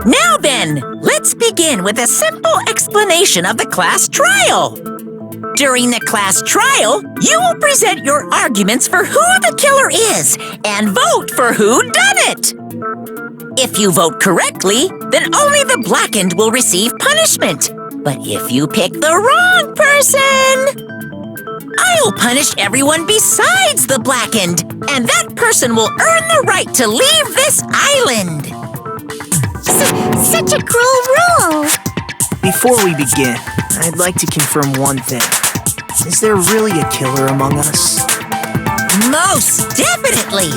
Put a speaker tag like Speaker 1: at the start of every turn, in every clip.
Speaker 1: Now then, let's begin with a simple explanation of the class trial. During the class trial, you will present your arguments for who the killer is and vote for who done it. If you vote correctly, then only the blackened will receive punishment. But if you pick the wrong person, I'll punish everyone besides the blackened, and that person will earn the right to leave this island.
Speaker 2: Such a cruel rule!
Speaker 3: Before we begin, I'd like to confirm one thing. Is there really a killer among us?
Speaker 1: Most definitely!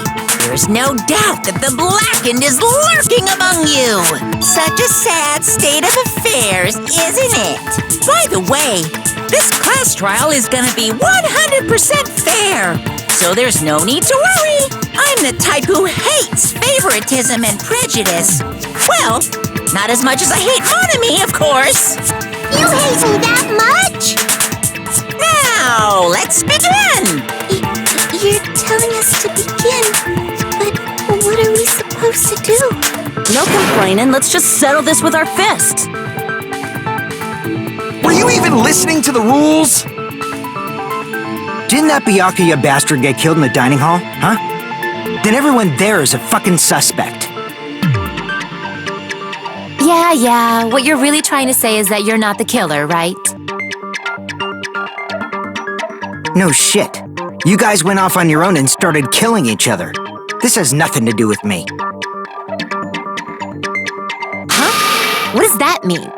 Speaker 1: There's no doubt that the blackened is lurking among you! Such a sad state of affairs, isn't it? By the way, this class trial is gonna be 100% fair, so there's no need to worry. I'm the type who hates favoritism and prejudice. Well, not as much as I hate Monokuma, of course.
Speaker 2: You hate me that much?
Speaker 1: Now, let's begin!
Speaker 2: You're telling us to begin, but what are we supposed to do?
Speaker 4: No complaining, let's just settle this with our fists.
Speaker 5: Were you even listening to the rules?
Speaker 3: Didn't that Byakuya bastard get killed in the dining hall, huh? Then everyone there is a fucking suspect.
Speaker 4: Yeah, what you're really trying to say is that you're not the killer, right?
Speaker 3: No shit. You guys went off on your own and started killing each other. This has nothing to do with me.
Speaker 4: Huh? What does that mean?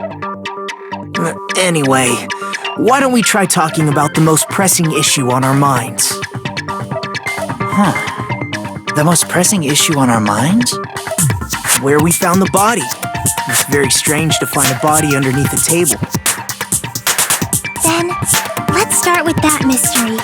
Speaker 3: Anyway, why don't we try talking about the most pressing issue on our minds? The most pressing issue on our minds? Where we found the body. It's very strange to find a body underneath a table.
Speaker 2: Then, let's start with that mystery.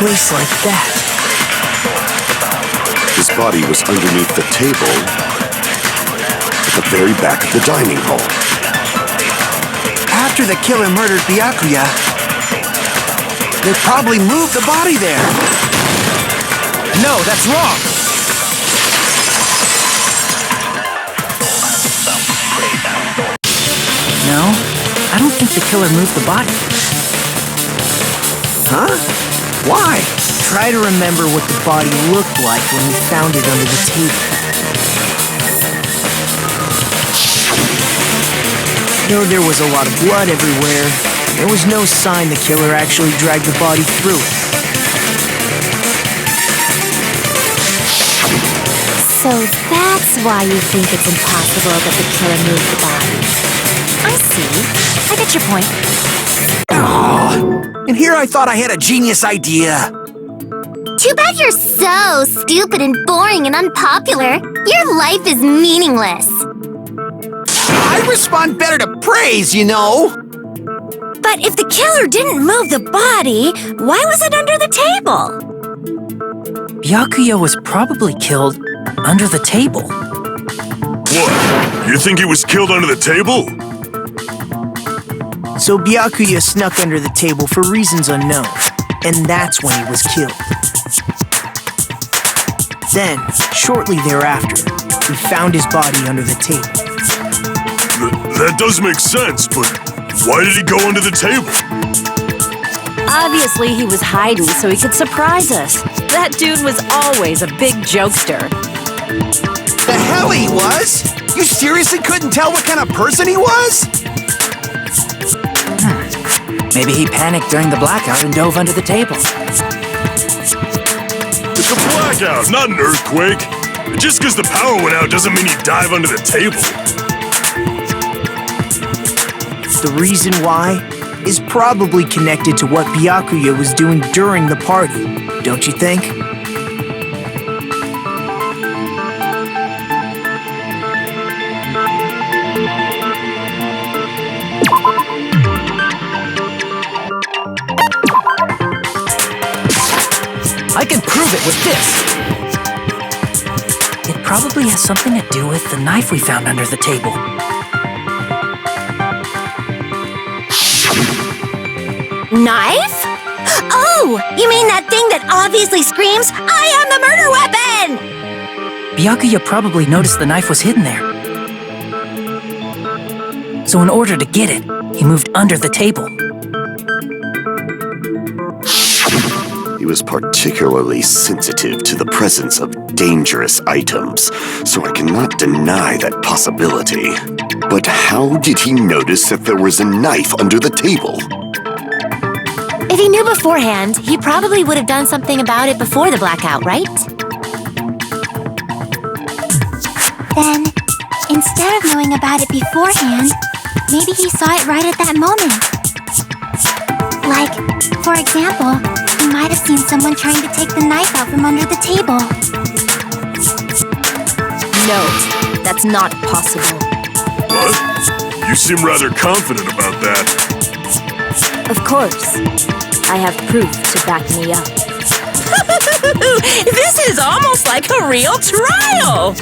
Speaker 3: Place like that.
Speaker 6: His body was underneath the table at the very back of the dining hall.
Speaker 5: After the killer murdered Byakuya, they probably moved the body there. No, that's wrong.
Speaker 3: No, I don't think the killer moved the body.
Speaker 5: Huh? Why?
Speaker 3: Try to remember what the body looked like when we found it under the table. Though there was a lot of blood everywhere, There was no sign the killer actually dragged the body through it.
Speaker 4: So that's why you think it's impossible that the killer moved the body. I see. I get your point.
Speaker 5: And here I thought I had a genius idea.
Speaker 2: Too bad you're so stupid and boring and unpopular. Your life is meaningless.
Speaker 5: I respond better to praise, you know.
Speaker 1: But if the killer didn't move the body, why was it under the table?
Speaker 3: Byakuya was probably killed under the table.
Speaker 6: What? You think he was killed under the table?
Speaker 3: So Byakuya snuck under the table for reasons unknown, and that's when he was killed. Then, shortly thereafter, we found his body under the table.
Speaker 6: That does make sense, but why did he go under the table?
Speaker 7: Obviously, he was hiding so he could surprise us. That dude was always a big jokester.
Speaker 5: The hell he was? You seriously couldn't tell what kind of person he was?
Speaker 3: Maybe he panicked during the blackout and dove under the table.
Speaker 6: It's a blackout, not an earthquake. Just because the power went out doesn't mean he'd dive under the table.
Speaker 3: The reason why is probably connected to what Byakuya was doing during the party, don't you think? I can prove it with this! It probably has something to do with the knife we found under the table.
Speaker 2: Knife? Oh, you mean that thing that obviously screams, "I am the murder weapon!"
Speaker 3: Byakuya probably noticed the knife was hidden there. So in order to get it, he moved under the table.
Speaker 6: He was particularly sensitive to the presence of dangerous items, so I cannot deny that possibility. But how did he notice that there was a knife under the table?
Speaker 4: If he knew beforehand, he probably would have done something about it before the blackout, right?
Speaker 2: Then, instead of knowing about it beforehand, maybe he saw it right at that moment. Like, for example, he might have seen someone trying to take the knife out from under the table.
Speaker 7: No, that's not possible.
Speaker 6: What? You seem rather confident about that.
Speaker 7: Of course. I have proof to back me up.
Speaker 1: This is almost like a real trial!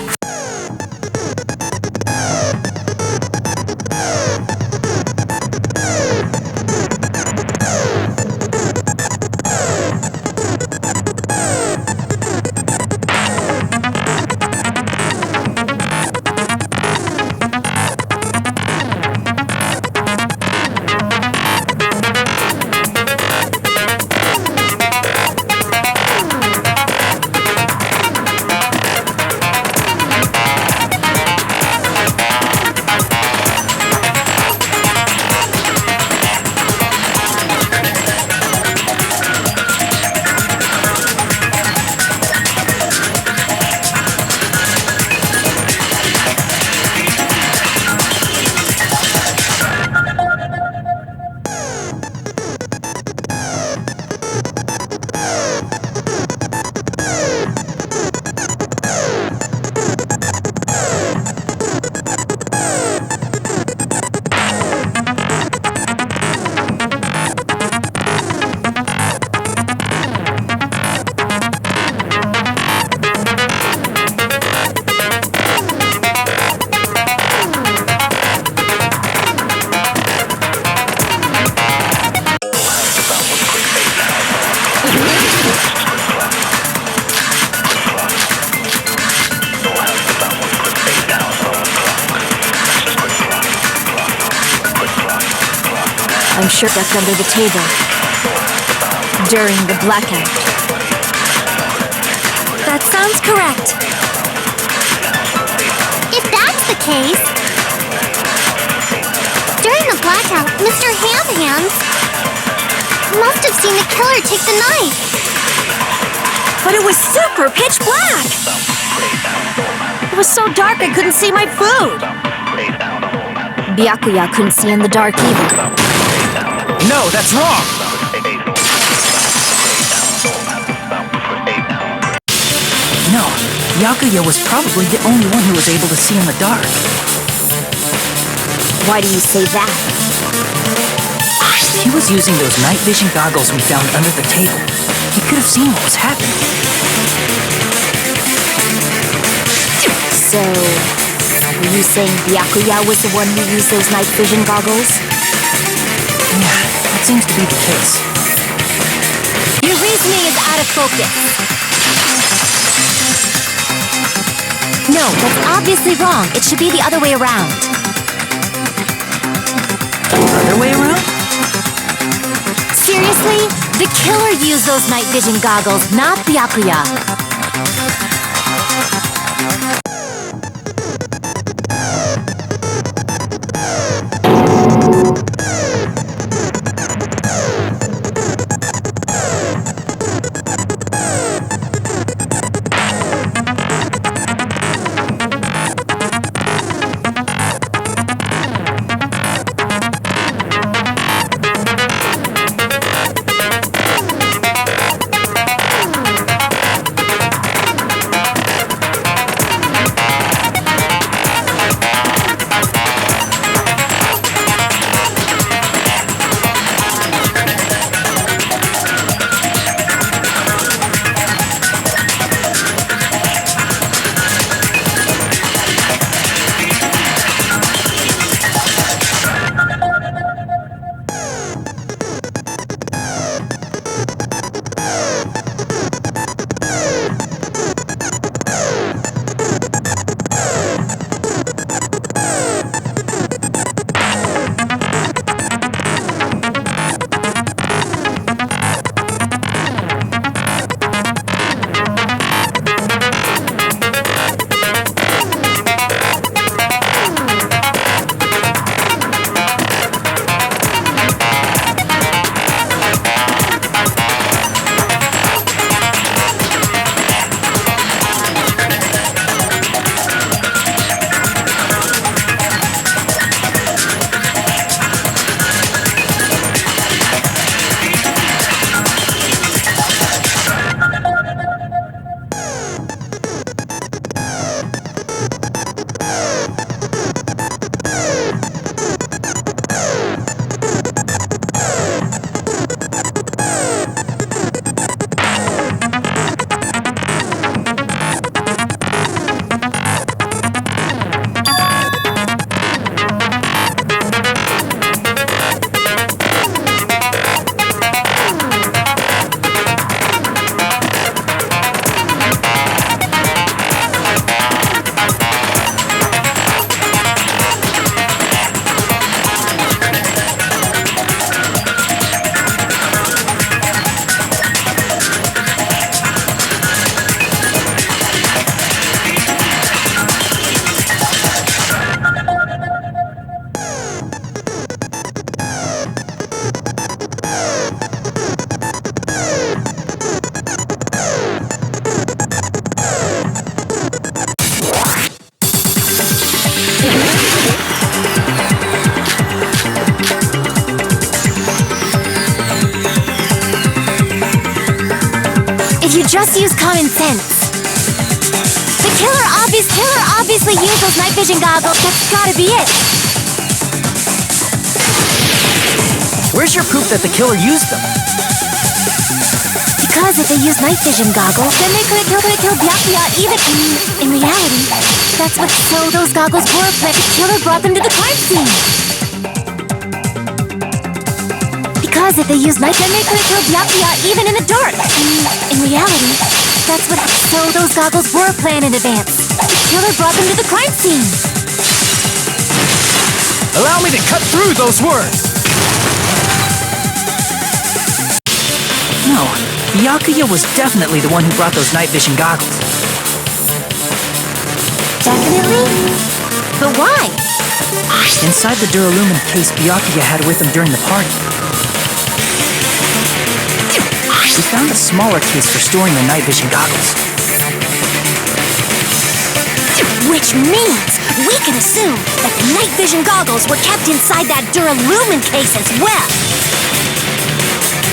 Speaker 7: I'm sure that's under the table. During the blackout.
Speaker 2: That sounds correct. If that's the case, during the blackout, Mr. Ham hands. Must have seen the killer take the knife.
Speaker 7: But it was super pitch black! It was so dark I couldn't see my food. Byakuya couldn't see in the dark either.
Speaker 3: No, that's wrong! No, Byakuya was probably the only one who was able to see in the dark.
Speaker 7: Why do you say that?
Speaker 3: He was using those night vision goggles we found under the table. He could have seen what was happening.
Speaker 7: So, were you saying Byakuya was the one who used those night vision goggles?
Speaker 3: Yeah, that seems to be the case.
Speaker 7: Your reasoning is out of focus. No, that's obviously wrong. It should be the other way around.
Speaker 3: Other way around?
Speaker 7: Seriously? The killer used those night vision goggles, not Byakuya. If you just use common sense. The killer obviously used those night vision goggles. That's gotta be it.
Speaker 3: Where's your proof that the killer used them?
Speaker 7: Because if they used night vision goggles, then they couldn't kill Byakuya even. In reality, that's what those goggles were, but the killer brought them to the crime scene. Because if they used night, then they couldn't kill Byakuya even in the dark. In reality, that's what those goggles were planned in advance. The killer brought them to the crime scene.
Speaker 3: Allow me to cut through those words! No, Byakuya was definitely the one who brought those night vision goggles.
Speaker 7: Definitely? But why?
Speaker 3: Inside the duralumin case Byakuya had with him during the party. We found a smaller case for storing the night vision goggles.
Speaker 7: Which means we can assume that the night vision goggles were kept inside that duralumin case as well.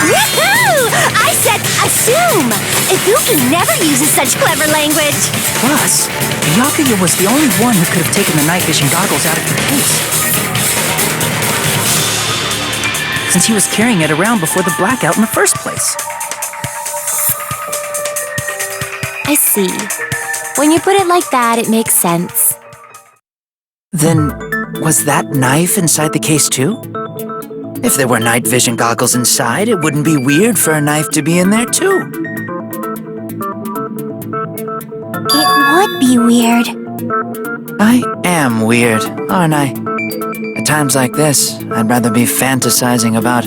Speaker 7: Woohoo! I said assume! Ibuki never uses such clever language.
Speaker 3: Plus, Byakuya was the only one who could have taken the night vision goggles out of the case, since he was carrying it around before the blackout in the first place.
Speaker 4: I see. When you put it like that, it makes sense.
Speaker 3: Then, was that knife inside the case too? If there were night vision goggles inside, it wouldn't be weird for a knife to be in there too.
Speaker 2: It would be weird.
Speaker 3: I am weird, aren't I? At times like this, I'd rather be fantasizing about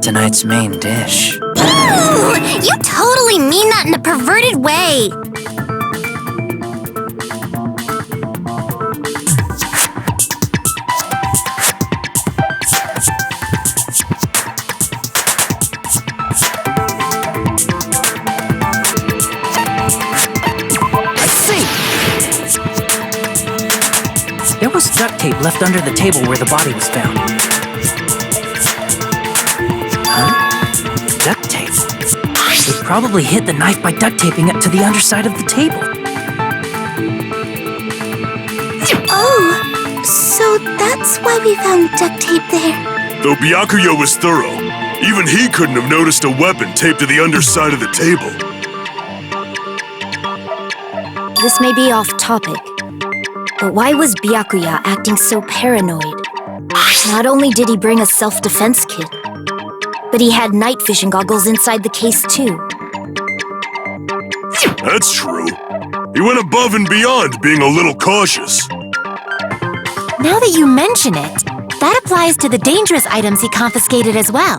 Speaker 3: tonight's main dish.
Speaker 7: Ooh! You totally mean that in a perverted way.
Speaker 3: There was duct tape left under the table where the body was found. Huh? Duct tape? They probably hid the knife by duct taping it to the underside of the table.
Speaker 2: Oh, so that's why we found duct tape there.
Speaker 8: Though Byakuya was thorough, even he couldn't have noticed a weapon taped to the underside of the table.
Speaker 4: This may be off topic, but why was Byakuya acting so paranoid? Not only did he bring a self-defense kit, but he had night vision goggles inside the case too.
Speaker 8: That's true. He went above and beyond being a little cautious.
Speaker 4: Now that you mention it, that applies to the dangerous items he confiscated as well.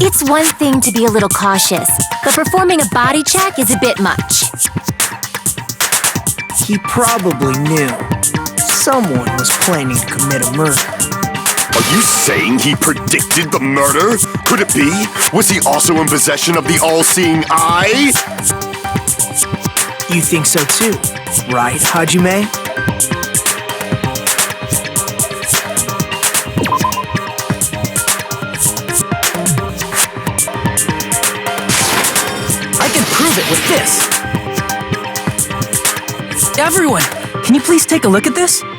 Speaker 4: It's one thing to be a little cautious, but performing a body check is a bit much.
Speaker 3: He probably knew someone was planning to commit a murder.
Speaker 6: Are you saying he predicted the murder? Could it be? Was he also in possession of the all-seeing eye?
Speaker 3: You think so too, right, Hajime? I can prove it with this. Everyone, can you please take a look at this? What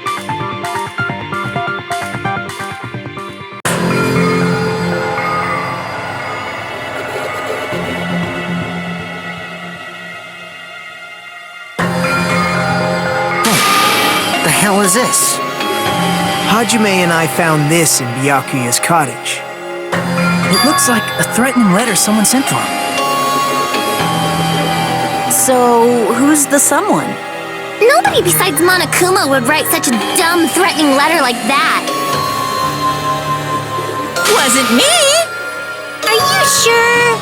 Speaker 3: the hell is this? Hajime and I found this in Byakuya's cottage. It looks like a threatening letter someone sent to him.
Speaker 1: So, who's the someone?
Speaker 7: Nobody besides Monokuma would write such a dumb, threatening letter like that.
Speaker 1: Wasn't me!
Speaker 7: Are you sure?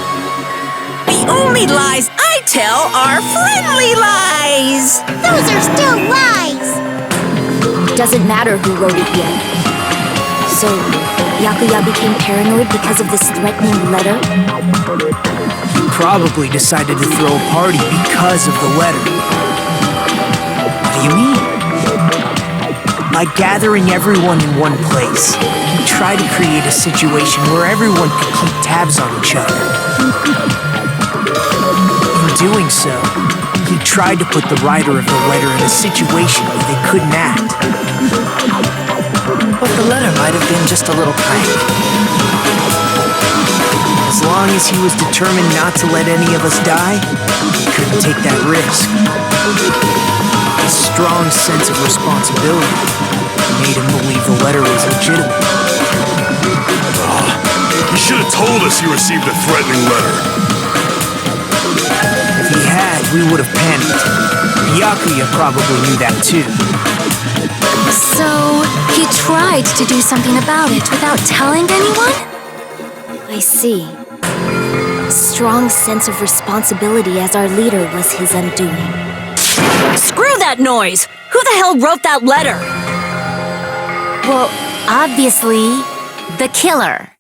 Speaker 1: The only lies I tell are friendly lies!
Speaker 7: Those are still lies!
Speaker 4: Doesn't matter who wrote it yet. So, Byakuya became paranoid because of this threatening letter?
Speaker 3: He probably decided to throw a party because of the letter. What do you mean? By gathering everyone in one place, he tried to create a situation where everyone could keep tabs on each other. In doing so, he tried to put the writer of the letter in a situation where they couldn't act. But the letter might have been just a little prank. As long as he was determined not to let any of us die, he couldn't take that risk. His strong sense of responsibility made him believe the letter was legitimate.
Speaker 8: He should have told us he received a threatening letter.
Speaker 3: If he had, we would have panicked. Byakuya probably knew that too.
Speaker 4: So, he tried to do something about it without telling anyone? I see. A strong sense of responsibility as our leader was his undoing.
Speaker 1: Screw that noise! Who
Speaker 7: Who the hell wrote that letter? Well, obviously, the killer.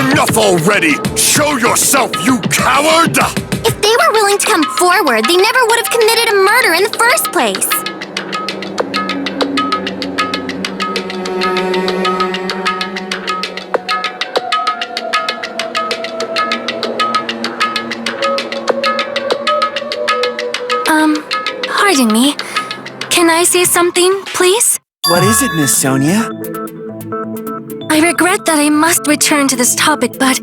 Speaker 6: Enough already! Show yourself, you coward!
Speaker 2: If they were willing to come forward, they never would have committed a murder in the first place.
Speaker 7: Pardon me. Can I say something, please?
Speaker 5: What is it, Miss Sonia?
Speaker 7: I regret that I must return to this topic, but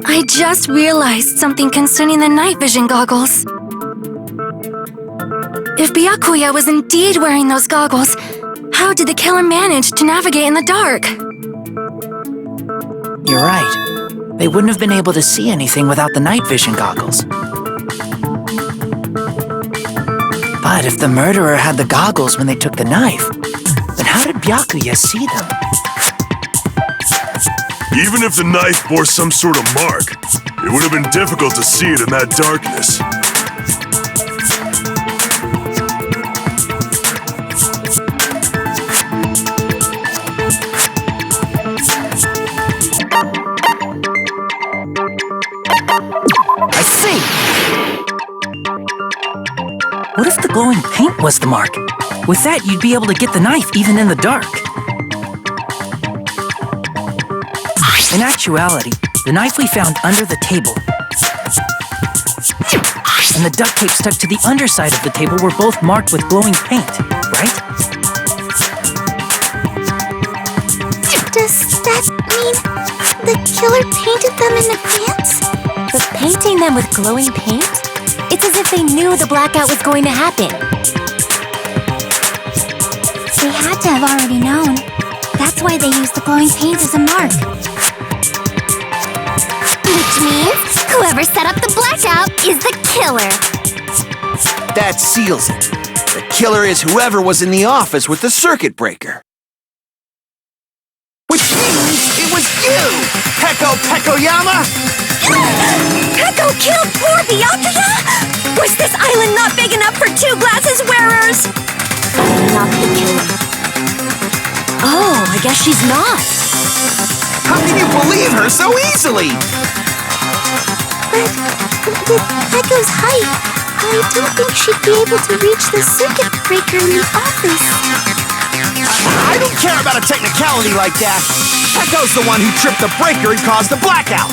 Speaker 7: I just realized something concerning the night vision goggles. If Byakuya was indeed wearing those goggles, how did the killer manage to navigate in the dark?
Speaker 3: You're right. They wouldn't have been able to see anything without the night vision goggles. But if the murderer had the goggles when they took the knife, then how did Byakuya see them?
Speaker 8: Even if the knife bore some sort of mark, it would have been difficult to see it in that darkness.
Speaker 3: I see! What if the glowing paint was the mark? With that, you'd be able to get the knife even in the dark. In actuality, the knife we found under the table and the duct tape stuck to the underside of the table were both marked with glowing paint, right?
Speaker 2: Does that mean the killer painted them in advance?
Speaker 7: But painting them with glowing paint? It's as if they knew the blackout was going to happen.
Speaker 2: They had to have already known. That's why they used the glowing paint as a mark. Which means whoever set up the blackout is the killer.
Speaker 5: That seals it. The killer is whoever was in the office with the circuit breaker. Which means it was you, Peko Pekoyama!
Speaker 1: Peko killed poor Byakuya? Was this island not big enough for two glasses wearers?
Speaker 7: Not the killer. Oh, I guess she's not.
Speaker 5: How can you believe her so easily?
Speaker 2: But with Peko's height, I don't think she'd be able to reach the circuit breaker in the office.
Speaker 5: I don't care about a technicality like that. Peko's the one who tripped the breaker and caused the blackout.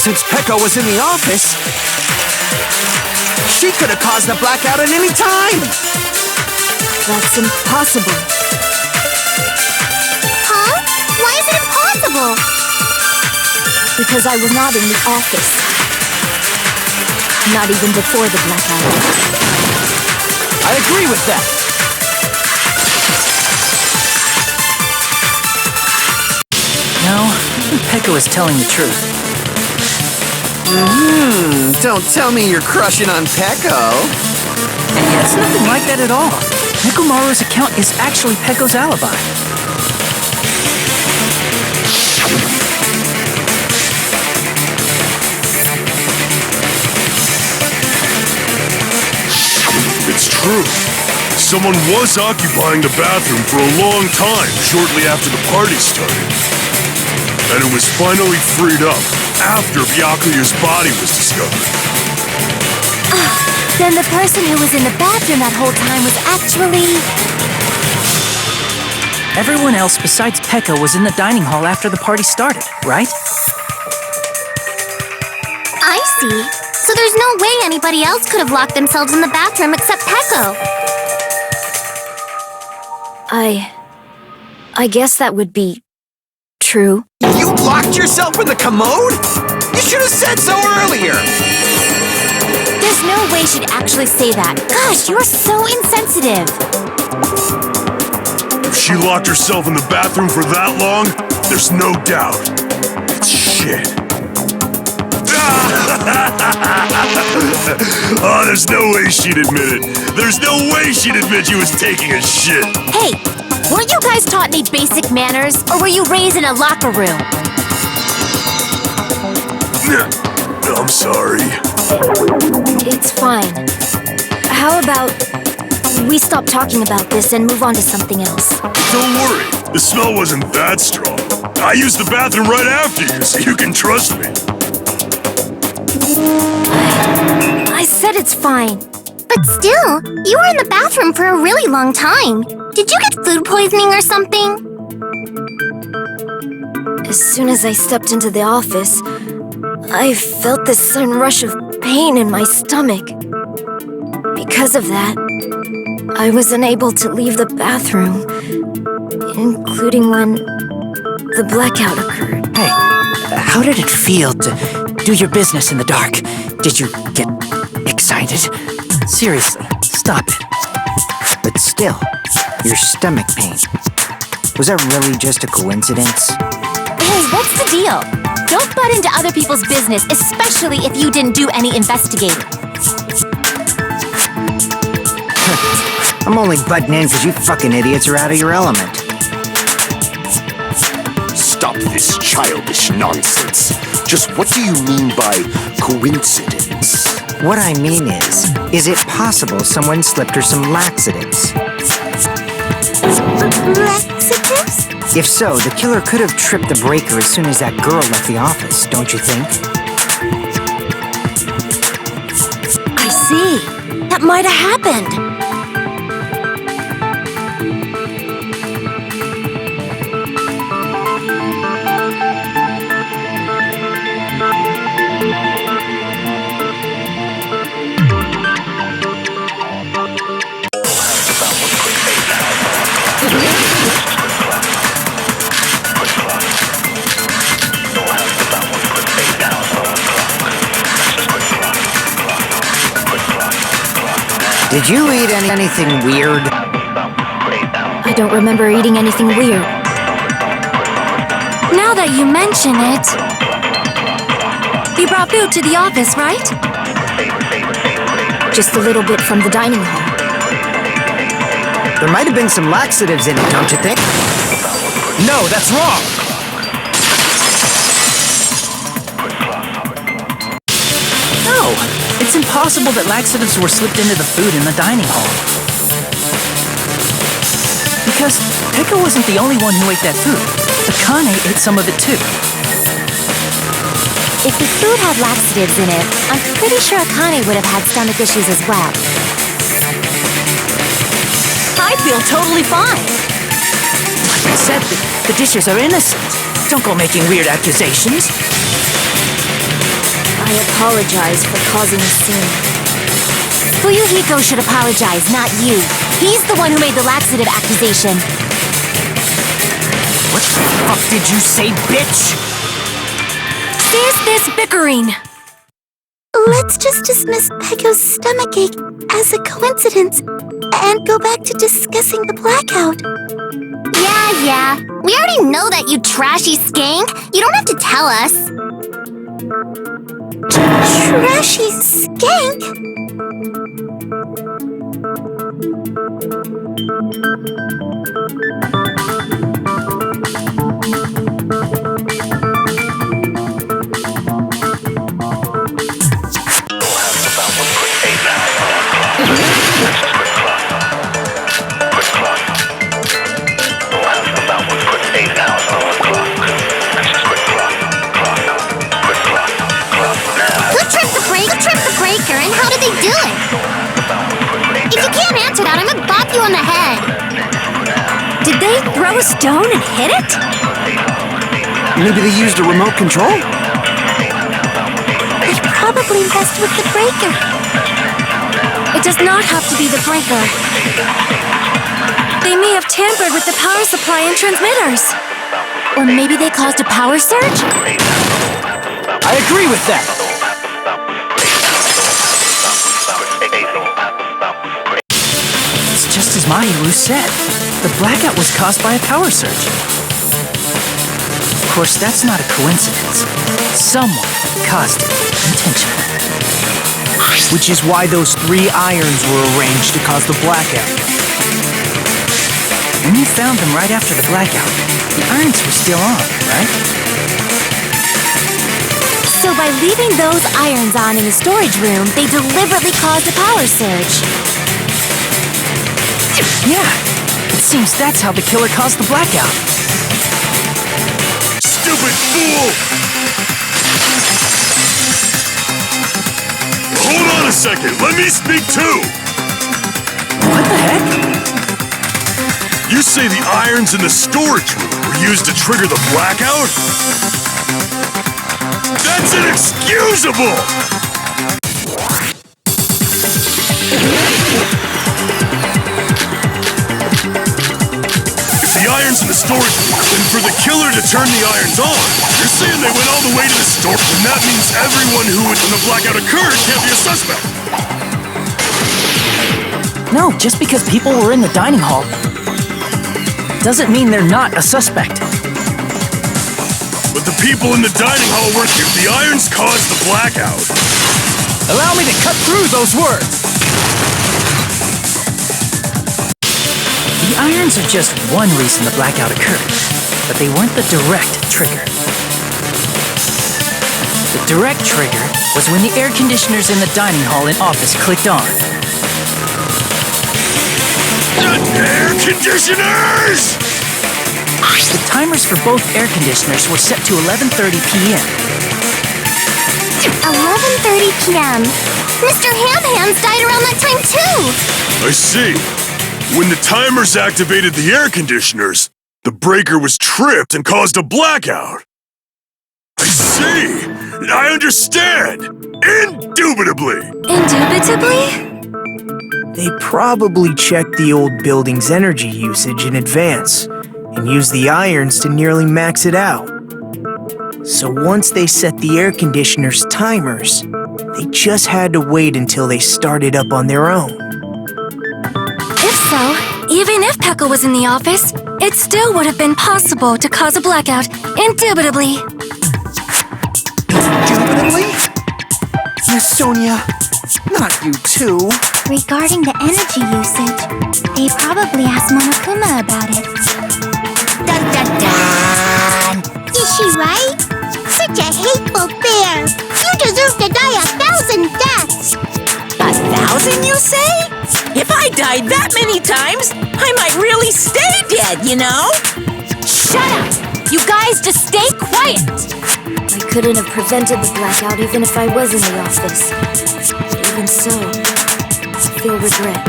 Speaker 5: Since Peko was in the office, she could have caused the blackout at any time.
Speaker 4: That's impossible.
Speaker 2: Huh? Why is it impossible?
Speaker 4: Because I was not in the office. Not even before the blackout.
Speaker 5: I agree with that.
Speaker 3: Pekka was telling the truth.
Speaker 5: Don't tell me you're crushing on Pecco.
Speaker 3: It's nothing like that at all. Nekomaru's account is actually Pekko's alibi.
Speaker 8: It's true. Someone was occupying the bathroom for a long time shortly after the party started. And it was finally freed up after Byakuya's body was discovered.
Speaker 7: Then the person who was in the bathroom that whole time was actually...
Speaker 3: Everyone else besides Pekka was in the dining hall after the party started, right?
Speaker 2: I see. So there's no way anybody else could have locked themselves in the bathroom except Pecco.
Speaker 4: I guess that would be true.
Speaker 5: You locked yourself in the commode? You should have said so earlier.
Speaker 7: There's no way she'd actually say that. Gosh, you're so insensitive.
Speaker 8: If she locked herself in the bathroom for that long, there's no doubt. It's shit. Oh, there's no way she'd admit it. There's no way she'd admit she was taking a shit.
Speaker 7: Hey, weren't you guys taught any basic manners, or were you raised in a locker room?
Speaker 8: I'm sorry.
Speaker 4: It's fine. How about we stop talking about this and move on to something else?
Speaker 8: Don't worry. The smell wasn't that strong. I used the bathroom right after you, so you can trust me.
Speaker 4: I said it's fine.
Speaker 2: But still, you were in the bathroom for a really long time. Did you get food poisoning or something?
Speaker 4: As soon as I stepped into the office, I felt this sudden rush of pain in my stomach. Because of that, I was unable to leave the bathroom, including when the blackout occurred.
Speaker 3: Hey, how did it feel to do your business in the dark? Did you get excited? Seriously, stop it.
Speaker 9: But still, your stomach pain. Was that really just a coincidence?
Speaker 7: Hey, what's the deal? Don't butt into other people's business, especially if you didn't do any investigating.
Speaker 9: I'm only butting in because you fucking idiots are out of your element.
Speaker 6: Stop this childish nonsense. Just what do you mean by coincidence?
Speaker 9: What I mean is it possible someone slipped her some laxatives?
Speaker 2: Laxatives?
Speaker 9: If so, the killer could have tripped the breaker as soon as that girl left the office, don't you think?
Speaker 7: I see. That might have happened.
Speaker 9: Did you eat anything weird?
Speaker 4: I don't remember eating anything weird.
Speaker 7: Now that you mention it... You brought food to the office, right?
Speaker 4: Just a little bit from the dining hall.
Speaker 9: There might have been some laxatives in it, don't you think?
Speaker 5: No, that's wrong.
Speaker 3: No, it's impossible that laxatives were slipped into the food in the dining hall. Because Pekka wasn't the only one who ate that food. Akane ate some of it too.
Speaker 7: If the food had laxatives in it, I'm pretty sure Akane would have had stomach issues as well. I feel totally fine.
Speaker 3: Like I said, the dishes are innocent. Don't go making weird accusations.
Speaker 4: I apologize for causing a scene.
Speaker 7: Fuyuhiko should apologize, not you. He's the one who made the laxative accusation.
Speaker 3: What the fuck did you say, bitch?
Speaker 7: There's this bickering.
Speaker 2: Let's just dismiss Pecco's stomachache as a coincidence. and go back to discussing the blackout.
Speaker 7: Yeah. We already know that, you trashy skank. You don't have to tell us.
Speaker 2: Trashy skank?
Speaker 7: And how did they do it? If you can't answer that, I'm gonna bop you on the head.
Speaker 2: Did they throw a stone and hit it?
Speaker 3: Maybe they used a remote control?
Speaker 2: They probably messed with the breaker.
Speaker 7: It does not have to be the breaker. They may have tampered with the power supply and transmitters. Or maybe they caused a power surge?
Speaker 3: I agree with that. It's just as Mahiru said. The blackout was caused by a power surge. Of course, that's not a coincidence. Someone caused it intentionally. Which is why those 3 irons were arranged to cause the blackout. When you found them right after the blackout, the irons were still on, right?
Speaker 7: So by leaving those irons on in the storage room, they deliberately caused a power surge.
Speaker 3: Yeah, it seems that's how the killer caused the blackout.
Speaker 8: Stupid fool! Hold on a second, let me speak too!
Speaker 3: What the heck?
Speaker 8: You say the irons in the storage room were used to trigger the blackout? That's inexcusable! If the irons in the storage room, then for the killer to turn the irons on, you're saying they went all the way to the store, and that means everyone who was when the blackout occurred can't be a suspect.
Speaker 3: No, just because people were in the dining hall doesn't mean they're not a suspect.
Speaker 8: But the people in the dining hall weren't here. The irons caused the blackout.
Speaker 3: Allow me to cut through those words. The irons are just one reason the blackout occurred, but they weren't the direct trigger. The direct trigger was when the air conditioners in the dining hall and office clicked on.
Speaker 8: Air conditioners!
Speaker 3: The timers for both air conditioners were set to 11:30 p.m.
Speaker 7: 11:30 p.m. Mr. Ham-Hands died around that time too!
Speaker 8: I see. When the timers activated the air conditioners, the breaker was tripped and caused a blackout. I see! I understand! Indubitably!
Speaker 7: Indubitably?
Speaker 3: They probably checked the old building's energy usage in advance and used the irons to nearly max it out. So once they set the air conditioner's timers, they just had to wait until they started up on their own.
Speaker 7: If so, even if Pekka was in the office, it still would have been possible to cause a blackout, indubitably.
Speaker 5: Indubitably? Miss Sonia, not you too.
Speaker 2: Regarding the energy usage, they probably asked Monokuma about it.
Speaker 1: Dun dun dun!
Speaker 2: Is she right? Such a hateful bear! You deserve to die 1,000 deaths!
Speaker 1: 1,000, you say? If I died that many times, I might really stay dead, you know?
Speaker 7: Shut up! You guys just stay quiet!
Speaker 4: I couldn't have prevented the blackout even if I was in the office. But even so, I feel regret.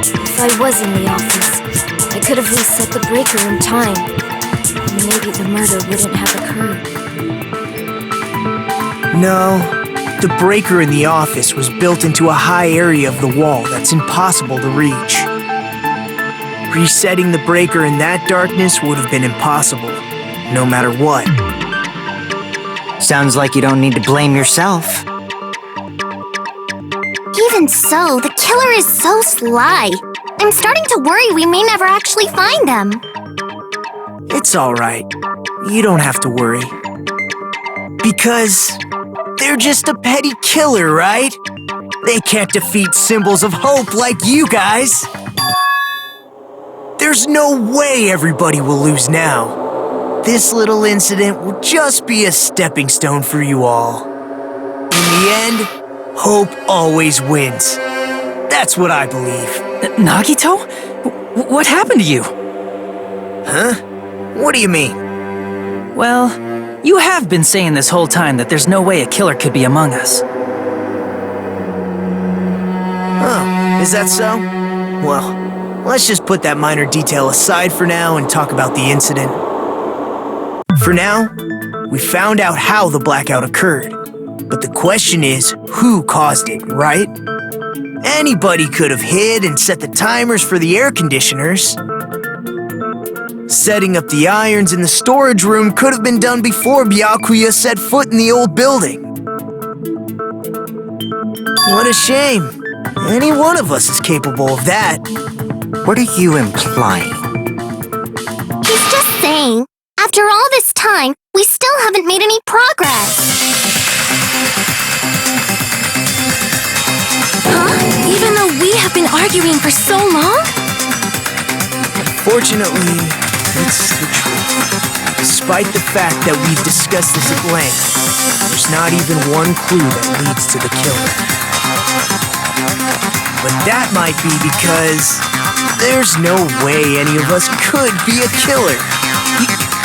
Speaker 4: If I was in the office, I could have reset the breaker in time. And maybe the murder wouldn't have occurred.
Speaker 3: No, the breaker in the office was built into a high area of the wall that's impossible to reach. Resetting the breaker in that darkness would have been impossible, no matter what.
Speaker 9: Sounds like you don't need to blame yourself.
Speaker 7: Even so, the killer is so sly.
Speaker 2: I'm starting to worry we may never actually find them.
Speaker 3: It's alright. You don't have to worry. Because they're just a petty killer, right? They can't defeat symbols of hope like you guys. There's no way everybody will lose now. This little incident will just be a stepping stone for you all. In the end, hope always wins. That's what I believe.
Speaker 10: Nagito? What happened to you?
Speaker 3: Huh? What do you mean?
Speaker 10: Well, you have been saying this whole time that there's no way a killer could be among us.
Speaker 3: Oh, is that so? Well, let's just put that minor detail aside for now and talk about the incident. For now, we found out how the blackout occurred. But the question is, who caused it, right? Anybody could have hid and set the timers for the air conditioners. Setting up the irons in the storage room could have been done before Byakuya set foot in the old building. What a shame. Any one of us is capable of that.
Speaker 9: What are you implying?
Speaker 2: He's just saying, after all this time, we still haven't made any progress.
Speaker 7: Huh? Even though we have been arguing for so long?
Speaker 3: Fortunately, it's the truth. Despite the fact that we've discussed this at length, there's not even one clue that leads to the killer. But that might be because there's no way any of us could be a killer.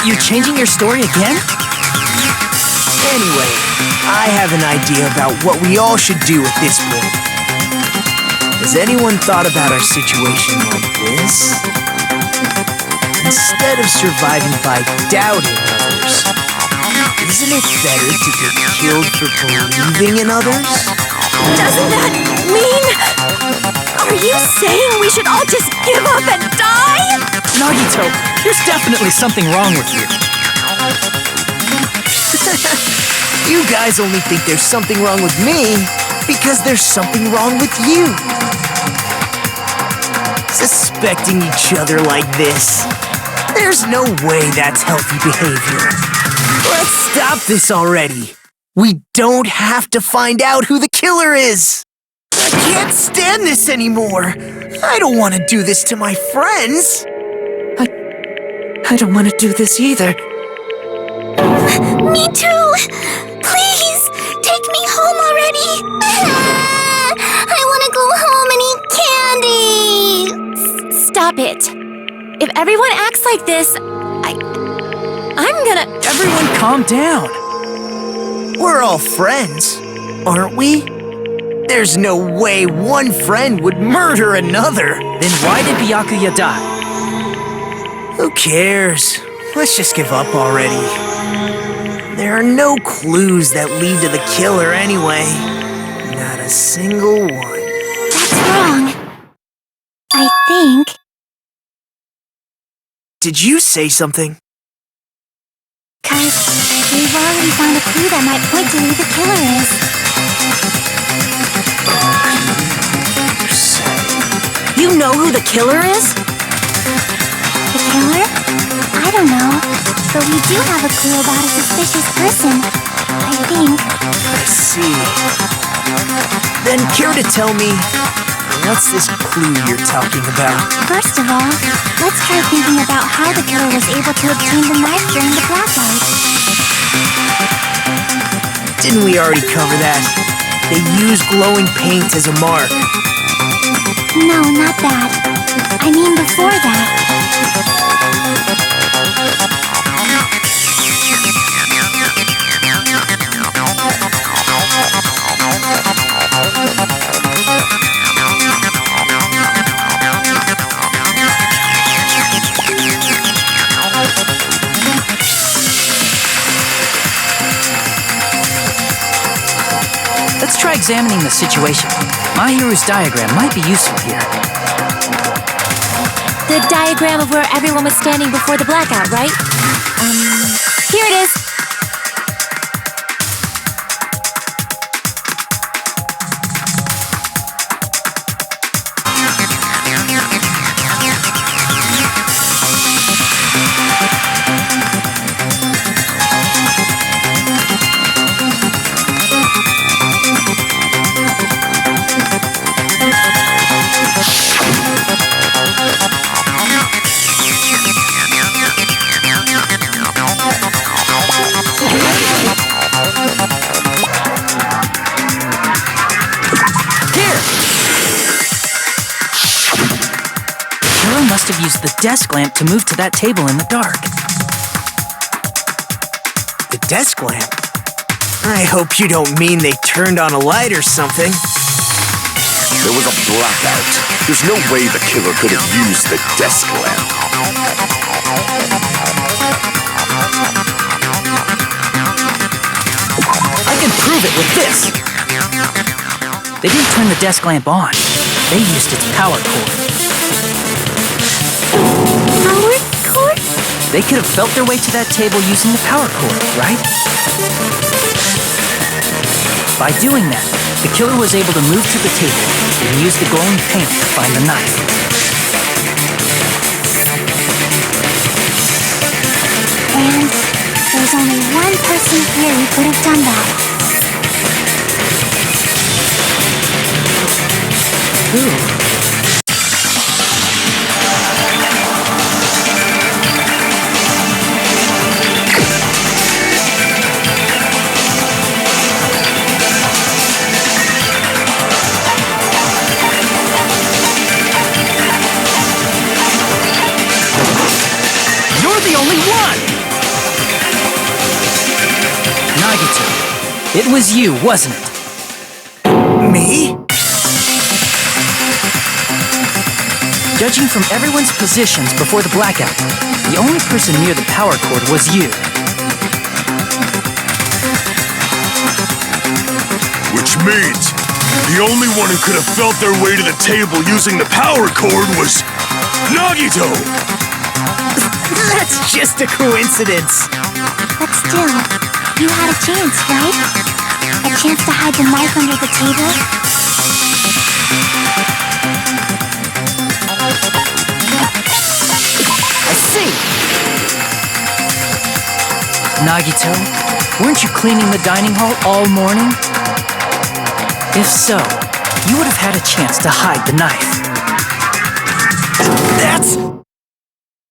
Speaker 10: You're changing your story again?
Speaker 3: Anyway, I have an idea about what we all should do at this point. Has anyone thought about our situation like this? Instead of surviving by doubting others, isn't it better to get killed for believing in others?
Speaker 7: Doesn't that mean... Are you saying we should all just give up and die?
Speaker 10: Nagito, there's definitely something wrong with you.
Speaker 3: You guys only think there's something wrong with me because there's something wrong with you. Suspecting each other like this. There's no way that's healthy behavior. Let's stop this already. We don't have to find out who the killer is. I can't stand this anymore. I don't want to do this to my friends.
Speaker 10: I don't want to do this either.
Speaker 2: Me too! Please, take me home already! I want to go home and eat candy!
Speaker 7: Stop it. If everyone acts like this, I'm gonna...
Speaker 10: Everyone calm down.
Speaker 3: We're all friends, aren't we? There's no way one friend would murder another.
Speaker 10: Then why did Byakuya die?
Speaker 3: Who cares? Let's just give up already. There are no clues that lead to the killer anyway. Not a single one.
Speaker 2: That's wrong. I think...
Speaker 3: Did you say something?
Speaker 2: 'Cause we've already found a clue that might point to who the killer is.
Speaker 7: You know who the killer is?
Speaker 2: The killer? I don't know. But we do have a clue about a suspicious person. I think.
Speaker 3: I see. Then care to tell me, what's this clue you're talking about?
Speaker 2: First of all, let's try thinking about how the killer was able to obtain the knife during the blackout.
Speaker 3: Didn't we already cover that? They use glowing paint as a mark.
Speaker 2: No, not that. I mean before that.
Speaker 10: Let's try examining the situation. Mahiru's diagram might be useful here.
Speaker 7: The diagram of where everyone was standing before the blackout, right? Here it is.
Speaker 10: have used the desk lamp to move to that table in the dark.
Speaker 3: The desk lamp? I hope you don't mean they turned on a light or something.
Speaker 6: There was a blackout. There's no way the killer could have used the desk lamp.
Speaker 10: I can prove it with this! They didn't turn the desk lamp on. They used its power cord.
Speaker 2: Power cord?
Speaker 10: They could have felt their way to that table using the power cord, right? By doing that, the killer was able to move to the table and use the glowing paint to find the knife.
Speaker 2: And there's only one person here who could have done that.
Speaker 10: Who? The only one! Nagito, it was you, wasn't it?
Speaker 3: Me?
Speaker 10: Judging from everyone's positions before the blackout, the only person near the power cord was you.
Speaker 8: Which means the only one who could have felt their way to the table using the power cord was Nagito!
Speaker 3: That's just a coincidence.
Speaker 2: But still, you had a chance, right? A chance to hide the knife under the table?
Speaker 3: I see.
Speaker 10: Nagito, weren't you cleaning the dining hall all morning? If so, you would have had a chance to hide the knife.
Speaker 3: That's...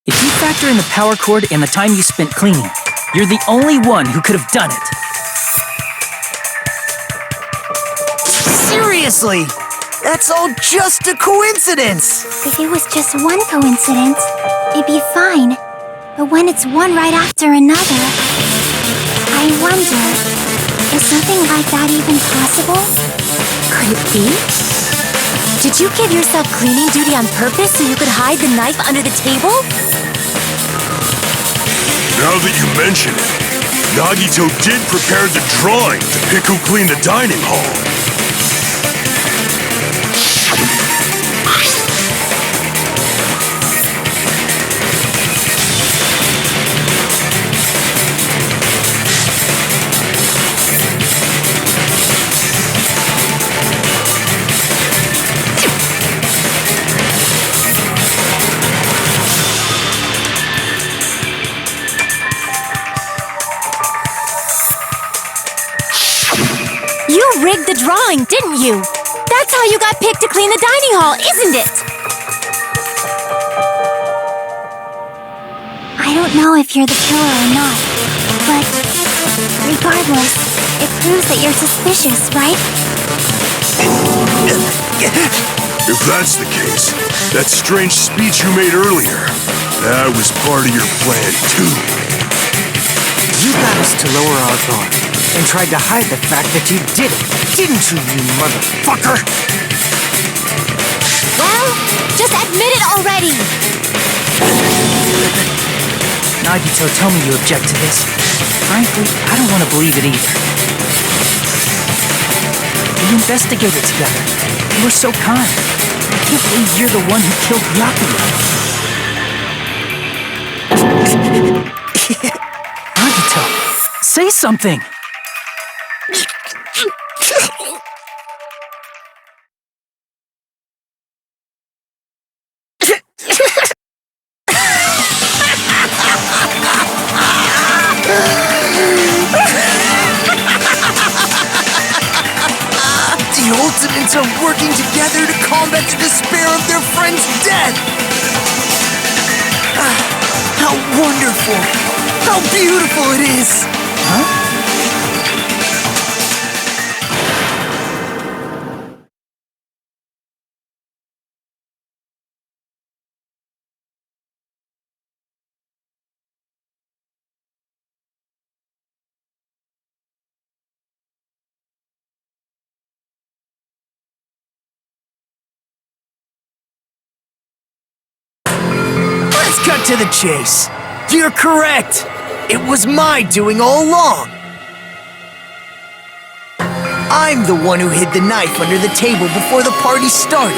Speaker 10: If you factor in the power cord and the time you spent cleaning, you're the only one who could have done it.
Speaker 3: Seriously! That's all just a coincidence!
Speaker 2: If it was just one coincidence, it'd be fine. But when it's one right after another, I wonder, is something like that even possible?
Speaker 7: Could it be? Did you give yourself cleaning duty on purpose so you could hide the knife under the table?
Speaker 8: Now that you mention it, Nagito did prepare the drawing to pick who cleaned the dining hall.
Speaker 7: You rigged the drawing, didn't you? That's how you got picked to clean the dining hall, isn't it?
Speaker 2: I don't know if you're the killer or not, but regardless, it proves that you're suspicious, right?
Speaker 8: If that's the case, that strange speech you made earlier, that was part of your plan too.
Speaker 9: You got us to lower our guard and tried to hide the fact that you did it, didn't you, you motherfucker?
Speaker 7: Well, just admit it already!
Speaker 10: Nagito, tell me you object to this. Frankly, I don't want to believe it either. We investigated together. You were so kind. I can't believe you're the one who killed Byakuya. Nagito, say something!
Speaker 3: The Ultimates are working together to combat the despair of their friend's death! How wonderful! How beautiful it is!
Speaker 10: Huh?
Speaker 3: Let's cut to the chase. You're correct. It was my doing all along. I'm the one who hid the knife under the table before the party started.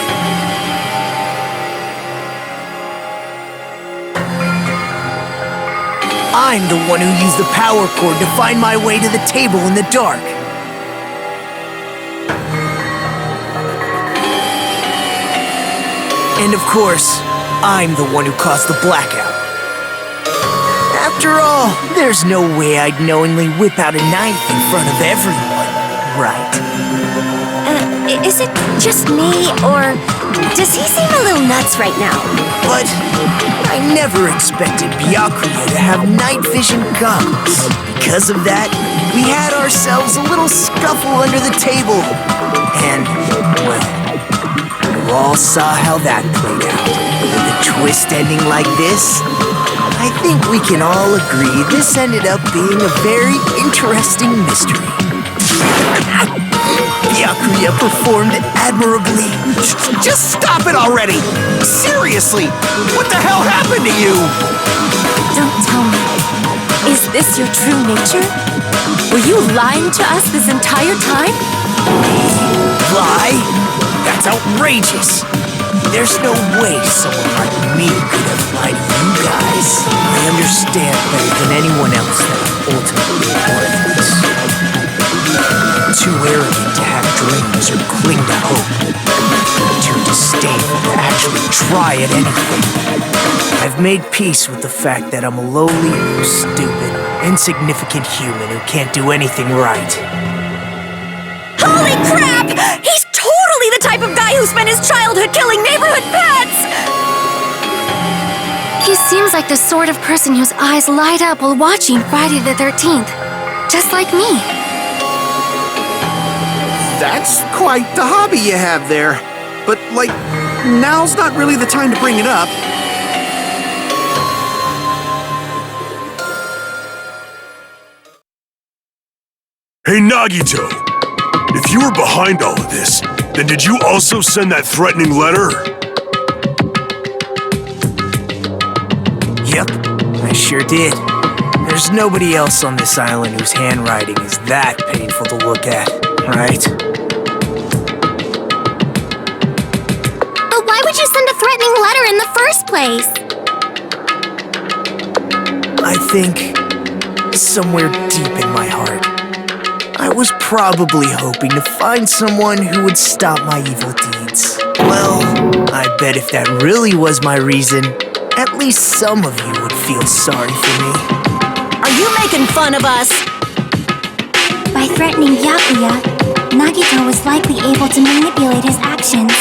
Speaker 3: I'm the one who used the power cord to find my way to the table in the dark. And of course, I'm the one who caused the blackout. After all, there's no way I'd knowingly whip out a knife in front of everyone, right?
Speaker 7: Is it just me, or does he seem a little nuts right now?
Speaker 3: But I never expected Byakuya to have night vision goggles. Because of that, we had ourselves a little scuffle under the table. And, well, you all saw how that played out. With a twist ending like this, I think we can all agree this ended up being a very interesting mystery. Byakuya performed admirably.
Speaker 5: Just stop it already! Seriously! What the hell happened to you?
Speaker 7: Don't tell me. Is this your true nature? Were you lying to us this entire time?
Speaker 3: Lie? That's outrageous! There's no way someone like me could have lied to you guys. I understand better than anyone else that I'm ultimately worthless. Too arrogant to have dreams or cling to hope. Too disdainful to actually try at anything. I've made peace with the fact that I'm a lowly, stupid, insignificant human who can't do anything right.
Speaker 7: Holy crap! He's totally the type of guy who spent his childhood killing neighborhood pets! He seems like the sort of person whose eyes light up while watching Friday the 13th. Just like me.
Speaker 5: That's quite the hobby you have there. But, like, now's not really the time to bring it up.
Speaker 8: Hey, Nagito! If you were behind all of this, then did you also send that threatening letter?
Speaker 3: Yep, I sure did. There's nobody else on this island whose handwriting is that painful to look at, right?
Speaker 2: But why would you send a threatening letter in the first place?
Speaker 3: I think somewhere deep in my heart, I was probably hoping to find someone who would stop my evil deeds. Well, I bet if that really was my reason, at least some of you would feel sorry for me.
Speaker 1: Are you making fun of us?
Speaker 2: By threatening Byakuya, Nagito was likely able to manipulate his actions.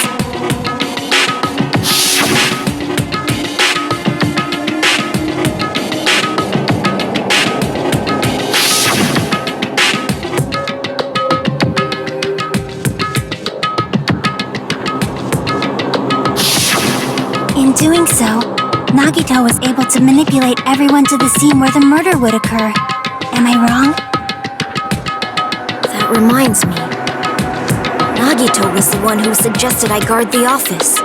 Speaker 2: In doing so, Nagito was able to manipulate everyone to the scene where the murder would occur. Am I wrong?
Speaker 4: That reminds me. Nagito was the one who suggested I guard the office.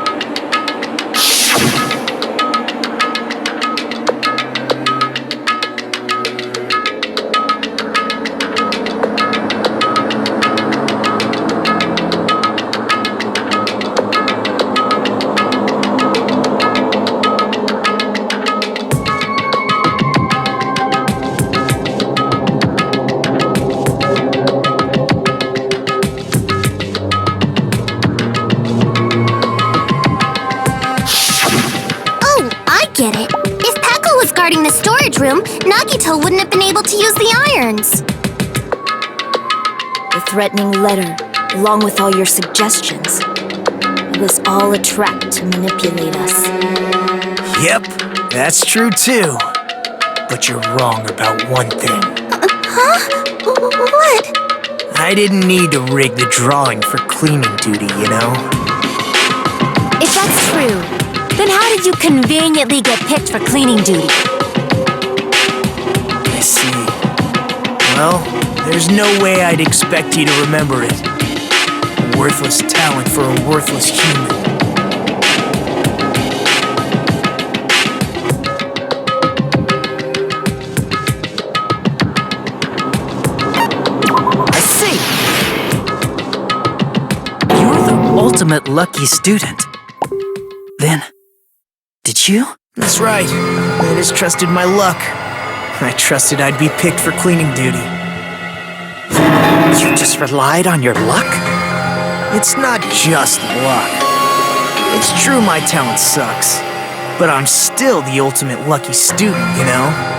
Speaker 2: The storage room, Nagito wouldn't have been able to use the irons.
Speaker 4: The threatening letter, along with all your suggestions, it was all a trap to manipulate us.
Speaker 3: Yep, that's true too. But you're wrong about one thing.
Speaker 2: Huh? What?
Speaker 3: I didn't need to rig the drawing for cleaning duty, you know?
Speaker 7: If that's true, then how did you conveniently get picked for cleaning duty?
Speaker 3: I see. Well, there's no way I'd expect you to remember it. A worthless talent for a worthless human.
Speaker 10: ultimate lucky student. Then, did you?
Speaker 3: That's right. I just trusted my luck. I trusted I'd be picked for cleaning duty.
Speaker 9: You just relied on your luck?
Speaker 3: It's not just luck. It's true my talent sucks, but I'm still the ultimate lucky student, you know?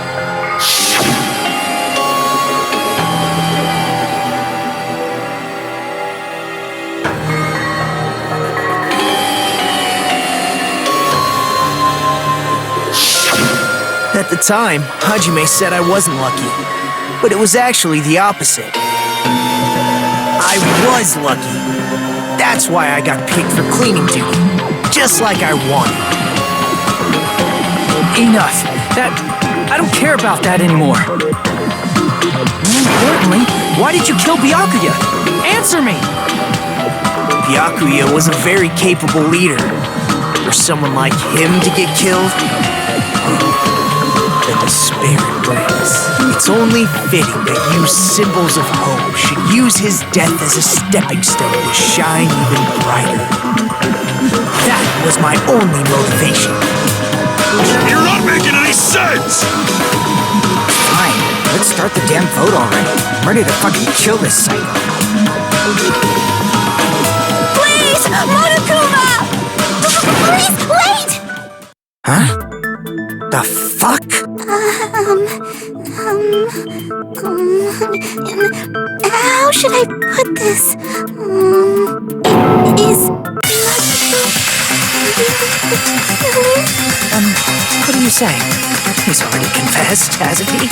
Speaker 3: At the time, Hajime said I wasn't lucky, but it was actually the opposite. I was lucky. That's why I got picked for cleaning duty, just like I wanted.
Speaker 10: Enough. I don't care about that anymore. More importantly, why did you kill Byakuya? Answer me!
Speaker 3: Byakuya was a very capable leader. For someone like him to get killed, the despair it brings. It's only fitting that you symbols of hope should use his death as a stepping stone to shine even brighter. That was my only motivation.
Speaker 8: You're not making any sense!
Speaker 9: Fine, let's start the damn vote already. I'm ready to fucking kill this psycho.
Speaker 7: Please, Monokuma! Please, wait!
Speaker 9: Huh? The fuck?
Speaker 2: How should I put this?
Speaker 9: What are you saying? He's already confessed, hasn't he?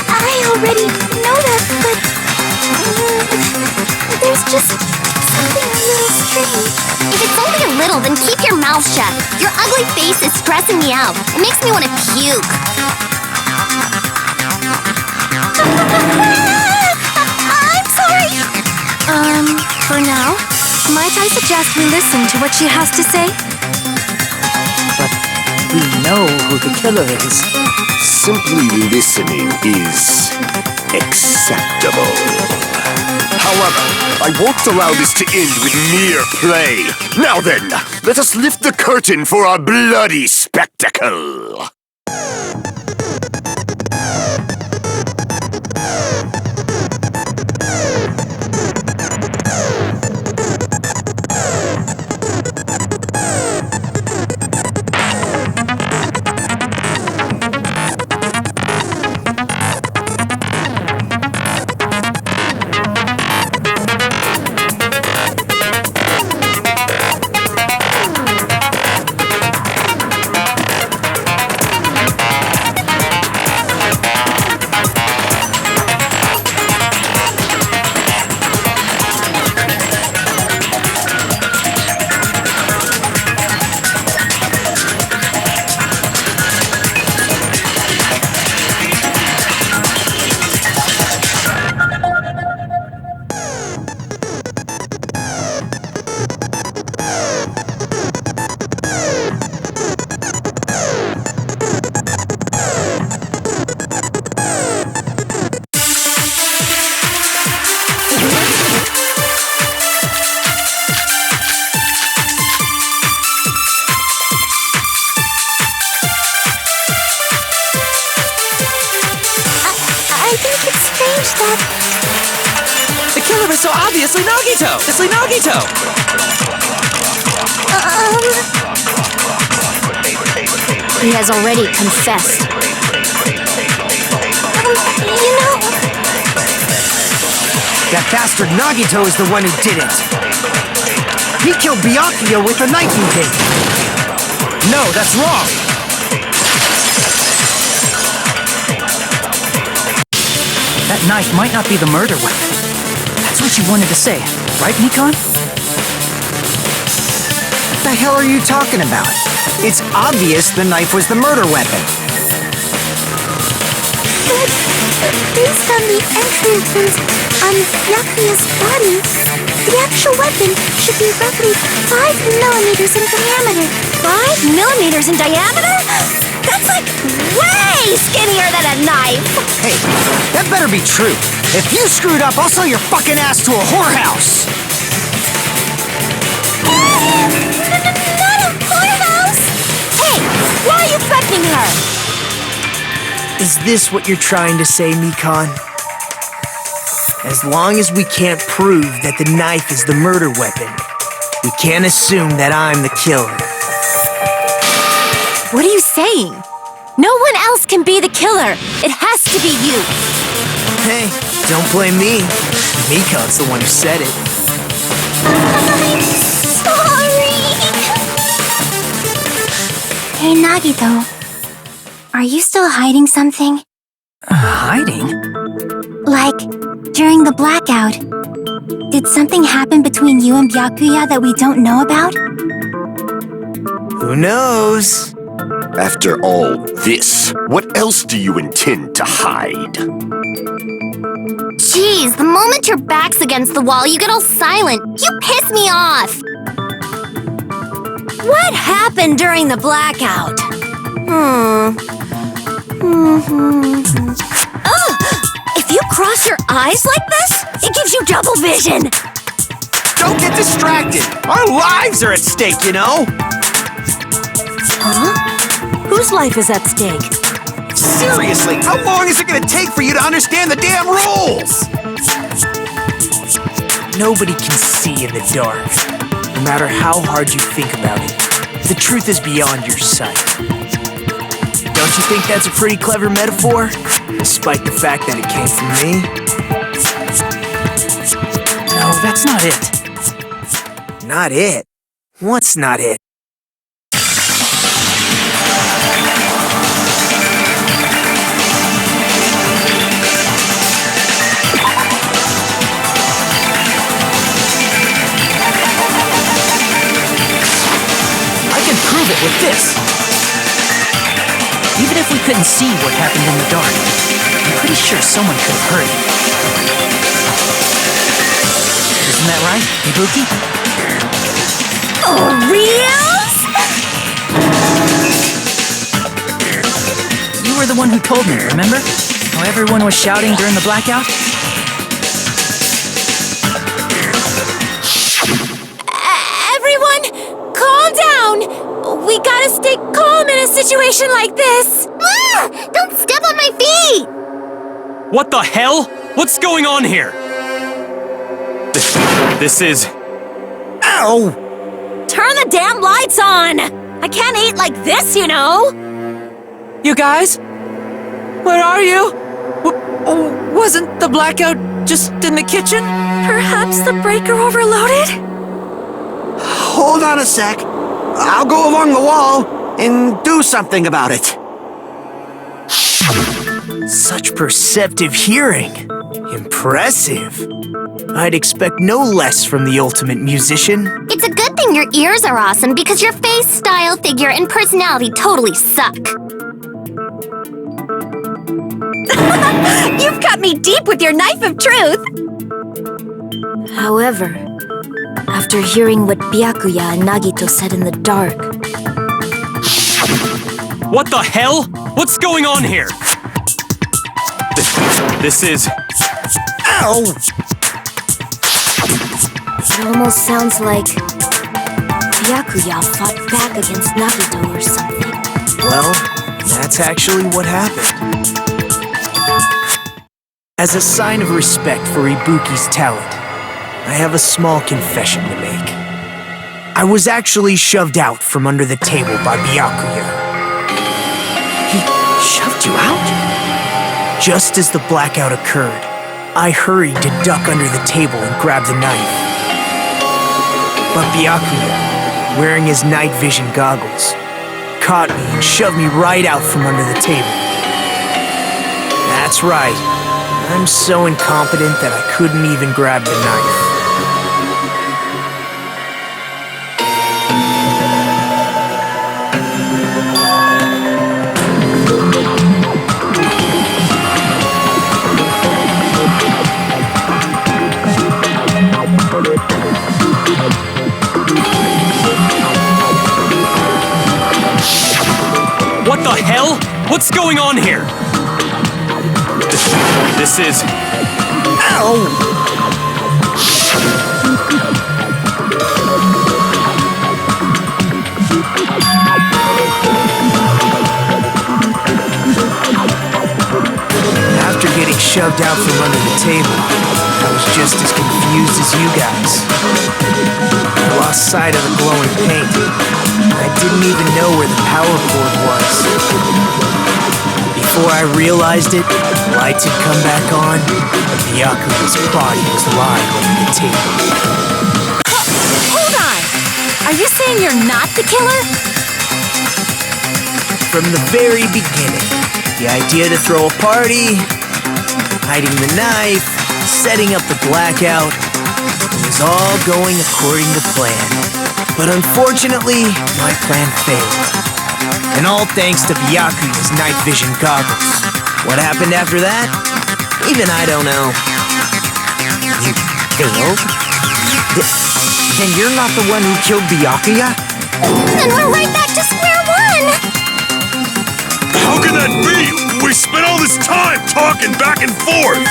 Speaker 2: I already know that, but there's just something a little strange.
Speaker 7: If it's only a little, then keep your mouth shut. Your ugly face is stressing me out. It makes me want to puke.
Speaker 2: I'm sorry.
Speaker 7: For now, might I suggest we listen to what she has to say?
Speaker 9: But we know who the killer is.
Speaker 6: Simply listening is acceptable. However, I won't allow this to end with mere play. Now then, let us lift the curtain for a bloody spectacle.
Speaker 10: The killer is so obviously Nagito! It's Nagito!
Speaker 4: He has already confessed.
Speaker 2: You know,
Speaker 9: That bastard Nagito is the one who did it. He killed Byakuya with a knifing thing.
Speaker 10: No, that's wrong! That knife might not be the murder weapon. That's what you wanted to say, right, Nikon?
Speaker 9: What the hell are you talking about? It's obvious the knife was the murder weapon.
Speaker 2: but based on the entry wounds on Byakuya's body, the actual weapon should be roughly 5 millimeters in diameter.
Speaker 7: 5 millimeters in diameter? That's like way skinnier than a knife!
Speaker 9: Hey, that better be true. If you screwed up, I'll sell your fucking ass to a whorehouse.
Speaker 7: Not a poorhouse! Hey, why are you threatening her?
Speaker 3: Is this what you're trying to say, Mikan? As long as we can't prove that the knife is the murder weapon, we can't assume that I'm the killer.
Speaker 7: What are you saying? No one else can be the killer. It has to be you.
Speaker 3: Hey, don't blame me. Mikan's the one who said it.
Speaker 2: I'm sorry. Hey, Nagito. Are you still hiding something?
Speaker 10: Hiding?
Speaker 2: Like, during the blackout, did something happen between you and Byakuya that we don't know about?
Speaker 3: Who knows?
Speaker 6: After all this, what else do you intend to hide?
Speaker 7: Jeez, the moment your back's against the wall, you get all silent. You piss me off. What happened during the blackout? If you cross your eyes like this, it gives you double vision.
Speaker 5: Don't get distracted! Our lives are at stake, you know?
Speaker 7: Huh? Whose life is at stake?
Speaker 5: Seriously, how long is it gonna take for you to understand the damn rules?
Speaker 3: Nobody can see in the dark, no matter how hard you think about it. The truth is beyond your sight. Don't you think that's a pretty clever metaphor? Despite the fact that it came from me?
Speaker 10: No, that's not it.
Speaker 3: Not it? What's not it?
Speaker 10: Prove it with this. Even if we couldn't see what happened in the dark, I'm pretty sure someone could have heard it. Isn't that right, Ibuki?
Speaker 7: Oh, reals?
Speaker 10: You were the one who told me, remember? How everyone was shouting during the blackout?
Speaker 7: Everyone, calm down! We gotta stay calm in a situation like this! Ah! Don't step on my feet!
Speaker 11: What the hell? What's going on here? This is...
Speaker 3: Ow!
Speaker 7: Turn the damn lights on! I can't eat like this, you know!
Speaker 10: You guys? Where are you? Wasn't the blackout just in the kitchen?
Speaker 7: Perhaps the breaker overloaded?
Speaker 5: Hold on a sec. I'll go along the wall and do something about it.
Speaker 3: Such perceptive hearing. Impressive. I'd expect no less from the ultimate musician.
Speaker 7: It's a good thing your ears are awesome because your face, style, figure, and personality totally suck. You've cut me deep with your knife of truth!
Speaker 4: However, after hearing what Byakuya and Nagito said in the dark...
Speaker 11: What the hell? What's going on here? This is...
Speaker 3: Ow!
Speaker 4: It almost sounds like Byakuya fought back against Nagito or something.
Speaker 3: Well, that's actually what happened. As a sign of respect for Ibuki's talent, I have a small confession to make. I was actually shoved out from under the table by Byakuya.
Speaker 10: He shoved you out?
Speaker 3: Just as the blackout occurred, I hurried to duck under the table and grab the knife. But Byakuya, wearing his night vision goggles, caught me and shoved me right out from under the table. That's right. I'm so incompetent that I couldn't even grab the knife.
Speaker 11: What the hell? What's going on here? This is...
Speaker 3: Ow! after getting shoved out from under the table, I was just as confused as you guys. I lost sight of the glowing paint. I didn't even know where the power cord was. Before I realized it, the lights had come back on, and Byakuya's body was lying over the table.
Speaker 7: Hold on! Are you saying you're not the killer?
Speaker 3: From the very beginning, the idea to throw a party, hiding the knife, setting up the blackout, it was all going according to plan. But unfortunately, my plan failed. And all thanks to Byakuya's night vision goggles. What happened after that? Even I don't know.
Speaker 9: You failed? Then you're not the one who killed Byakuya?
Speaker 2: Then we're right back to square one!
Speaker 8: How can that be? We spent all this time talking back and forth!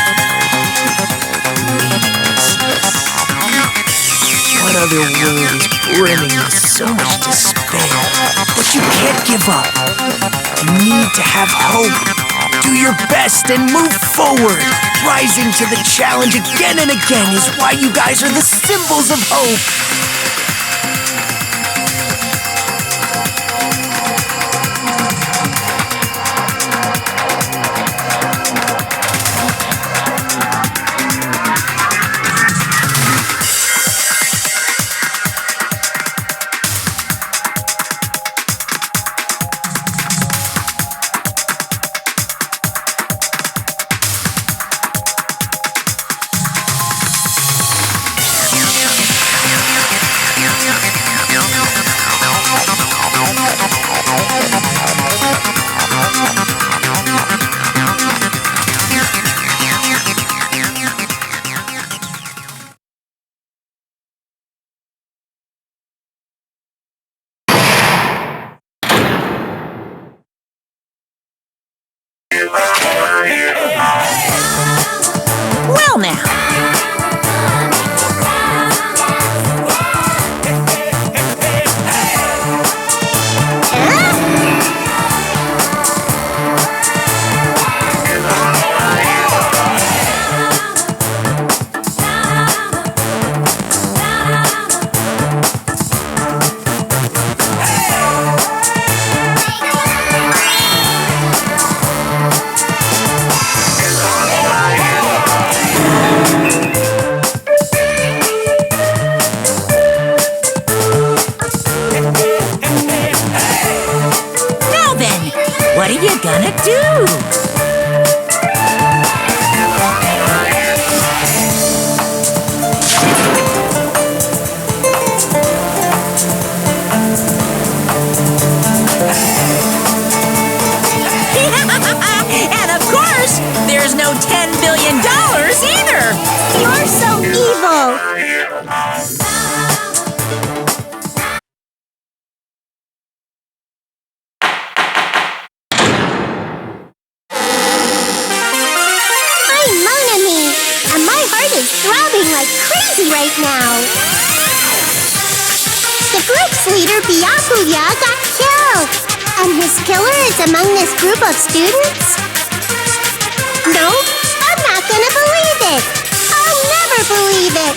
Speaker 3: What other word is brimming with so much despair? But you can't give up. You need to have hope. Do your best and move forward. Rising to the challenge again and again is why you guys are the symbols of hope.
Speaker 1: Well now. What are you gonna do? And of course, there's no $10 billion either!
Speaker 2: You're so evil! Throbbing like crazy right now. The group's leader, Byakuya, got killed. And his killer is among this group of students? No, I'm not gonna believe it. I'll never believe it.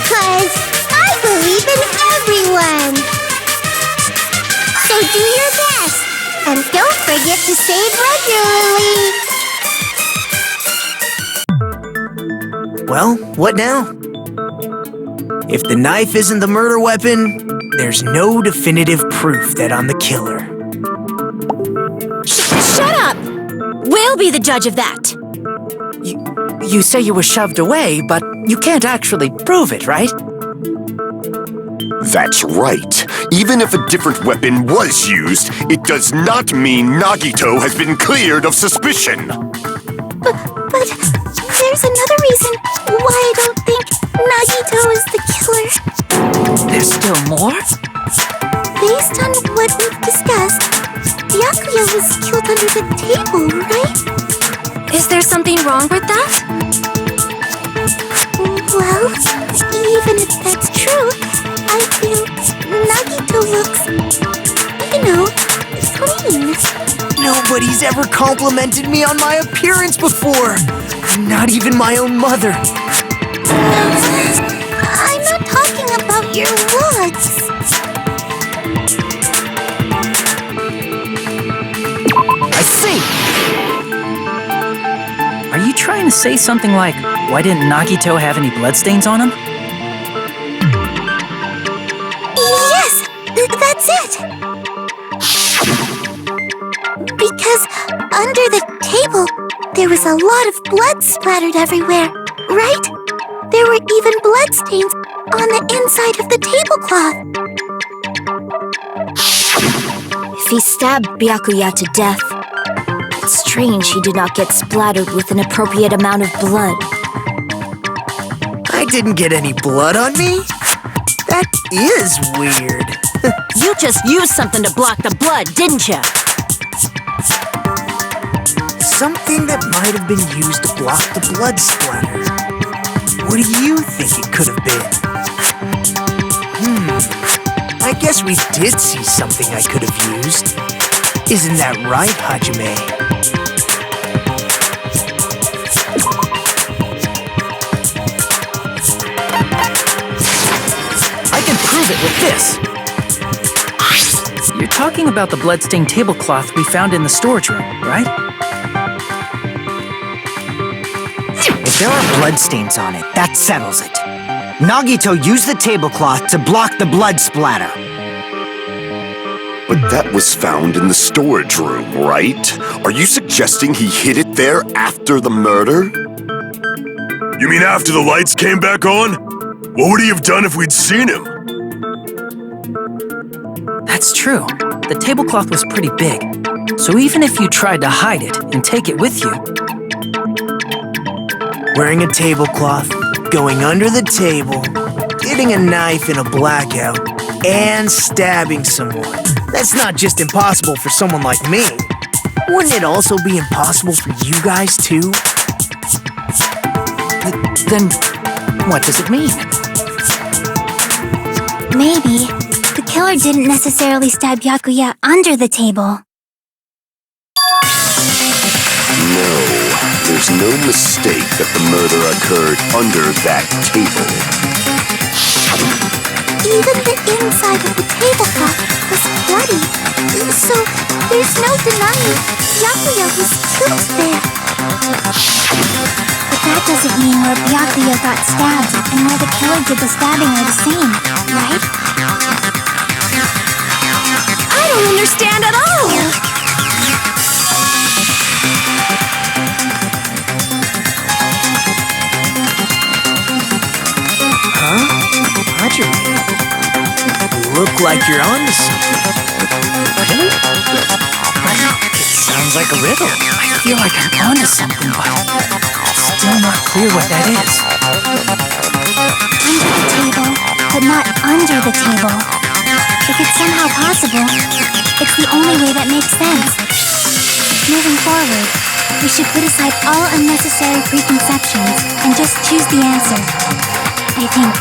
Speaker 2: 'Cause I believe in everyone. So do your best. And don't forget to save regularly.
Speaker 3: Well, what now? If the knife isn't the murder weapon, there's no definitive proof that I'm the killer.
Speaker 7: Shut up! We'll be the judge of that.
Speaker 10: You say you were shoved away, but you can't actually prove it, right?
Speaker 6: That's right. Even if a different weapon was used, it does not mean Nagito has been cleared of suspicion.
Speaker 2: But there's another reason why I don't think Nagito is the killer.
Speaker 10: There's still more?
Speaker 2: Based on what we've discussed, Byakuya was killed under the table, right?
Speaker 7: Is there something wrong with that?
Speaker 2: Well, even if that's true, I feel Nagito looks, clean.
Speaker 3: Nobody's ever complimented me on my appearance before. Not even my own mother.
Speaker 2: I'm not talking about your looks.
Speaker 3: I see.
Speaker 10: Are you trying to say something like, why didn't Nagito have any bloodstains on him?
Speaker 2: Yes, that's it. Because under the table, there was a lot of blood splattered everywhere, right? There were even bloodstains on the inside of the tablecloth.
Speaker 4: If he stabbed Byakuya to death, it's strange he did not get splattered with an appropriate amount of blood.
Speaker 3: I didn't get any blood on me? That is weird.
Speaker 7: You just used something to block the blood, didn't you?
Speaker 3: Something that might have been used to block the blood splatter. What do you think it could have been? I guess we did see something I could have used. Isn't that right, Hajime?
Speaker 10: I can prove it with this. You're talking about the bloodstained tablecloth we found in the storage room, right?
Speaker 9: If there are bloodstains on it, that settles it. Nagito used the tablecloth to block the blood splatter.
Speaker 6: But that was found in the storage room, right? Are you suggesting he hid it there after the murder?
Speaker 8: You mean after the lights came back on? What would he have done if we'd seen him?
Speaker 10: That's true. The tablecloth was pretty big. So even if you tried to hide it and take it with you...
Speaker 3: Wearing a tablecloth, going under the table, getting a knife in a blackout, and stabbing someone. That's not just impossible for someone like me. Wouldn't it also be impossible for you guys too?
Speaker 10: Then, what does it mean?
Speaker 2: Maybe the killer didn't necessarily stab Byakuya under the table.
Speaker 6: No, there's no mistake that the murder occurred under that table.
Speaker 2: Even the inside of the tablecloth was bloody, so there's no denying Byakuya was killed there. But that doesn't mean where Byakuya got stabbed and where the killer did the stabbing are the same, right?
Speaker 7: I don't understand at all!
Speaker 3: Hajime, you look like you're onto something.
Speaker 10: Really? It sounds like a riddle. I feel like I'm onto something, but it's still not clear what that is.
Speaker 2: Under the table, but not under the table. If it's somehow possible, it's the only way that makes sense. Moving forward, we should put aside all unnecessary preconceptions and just choose the answer. I think.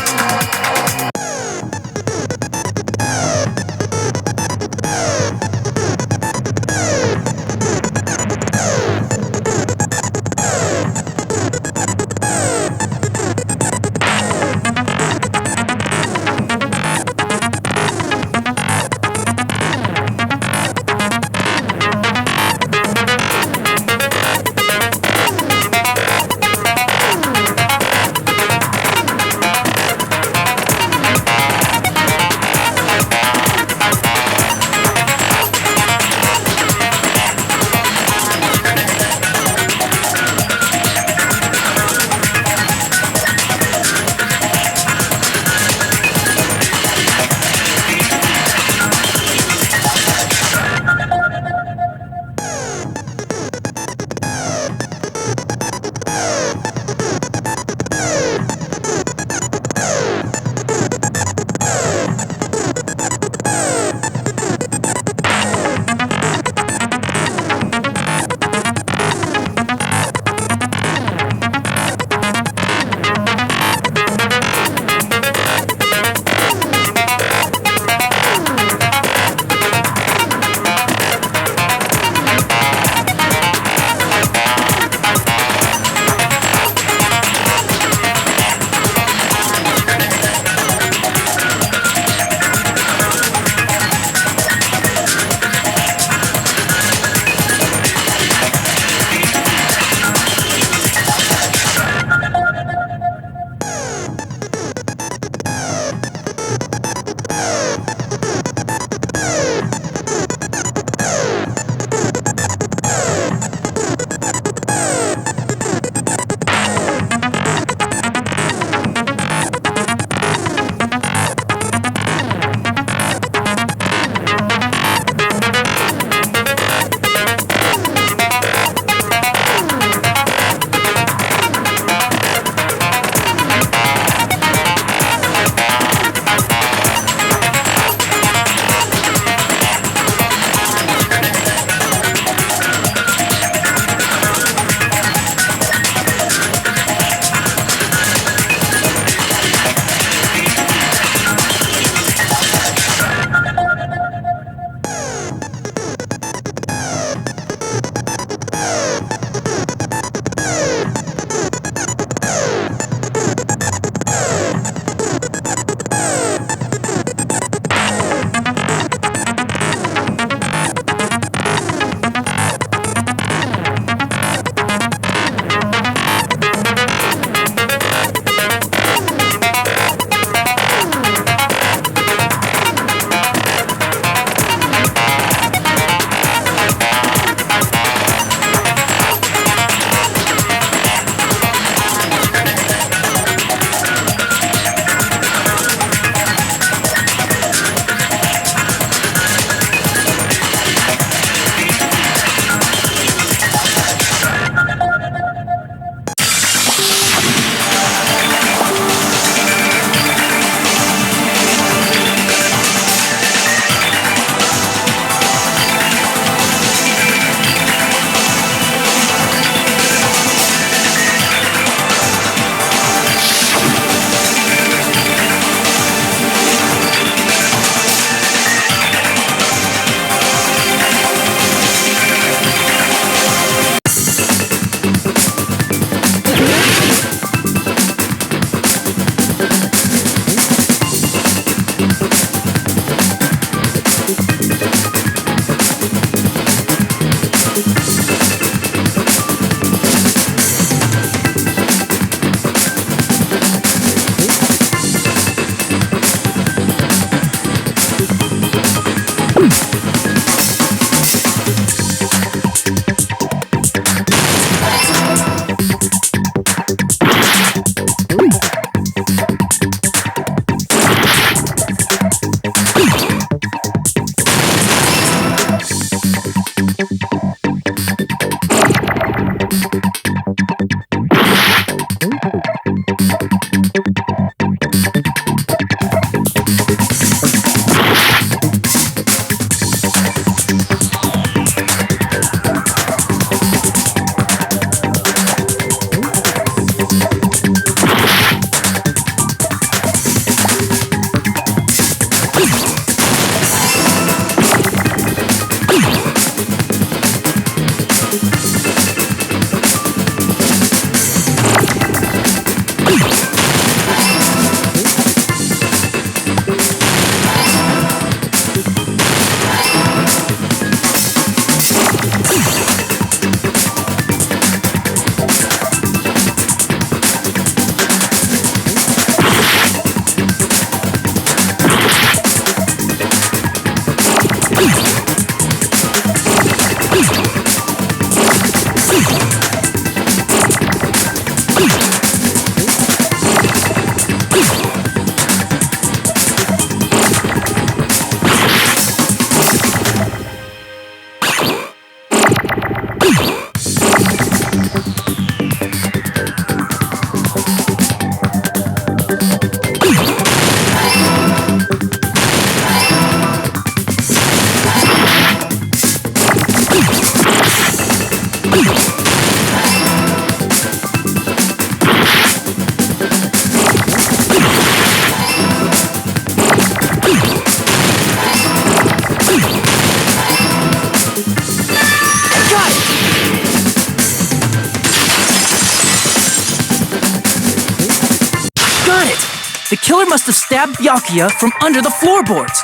Speaker 10: killer must have stabbed Byakuya from under the floorboards.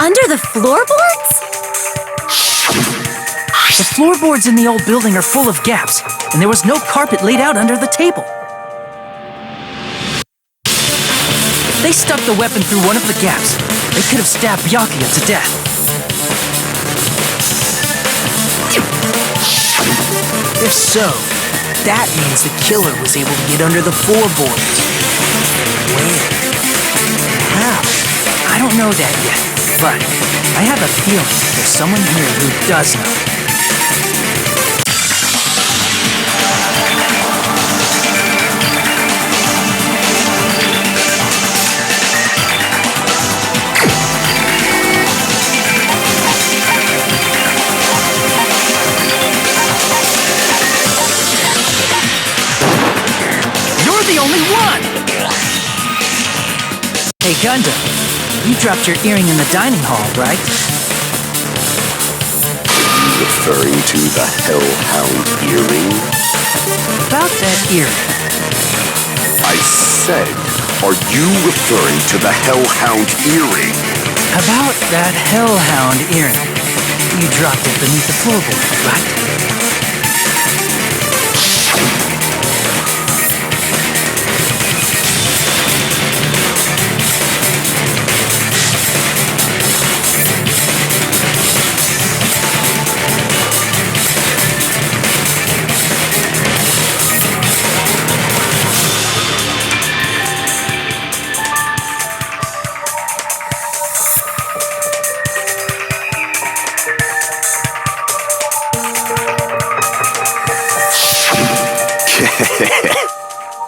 Speaker 7: Under the floorboards?
Speaker 10: The floorboards in the old building are full of gaps, and there was no carpet laid out under the table. If they stuck the weapon through one of the gaps, they could have stabbed Byakuya to death.
Speaker 3: If so, that means the killer was able to get under the floorboards. Where? How?
Speaker 10: I don't know that yet, but I have a feeling there's someone here who does know. The only one! Hey, Gundam, you dropped your earring in the dining hall, right?
Speaker 6: Are you referring to the Hellhound earring?
Speaker 10: About that earring.
Speaker 6: I said, are you referring to the Hellhound earring?
Speaker 10: About that Hellhound earring. You dropped it beneath the floorboard, right?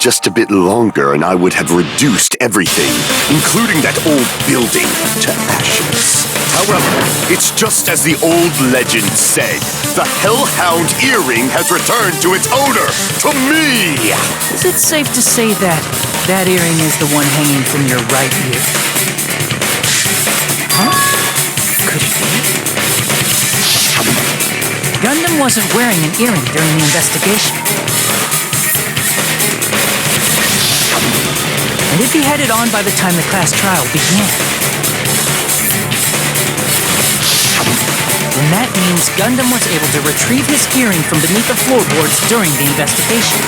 Speaker 6: Just a bit longer and I would have reduced everything, including that old building, to ashes. However, it's just as the old legend said. The Hellhound earring has returned to its owner, to me!
Speaker 10: Is it safe to say that that earring is the one hanging from your right ear? Huh? Could it be? Gundam wasn't wearing an earring during the investigation. And if he had it on by the time the class trial began, then that means Gundam was able to retrieve his earring from beneath the floorboards during the investigation.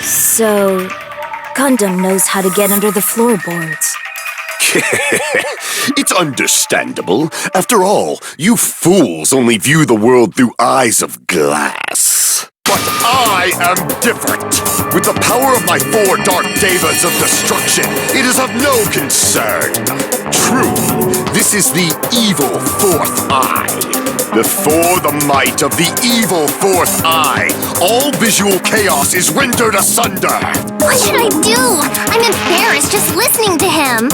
Speaker 4: So, Gundam knows how to get under the floorboards.
Speaker 6: It's understandable. After all, you fools only view the world through eyes of glass. But I am different. With the power of my 4 dark devas of destruction, it is of no concern. True, this is the evil 4th eye. Before the might of the evil 4th eye, all visual chaos is rendered asunder.
Speaker 7: What should I do? I'm embarrassed just listening to him.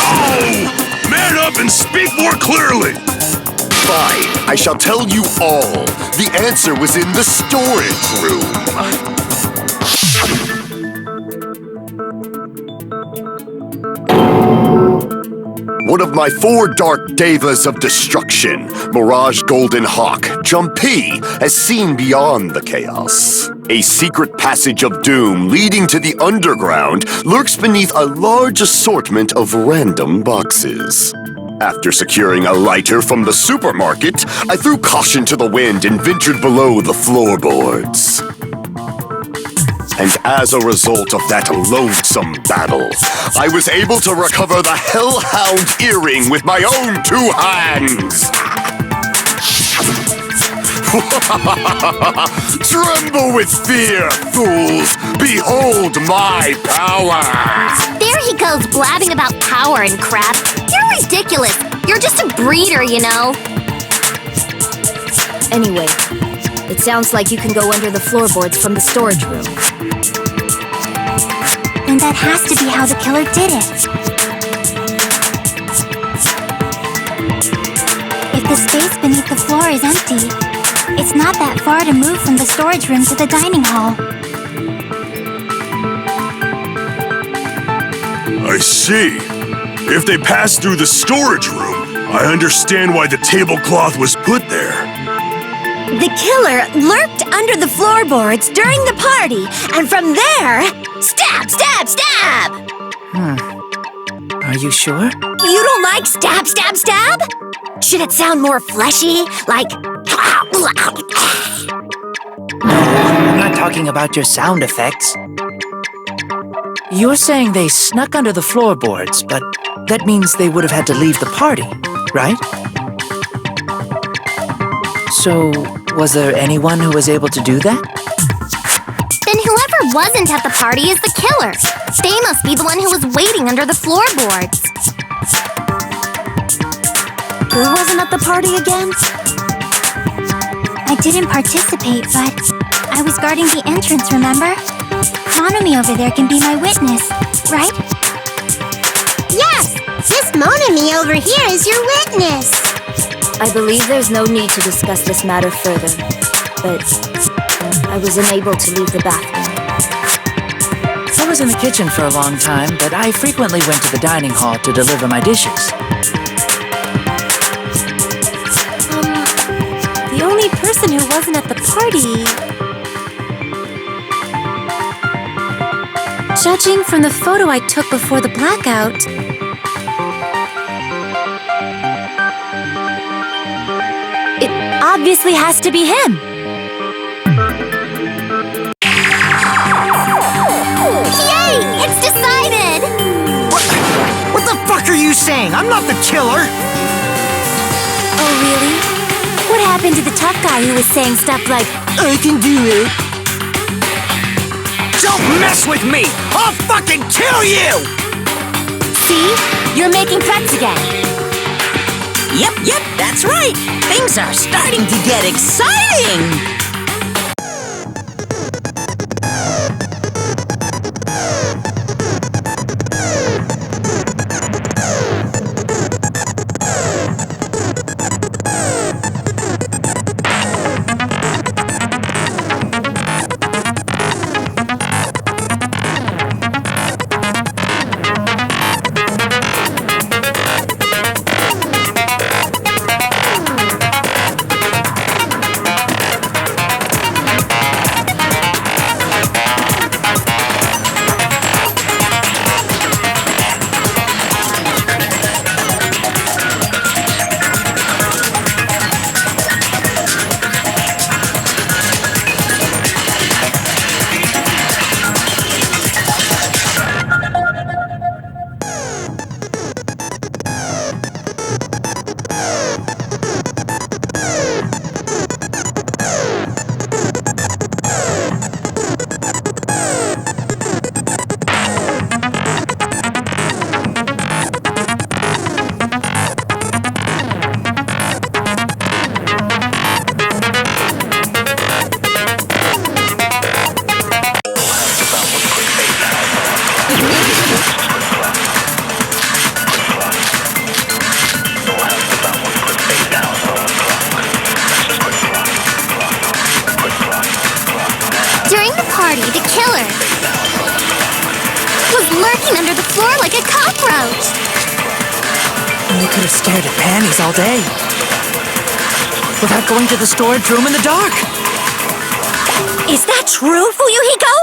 Speaker 8: Oh! Man up and speak more clearly!
Speaker 6: Fine, I shall tell you all. The answer was in the storage room. One of my 4 dark devas of destruction, Mirage Golden Hawk, Jumpy, has seen beyond the chaos. A secret passage of doom leading to the underground lurks beneath a large assortment of random boxes. After securing a lighter from the supermarket, I threw caution to the wind and ventured below the floorboards. And as a result of that loathsome battle, I was able to recover the Hellhound earring with my own 2 hands! Tremble with fear, fools! Behold my power!
Speaker 7: There he goes blabbing about power and crap. You're ridiculous. You're just a breeder, you know.
Speaker 4: Anyway, it sounds like you can go under the floorboards from the storage room.
Speaker 2: And that has to be how the killer did it. If the space beneath the floor is empty, it's not that far to move from the storage room to the dining hall.
Speaker 8: I see. If they passed through the storage room, I understand why the tablecloth was put there.
Speaker 7: The killer lurked under the floorboards during the party, and from there, stab, stab, stab!
Speaker 10: Are you sure?
Speaker 7: You don't like stab, stab, stab? Should it sound more fleshy, like...
Speaker 10: I'm not talking about your sound effects. You're saying they snuck under the floorboards, but that means they would have had to leave the party, right? So, was there anyone who was able to do that?
Speaker 2: Then whoever wasn't at the party is the killer. They must be the one who was waiting under the floorboards.
Speaker 7: Who wasn't at the party again?
Speaker 2: I didn't participate, but I was guarding the entrance, remember? Monami over there can be my witness, right?
Speaker 7: Yes! This Monami over here is your witness!
Speaker 4: I believe there's no need to discuss this matter further, but I was unable to leave the bathroom.
Speaker 10: I was in the kitchen for a long time, but I frequently went to the dining hall to deliver my dishes.
Speaker 7: The only person who wasn't at the party... Judging from the photo I took before the blackout... it obviously has to be him.
Speaker 2: Yay! It's decided!
Speaker 9: What the fuck are you saying? I'm not the killer!
Speaker 7: Oh, really? What happened to the tough guy who was saying stuff like,
Speaker 9: I can do it. Don't mess with me! I'll fucking kill you!
Speaker 7: see? You're making threats again.
Speaker 1: Yep, that's right. Things are starting to get exciting.
Speaker 2: Under the floor like a cockroach!
Speaker 10: And they could have stared at panties all day. Without going to the storage room in the dark.
Speaker 7: Is that true, Fuyuhiko?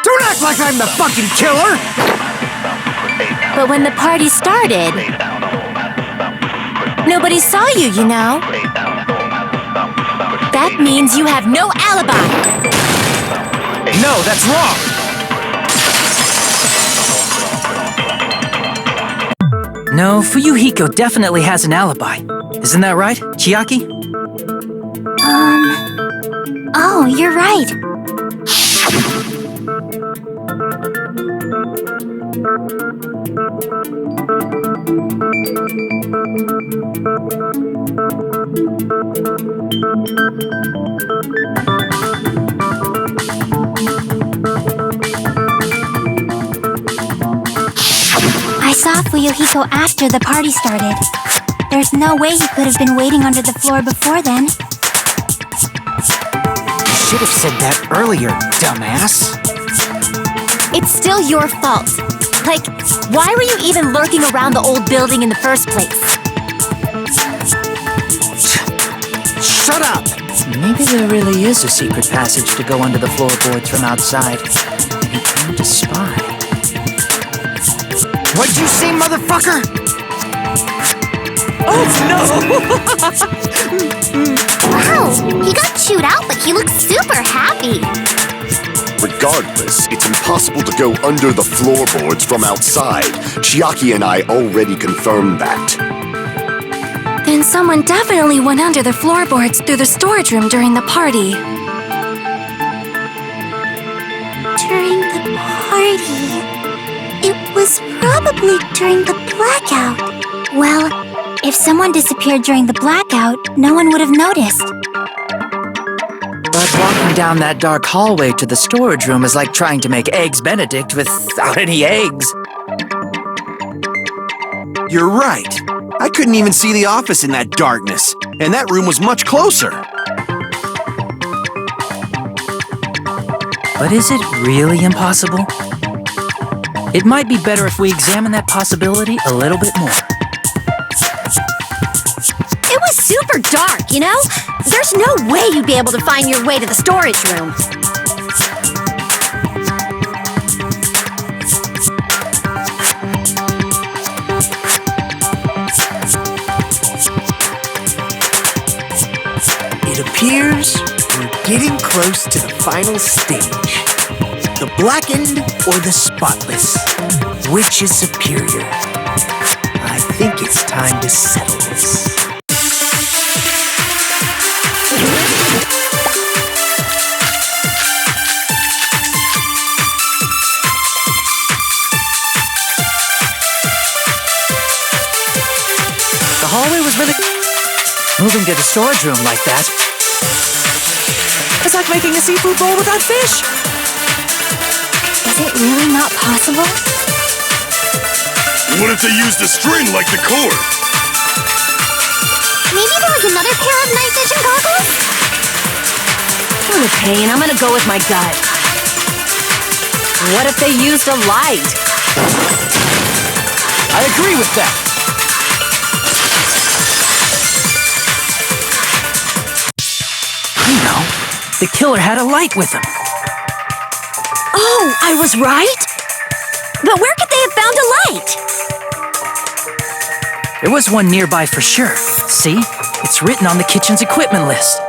Speaker 9: Don't act like I'm the fucking killer!
Speaker 7: But when the party started, nobody saw you, you know? That means you have no alibi.
Speaker 9: No, that's wrong!
Speaker 10: No, Fuyuhiko definitely has an alibi. Isn't that right, Chiaki?
Speaker 2: Oh, you're right. I saw Fuyuhiko after the party started. There's no way he could have been waiting under the floor before then.
Speaker 9: You should have said that earlier, dumbass.
Speaker 7: It's still your fault. Like, why were you even lurking around the old building in the first place?
Speaker 9: Shut up!
Speaker 10: Maybe there really is a secret passage to go under the floorboards from outside. And he came to spy.
Speaker 9: What'd you say, motherfucker?
Speaker 1: Oh, no!
Speaker 2: Wow, he got chewed out, but he looks super happy.
Speaker 6: Regardless, it's impossible to go under the floorboards from outside. Chiaki and I already confirmed that.
Speaker 7: Then someone definitely went under the floorboards through the storage room during the party.
Speaker 2: During the party. It was probably during the blackout.
Speaker 7: Well, if someone disappeared during the blackout, no one would have noticed.
Speaker 10: But walking down that dark hallway to the storage room is like trying to make Eggs Benedict without any eggs.
Speaker 5: You're right. I couldn't even see the office in that darkness, and that room was much closer.
Speaker 10: But is it really impossible? It might be better if we examine that possibility a little bit more.
Speaker 7: It was super dark, you know? There's no way you'd be able to find your way to the storage room.
Speaker 3: It appears we're getting close to the final stage. The blackened or the spotless? Which is superior? I think it's time to settle this.
Speaker 10: The hallway was really... Moving to the storage room like that. It's like making a seafood bowl without fish.
Speaker 7: Is it really not possible?
Speaker 8: What if they used a string like the cord?
Speaker 2: Maybe there was another pair of night vision goggles?
Speaker 1: Okay, and I'm gonna go with my gut. What if they used a light?
Speaker 10: I agree with that. I know. The killer had a light with him.
Speaker 1: Oh, I was right? But where could they have found a light?
Speaker 10: There was one nearby for sure. See? It's written on the kitchen's equipment list.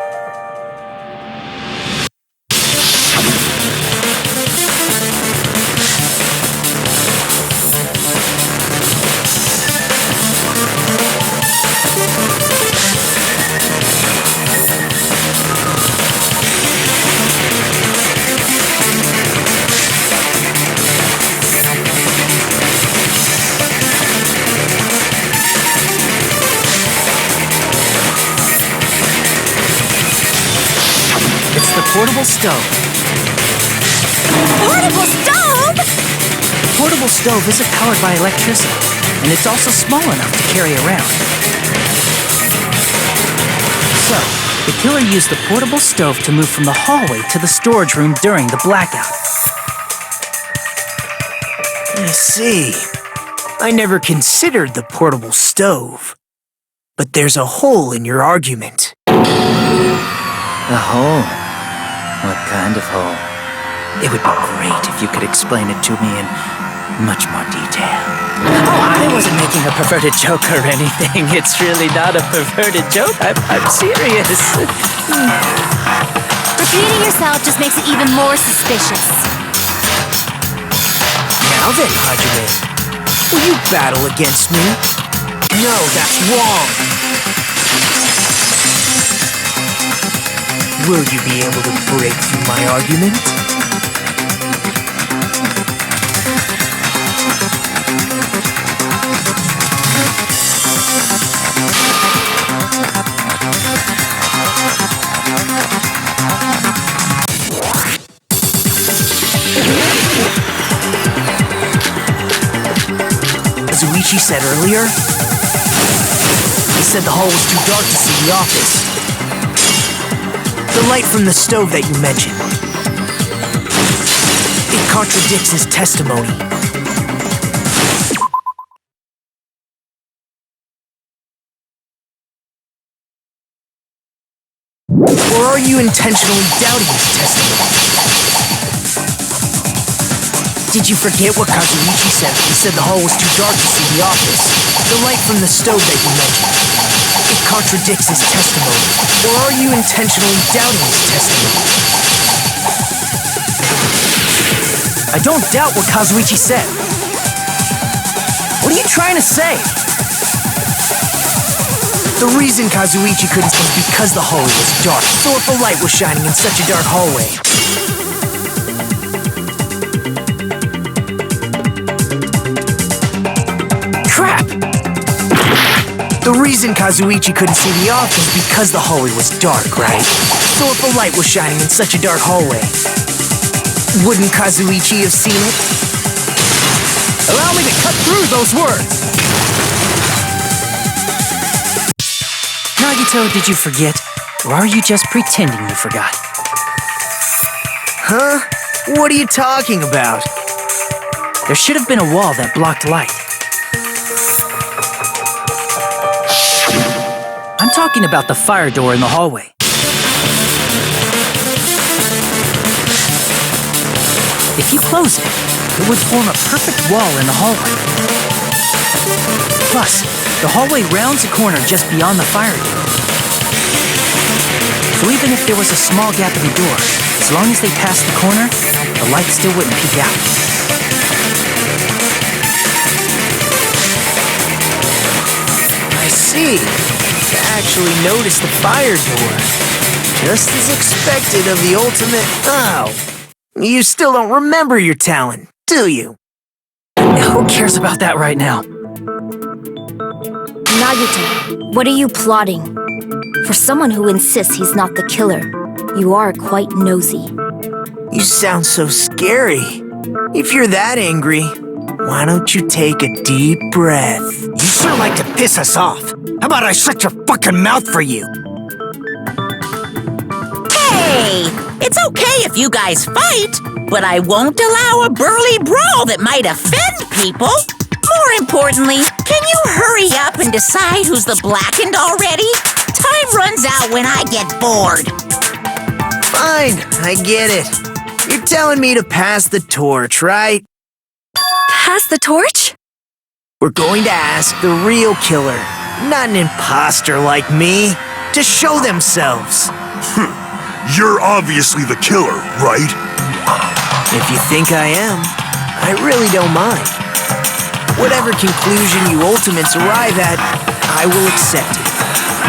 Speaker 10: Portable stove.
Speaker 1: Portable stove?
Speaker 10: The portable stove isn't powered by electricity, and it's also small enough to carry around. So, the killer used the portable stove to move from the hallway to the storage room during the blackout.
Speaker 3: I see. I never considered the portable stove. But there's a hole in your argument.
Speaker 10: A hole? What kind of hole? It would be great if you could explain it to me in much more detail. Oh, I wasn't making a perverted joke or anything. It's really not a perverted joke. I'm serious.
Speaker 7: Repeating yourself just makes it even more suspicious.
Speaker 3: Now then, Hajime, will you battle against me? No, that's wrong. Will you be able to break through my argument? As Uichi said earlier, he said the hall was too dark to see the office. The light from the stove that you mentioned. It contradicts his testimony. Or are you intentionally doubting his testimony? Did you forget what Kazuichi said? He said the hall was too dark to see the office. The light from the stove that you mentioned. It contradicts his testimony. Or are you intentionally doubting his testimony? I don't doubt what Kazuichi said. What are you trying to say? The reason Kazuichi couldn't see was because the hallway was dark. So if a light was shining in such a dark hallway, crap! The reason Kazuichi couldn't see the office was because the hallway was dark, right? So if a light was shining in such a dark hallway, wouldn't Kazuichi have seen it? Allow me to cut through those words! Nagito, did you forget? Or are you just pretending you forgot? Huh? What are you talking about? There should have been a wall that blocked light. I'm talking about the fire door in the hallway. If you close it, it would form a perfect wall in the hallway. Plus, the hallway rounds a corner just beyond the fire door. So even if there was a small gap in the door, as long as they passed the corner, the light still wouldn't peek out. I see. You actually noticed the fire door. Just as expected of the ultimate... Oh. You still don't remember your talent, do you? Who cares about that right now?
Speaker 4: Nagito, what are you plotting? For someone who insists he's not the killer, you are quite nosy.
Speaker 3: You sound so scary. If you're that angry, why don't you take a deep breath? You sure like to piss us off. How about I shut your fucking mouth for you?
Speaker 1: Hey! It's okay if you guys fight, but I won't allow a burly brawl that might offend people. More importantly, can you hurry up and decide who's the blackened already? Time runs out when I get bored.
Speaker 3: Fine, I get it. You're telling me to pass the torch, right?
Speaker 7: Pass the torch?
Speaker 3: We're going to ask the real killer, not an imposter like me, to show themselves.
Speaker 8: You're obviously the killer, right?
Speaker 3: If you think I am, I really don't mind. Whatever conclusion you ultimates arrive at, I will accept it,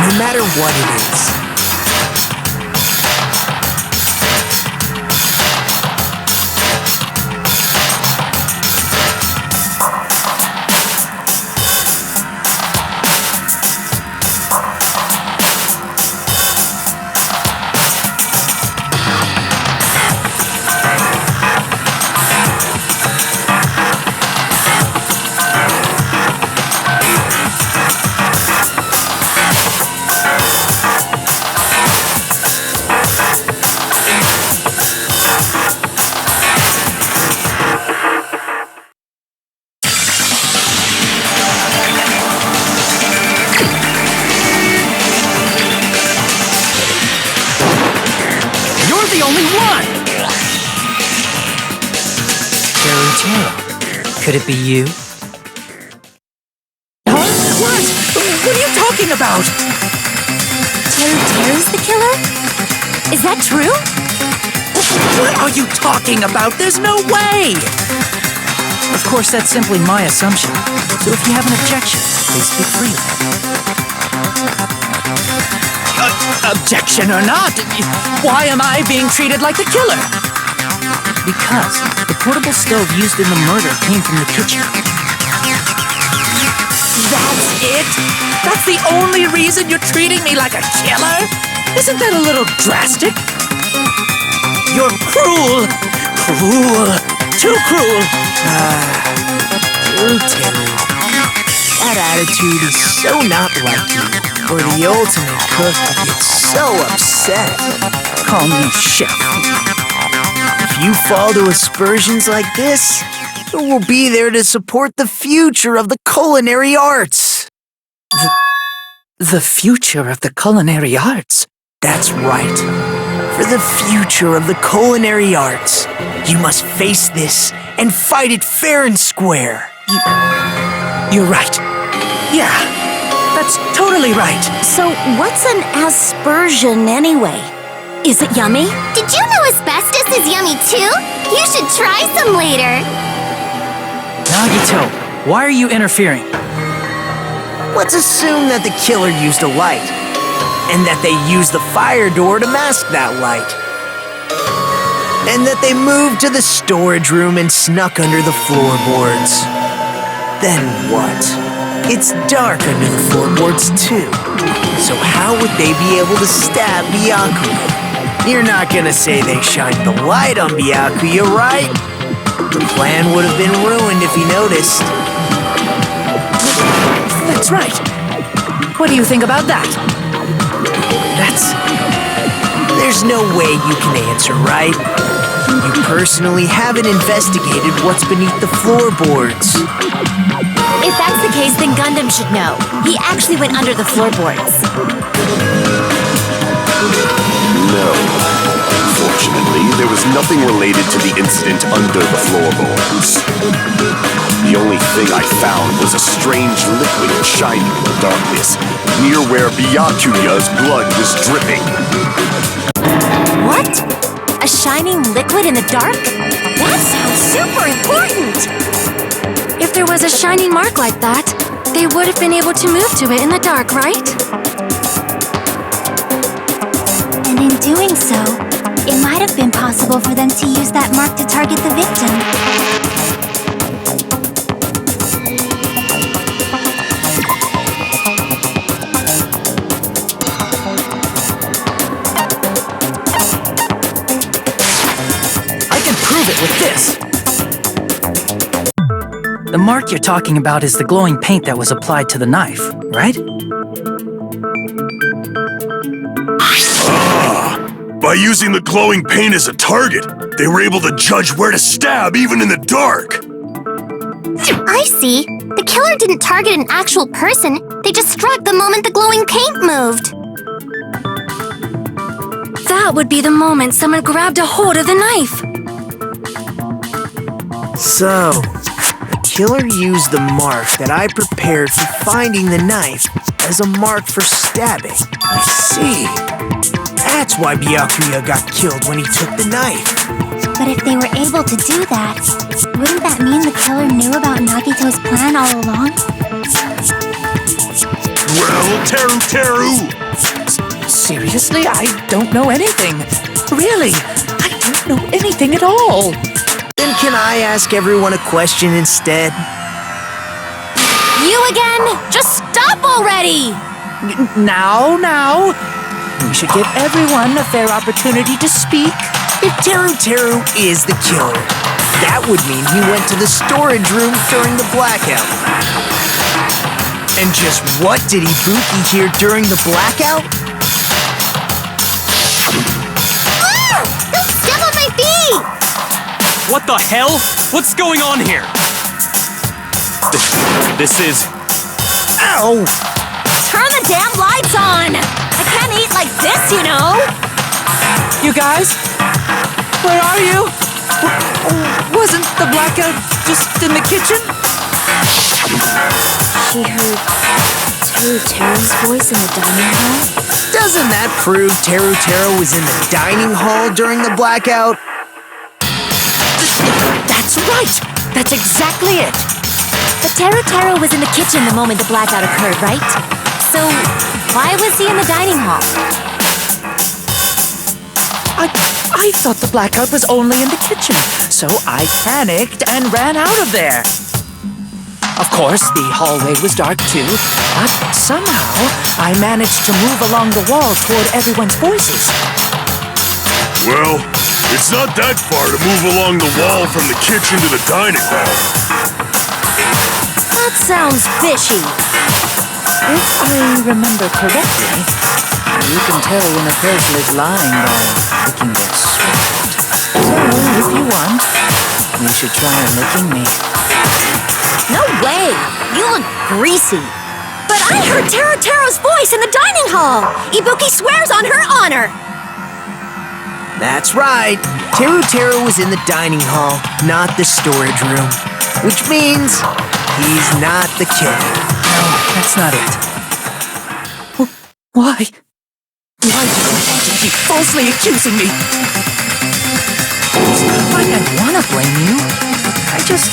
Speaker 3: no matter what it is. Could it be you?
Speaker 1: Huh? What? What are you talking about?
Speaker 7: Teru's the killer? Is that true?
Speaker 1: What are you talking about? There's no way!
Speaker 3: Of course, that's simply my assumption. So if you have an objection, please speak freely.
Speaker 1: Objection or not, why am I being treated like the killer?
Speaker 3: Because the portable stove used in the murder came from the kitchen.
Speaker 1: That's it? That's the only reason you're treating me like a killer? Isn't that a little drastic? You're cruel! Cruel! Too cruel!
Speaker 3: Teru. That attitude is so not like you. For the ultimate cook to get so upset.
Speaker 1: Call me chef.
Speaker 3: If you fall to aspersions like this, who will be there to support the future of the culinary arts?
Speaker 1: The future of the culinary arts?
Speaker 3: That's right. For the future of the culinary arts, you must face this and fight it fair and square. You're right. Yeah, that's totally right.
Speaker 7: So what's an aspersion anyway? Is it yummy?
Speaker 2: Did you know asbestos is yummy too? You should try some later.
Speaker 10: Nagito, why are you interfering?
Speaker 3: Let's assume that the killer used a light, and that they used the fire door to mask that light. And that they moved to the storage room and snuck under the floorboards. Then what? It's dark under the floorboards too. So how would they be able to stab Byakuya? You're not gonna say they shined the light on Byakuya, right? The plan would have been ruined if he noticed.
Speaker 10: That's right. What do you think about that?
Speaker 3: There's no way you can answer, right? You personally haven't investigated what's beneath the floorboards.
Speaker 7: If that's the case, then Gundam should know. He actually went under the floorboards.
Speaker 6: No. Fortunately, there was nothing related to the incident under the floorboards. The only thing I found was a strange liquid shining in the darkness, near where Byakuya's blood was dripping.
Speaker 7: What? A shining liquid in the dark? That sounds super important!
Speaker 12: If there was a shining mark like that, they would have been able to move to it in the dark, right?
Speaker 2: And in doing so, it might have been possible for them to use that mark to target the victim.
Speaker 10: I can prove it with this. The mark you're talking about is the glowing paint that was applied to the knife, right?
Speaker 8: By using the glowing paint as a target, they were able to judge where to stab even in the dark.
Speaker 2: I see. The killer didn't target an actual person. They just struck the moment the glowing paint moved.
Speaker 12: That would be the moment someone grabbed a hold of the knife.
Speaker 3: So, the killer used the mark that I prepared for finding the knife as a mark for stabbing. I see. That's why Byakuya got killed when he took the knife.
Speaker 2: But if they were able to do that, wouldn't that mean the killer knew about Nagito's plan all along?
Speaker 8: Well, Teru!
Speaker 10: Seriously? I don't know anything. Really, I don't know anything at all.
Speaker 3: Then can I ask everyone a question instead?
Speaker 7: You again? Just stop already!
Speaker 10: Now. We should give everyone a fair opportunity to speak.
Speaker 3: If Teru is the killer, that would mean he went to the storage room during the blackout. And just what did Ibuki hear during the blackout?
Speaker 2: Ah! Don't step on my feet!
Speaker 11: What the hell? What's going on here? This is...
Speaker 3: Ow!
Speaker 7: Turn the damn lights on! I can't eat like this, you know!
Speaker 10: You guys? Where are you? Wasn't the blackout just in the kitchen?
Speaker 4: She heard Teru's voice in the dining hall?
Speaker 3: Doesn't that prove Teru was in the dining hall during the blackout?
Speaker 7: That's right! That's exactly it! But Teru was in the kitchen the moment the blackout occurred, right? So, why was he in the dining hall?
Speaker 10: I thought the blackout was only in the kitchen, so I panicked and ran out of there. Of course, the hallway was dark too, but somehow I managed to move along the wall toward everyone's voices.
Speaker 8: Well, it's not that far to move along the wall from the kitchen to the dining hall.
Speaker 7: That sounds fishy.
Speaker 10: If I remember correctly, you can tell when a person is lying by licking their sweat. So, if you want, you should try licking me.
Speaker 7: No way! You look greasy. But I heard Teru's voice in the dining hall! Ibuki swears on her honor!
Speaker 3: That's right. Teru was in the dining hall, not the storage room. Which means he's not the killer.
Speaker 10: No, that's not it. Why? Why do you want to keep falsely accusing me? It's not like I want to blame you. I just...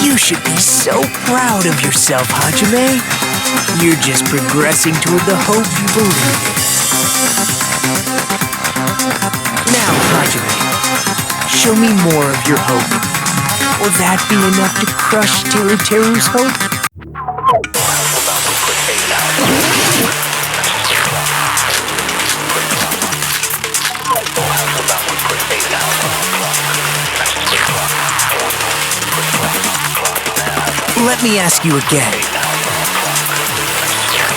Speaker 3: You should be so proud of yourself, Hajime. You're just progressing toward the hope you believe in. Now, Hajime, show me more of your hope. Will that be enough to crush Teru's hope? Let me ask you again.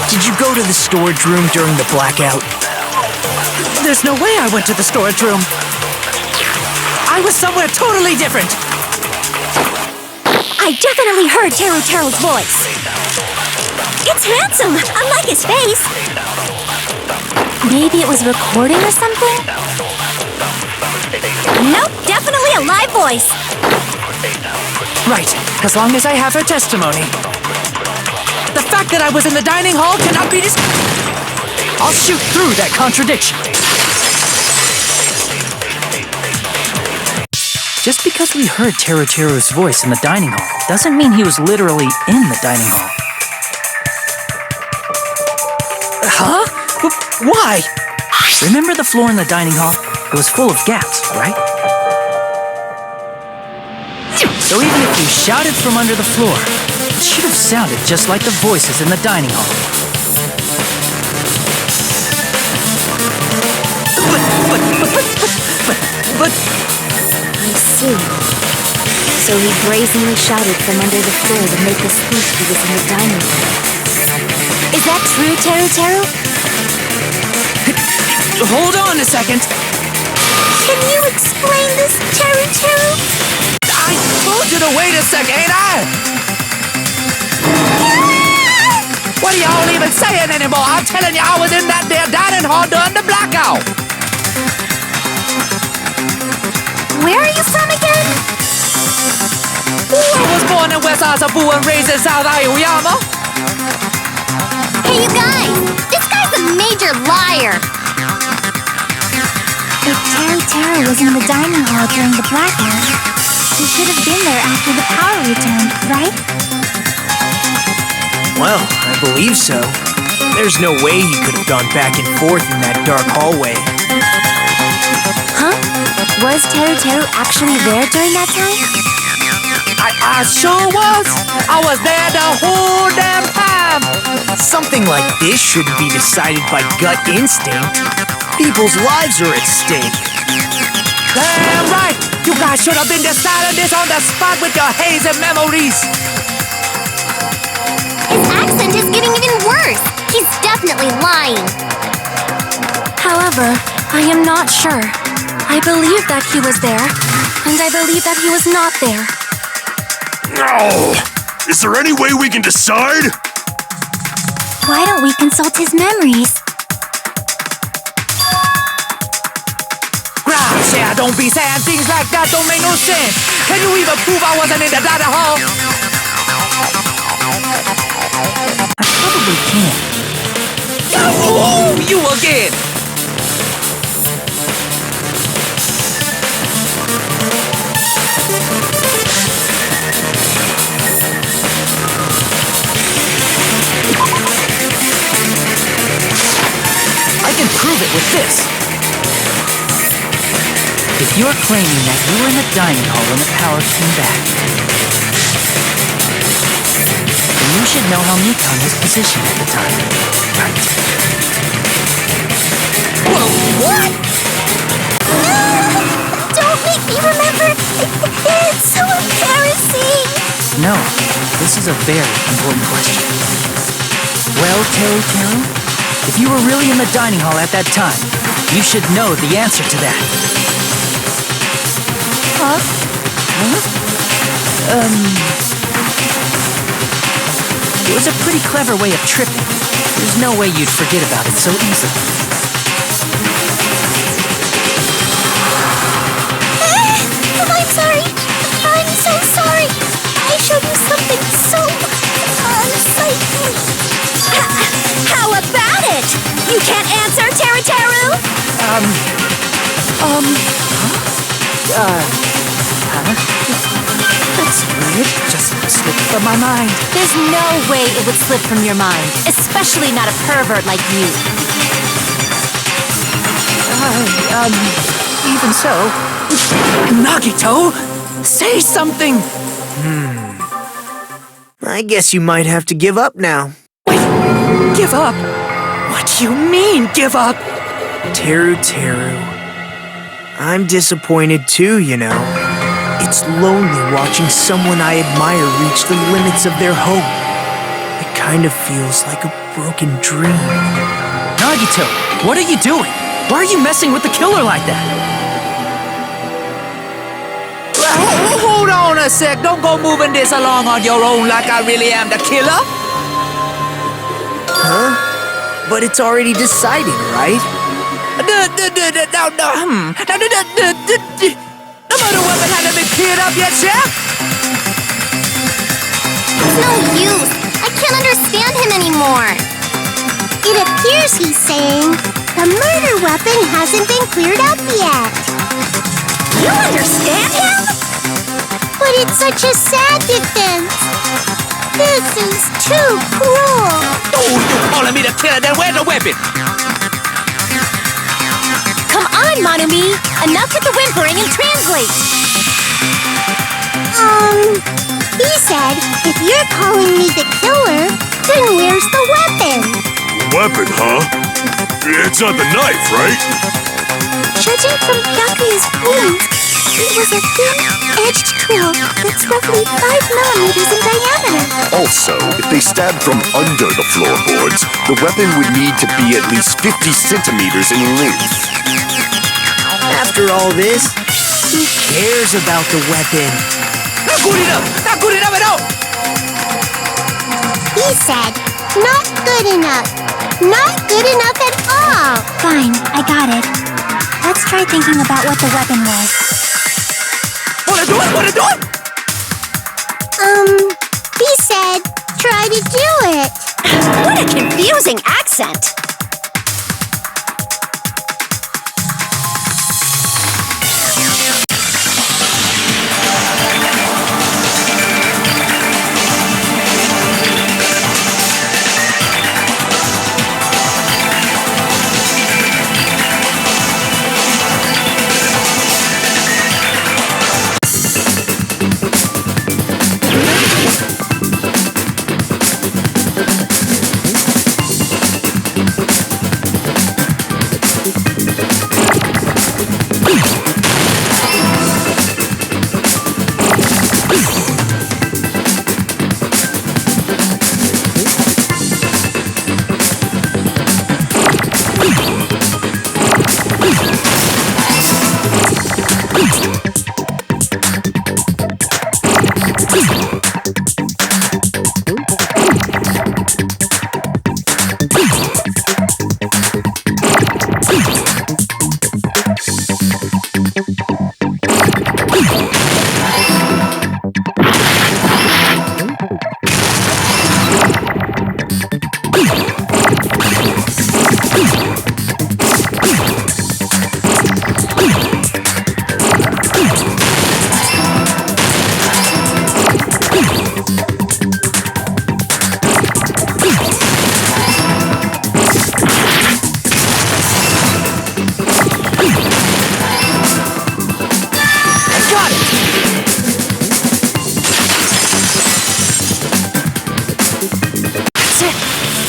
Speaker 3: Did you go to the storage room during the blackout?
Speaker 10: There's no way I went to the storage room. I was somewhere totally different.
Speaker 7: I definitely heard Teru's voice. It's handsome, unlike his face.
Speaker 2: Maybe it was recording or something?
Speaker 7: Nope, definitely a live voice.
Speaker 10: Right, as long as I have her testimony. The fact that I was in the dining hall cannot be I'll shoot through that contradiction. Just because we heard Teru's voice in the dining hall doesn't mean he was literally in the dining hall. Huh? Why? Remember the floor in the dining hall? It was full of gaps, right? So even if you shouted from under the floor, it should have sounded just like the voices in the dining hall. But...
Speaker 4: I see. So he brazenly shouted from under the floor to make us think he was in the dining room.
Speaker 2: Is that true, Teru?
Speaker 10: Hold on a second.
Speaker 2: Can you explain this, Teru?
Speaker 3: I told you to wait a second, ain't I? What are y'all even saying anymore? I'm telling you, I was in that there dining hall during the blackout.
Speaker 2: Where are you from again?
Speaker 3: I was born in West Asabu and raised in South Aoyama.
Speaker 2: Hey, you guys! This guy's a major liar! If Teru was in the dining hall during the blackout, he should have been there after the power returned, right?
Speaker 3: Well, I believe so. There's no way he could have gone back and forth in that dark hallway.
Speaker 2: Huh? Was Teru actually there during that time?
Speaker 3: I sure was. I was there the whole damn time. Something like this shouldn't be decided by gut instinct. People's lives are at stake. Damn right. You guys should have been deciding this on the spot with your hazy memories.
Speaker 2: His accent is getting even worse. He's definitely lying.
Speaker 12: However, I am not sure. I believe that he was there, and I believe that he was not there.
Speaker 8: No! Is there any way we can decide?
Speaker 2: Why don't we consult his memories?
Speaker 3: Gracias, don't be saying things like that, don't make no sense. Can you even prove I wasn't in the dining hall?
Speaker 10: I probably can.
Speaker 3: Oh, you again!
Speaker 10: I can prove it with this. If you're claiming that you were in the dining hall when the power came back, then you should know how Mikan was positioned at the time, right?
Speaker 3: Whoa, what?
Speaker 2: Don't make me remember! It's so embarrassing!
Speaker 10: No, this is a very important question. Well, Teru, if you were really in the dining hall at that time, you should know the answer to that. It was a pretty clever way of tripping. There's no way you'd forget about it so easily.
Speaker 2: I'm sorry. I'm so sorry. I showed you something so unsightly.
Speaker 7: How about it? You can't answer, Teru?
Speaker 10: That's weird. Just slipped from my mind.
Speaker 7: There's no way it would slip from your mind, especially not a pervert like you.
Speaker 10: Even so. Nagito! Say something!
Speaker 3: I guess you might have to give up now.
Speaker 10: Give up? What do you mean, give up?
Speaker 3: Teru. I'm disappointed too, you know. It's lonely watching someone I admire reach the limits of their hope. It kind of feels like a broken dream.
Speaker 10: Nagito, what are you doing? Why are you messing with the killer like that?
Speaker 3: Hold on a sec. Don't go moving this along on your own like I really am the killer. Huh? But it's already decided, right? The murder weapon hasn't been cleared up yet, Chef?
Speaker 2: It's no use. I can't understand him anymore. It appears he's saying the murder weapon hasn't been cleared up yet.
Speaker 7: You understand him?
Speaker 2: But it's such a sad defense. This is too cruel.
Speaker 3: Oh, you're calling me the killer, then where's the weapon?
Speaker 7: Come on, Monumi. Enough with the whimpering and translate.
Speaker 2: He said, if you're calling me the killer, then where's the weapon?
Speaker 8: Weapon, huh? It's not the knife, right?
Speaker 2: Judging from Byakuya's wounds, it was a thin-edged tool that's roughly 5 millimeters in diameter.
Speaker 6: Also, if they stabbed from under the floorboards, the weapon would need to be at least 50 centimeters in length.
Speaker 3: After all this, who cares about the weapon? Not good enough! Not good enough at all!
Speaker 2: He said, not good enough. Not good enough at all.
Speaker 7: Fine, I got it. Let's try thinking about what the weapon was.
Speaker 3: Wanna do it?
Speaker 2: He said, try to do it.
Speaker 7: What a confusing accent.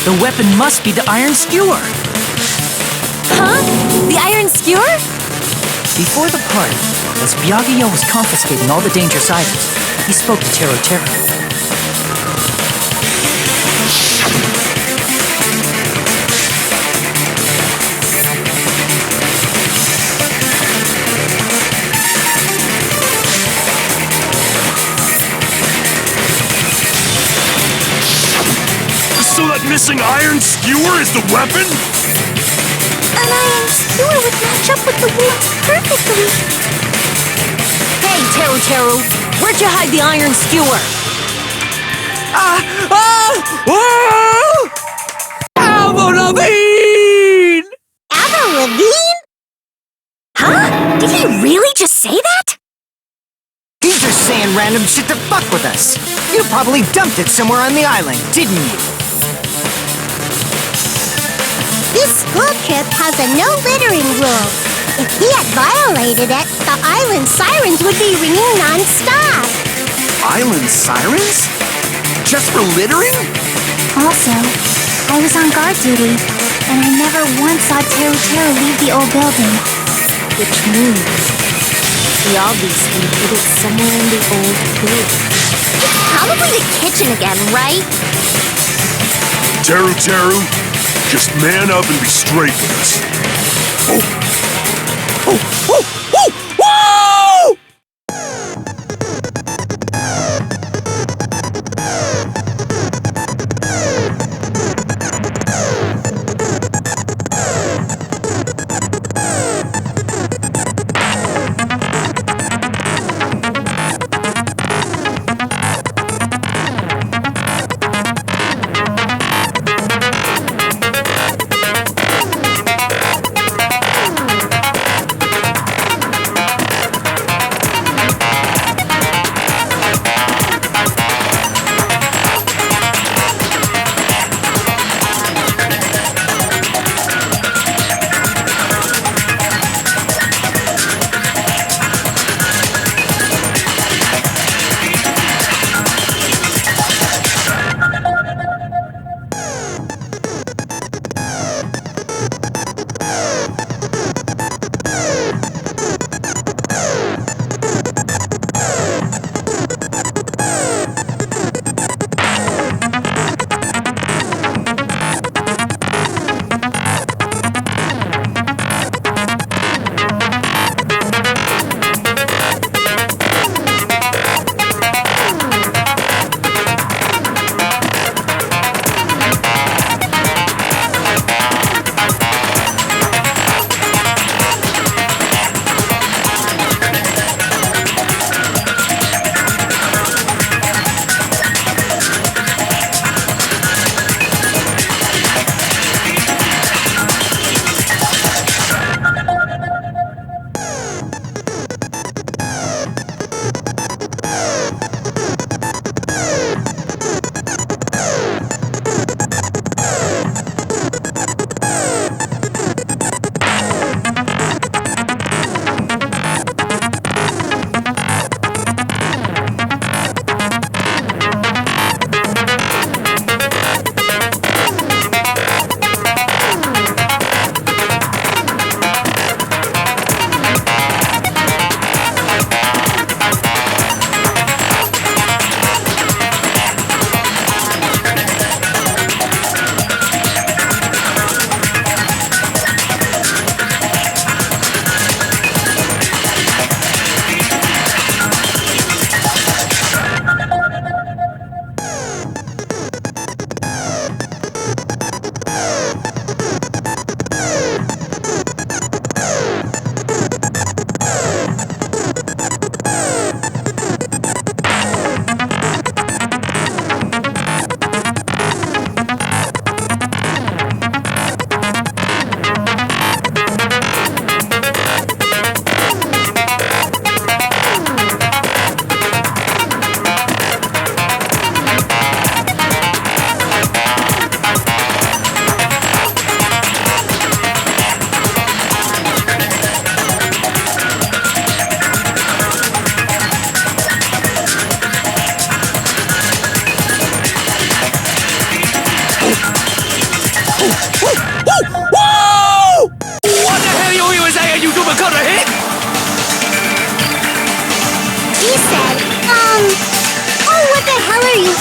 Speaker 10: The weapon must be the iron skewer.
Speaker 7: Huh? The iron skewer?
Speaker 10: Before the party, as Byakuya was confiscating all the dangerous items, he spoke to Teru.
Speaker 8: So that missing iron skewer is the weapon?
Speaker 2: An iron skewer would match up with the wounds perfectly.
Speaker 7: Hey, Teru, where'd you hide the iron skewer?
Speaker 3: Levine!
Speaker 2: Avril Lavigne?
Speaker 7: Huh? Did he really just say that?
Speaker 9: He's just saying random shit to fuck with us. You probably dumped it somewhere on the island, didn't you?
Speaker 2: This school trip has a no littering rule. If he had violated it, the island sirens would be ringing non-stop.
Speaker 5: Island sirens? Just for littering?
Speaker 2: Also, I was on guard duty, and I never once saw Teru leave the old building.
Speaker 4: Which means he obviously hid it somewhere in the old building.
Speaker 2: It's probably the kitchen again, right?
Speaker 8: Teru, just man up and be straight with us.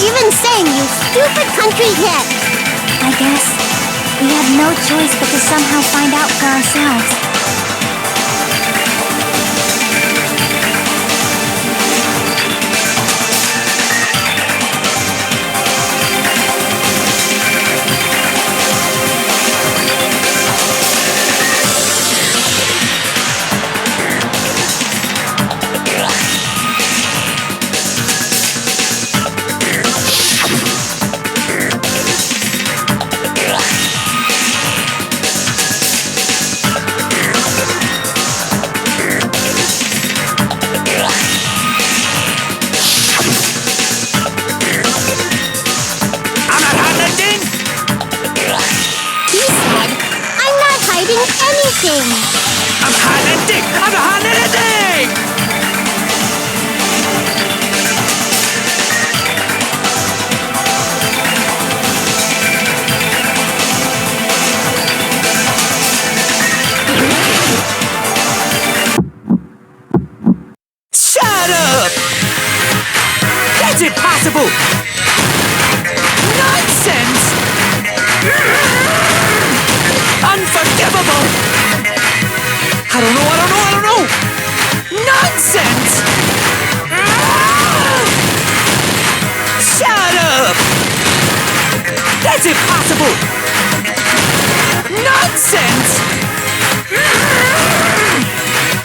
Speaker 2: even saying, you stupid country hit?
Speaker 7: I guess we have no choice but to somehow find out for ourselves. anything!
Speaker 3: I'm hot and dick! I'm hot and dick! Shut up! That's impossible! Nonsense! Unforgivable! I don't know! Nonsense! Shut up! That's impossible! Nonsense!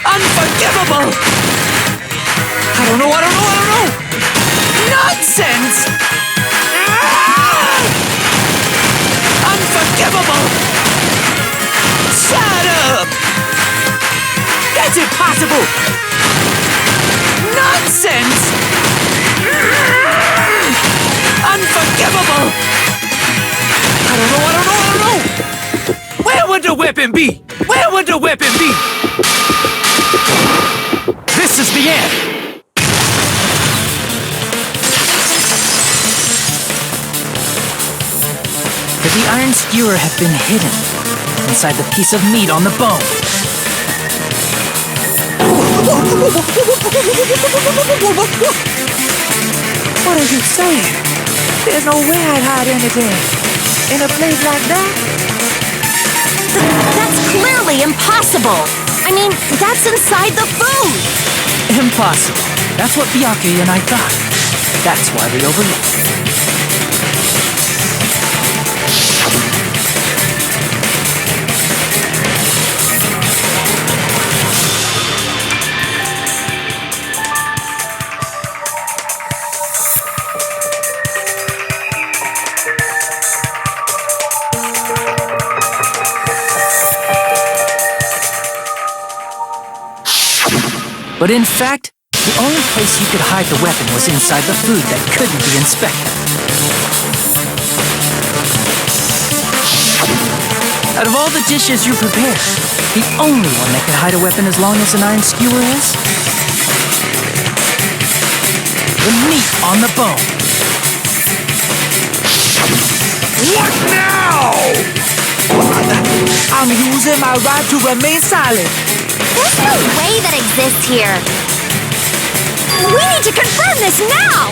Speaker 3: Unforgivable! I don't know! Nonsense! Unforgivable! Shut up! That's impossible! Nonsense! Unforgivable! I don't know! Where would the weapon be? This is the end! Could the iron skewer have been hidden inside the piece of meat on the bone? What are you saying? There's no way I'd hide anything in a place like that.
Speaker 7: That's clearly impossible! I mean, that's inside the food!
Speaker 3: Impossible. That's what Byakuya and I thought. That's why we overlooked it. But in fact, the only place you could hide the weapon was inside the food that couldn't be inspected. Out of all the dishes you prepare, the only one that could hide a weapon as long as an iron skewer is the meat on the bone.
Speaker 5: What now?
Speaker 3: I'm using my right to remain silent.
Speaker 7: There's no way that exists here! We need to confirm this now!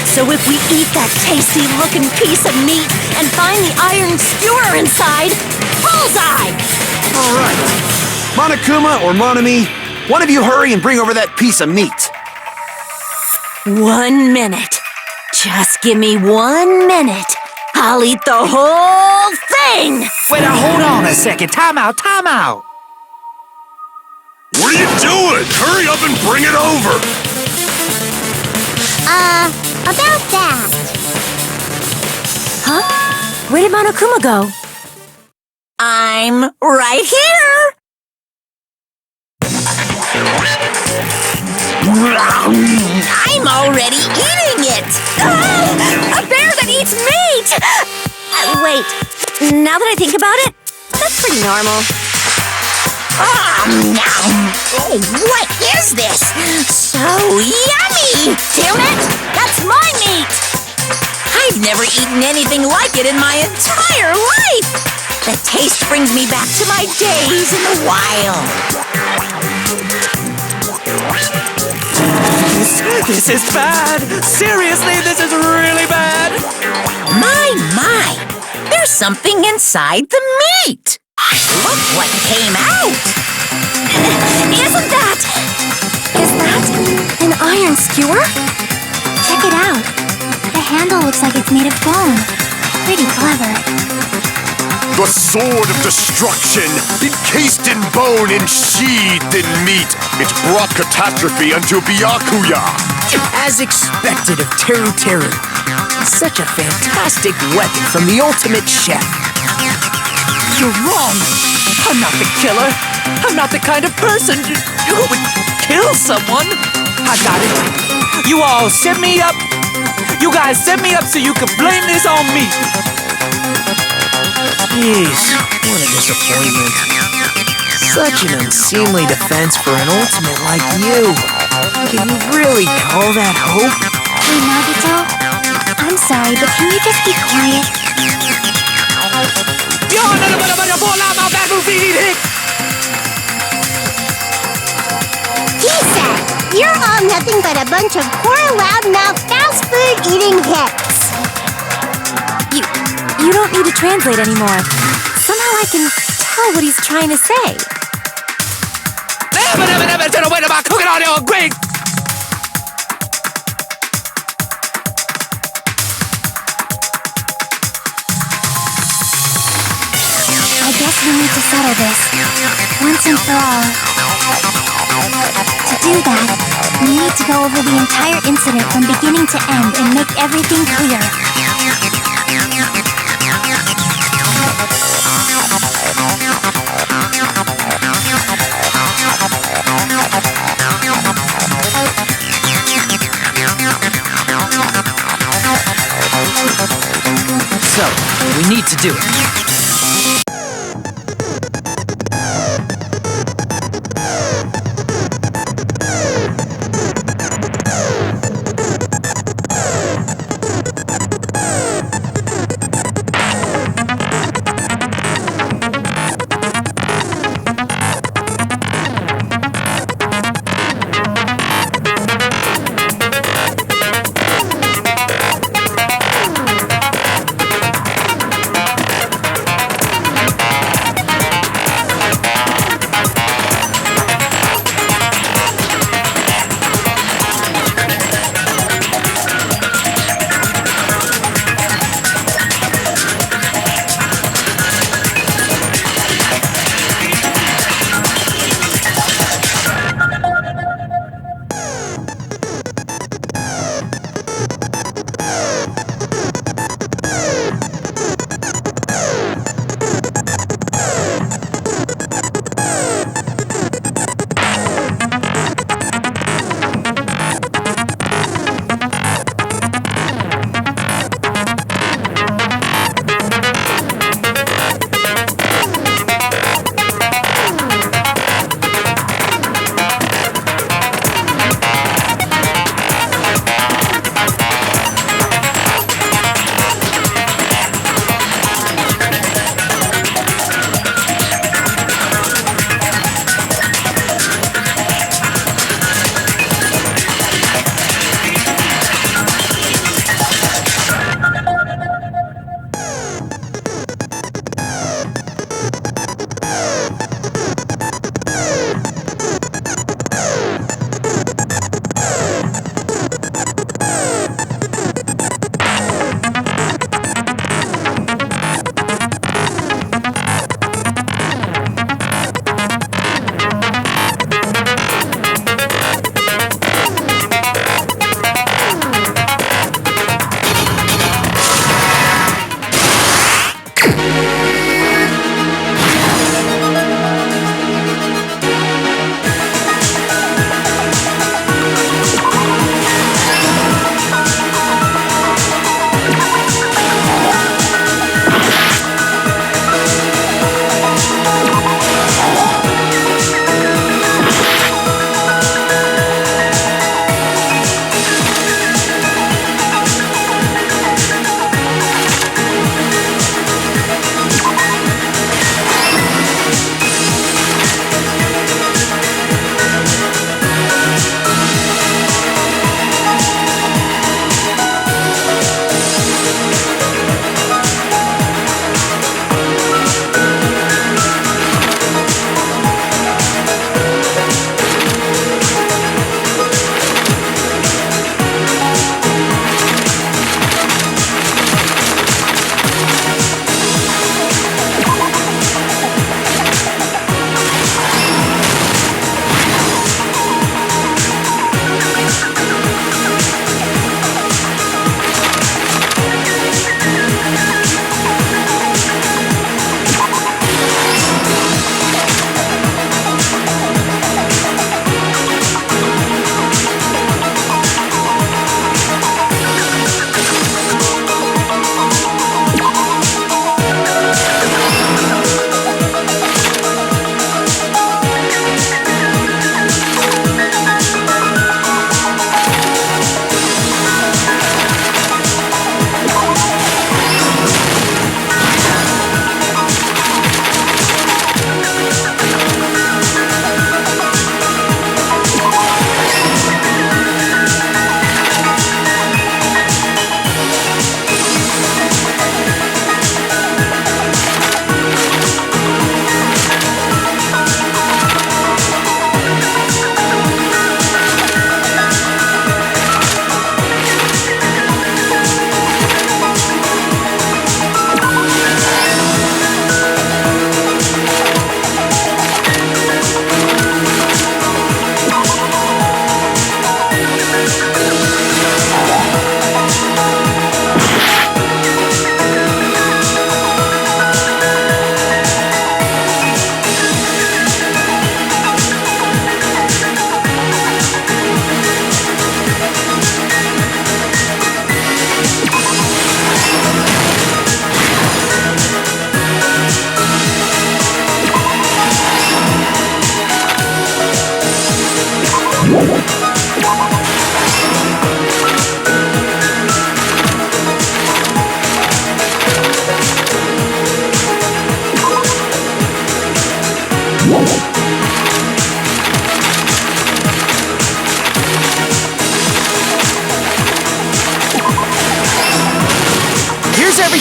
Speaker 7: So if we eat that tasty-looking piece of meat and find the iron skewer inside, bullseye!
Speaker 5: All right. Monokuma or Monami, one of you hurry and bring over that piece of meat.
Speaker 7: 1 minute. Just give me 1 minute. I'll eat the whole thing!
Speaker 3: Wait, hold on a second. Time out.
Speaker 8: What are you doing? Hurry up and bring it over!
Speaker 7: About that. Huh? Where did Monokuma go? I'm right here! I'm already eating it! A bear that eats meat! Wait, now that I think about it, that's pretty normal. Oh, what is this? So yummy! Damn it! That's my meat! I've never eaten anything like it in my entire life! The taste brings me back to my days in the wild.
Speaker 3: This is bad. Seriously, this is really bad.
Speaker 1: My. There's something inside the meat. Look what came out!
Speaker 7: Isn't that... Is that an iron skewer?
Speaker 2: Check it out. The handle looks like it's made of bone. Pretty clever.
Speaker 8: The sword of destruction, encased in bone and sheathed in meat. It brought catastrophe unto Byakuya.
Speaker 3: As expected of Teru. Such a fantastic weapon from the ultimate chef. You're wrong. I'm not the killer. I'm not the kind of person who would kill someone. I got it. You all set me up. You guys set me up so you could blame this on me. Jeez, what a disappointment. Such an unseemly defense for an ultimate like you. Can you really call that hope?
Speaker 2: Hey, Nagito. I'm sorry, but can you just be quiet?
Speaker 13: Kisa, you're all nothing but a bunch of poor, loudmouth, fast food eating hips.
Speaker 12: You don't need to translate anymore. Somehow I can tell what he's trying to say.
Speaker 2: I guess we need to settle this, once and for all. To do that, we need to go over the entire incident from beginning to end and make everything clear.
Speaker 10: So, we need to do it.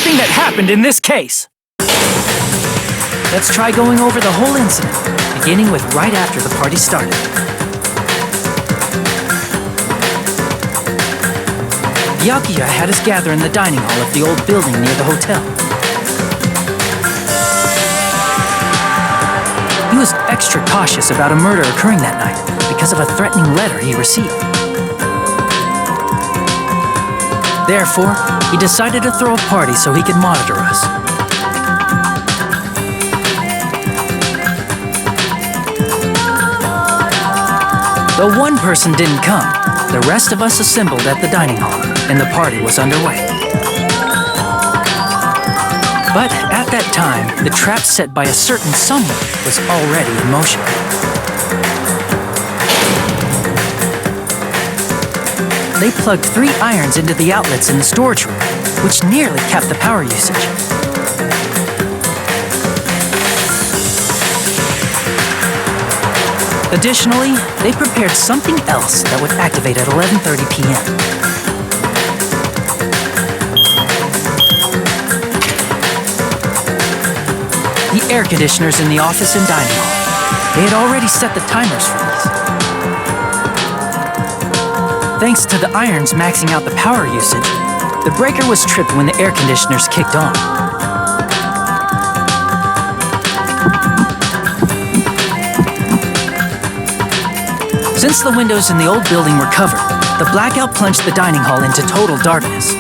Speaker 3: everything that happened in this case. Let's try going over the whole incident, beginning with right after the party started. Byakuya had us gather in the dining hall of the old building near the hotel. He was extra cautious about a murder occurring that night because of a threatening letter he received. Therefore, he decided to throw a party so he could monitor us. Though one person didn't come, the rest of us assembled at the dining hall, and the party was underway. But at that time, the trap set by a certain someone was already in motion. They plugged 3 irons into the outlets in the storage room, which nearly capped the power usage. Additionally, they prepared something else that would activate at 11:30 p.m. The air conditioners in the office and dining hall. They had already set the timers for these. Thanks to the irons maxing out the power usage, the breaker was tripped when the air conditioners kicked on. Since the windows in the old building were covered, the blackout plunged the dining hall into total darkness.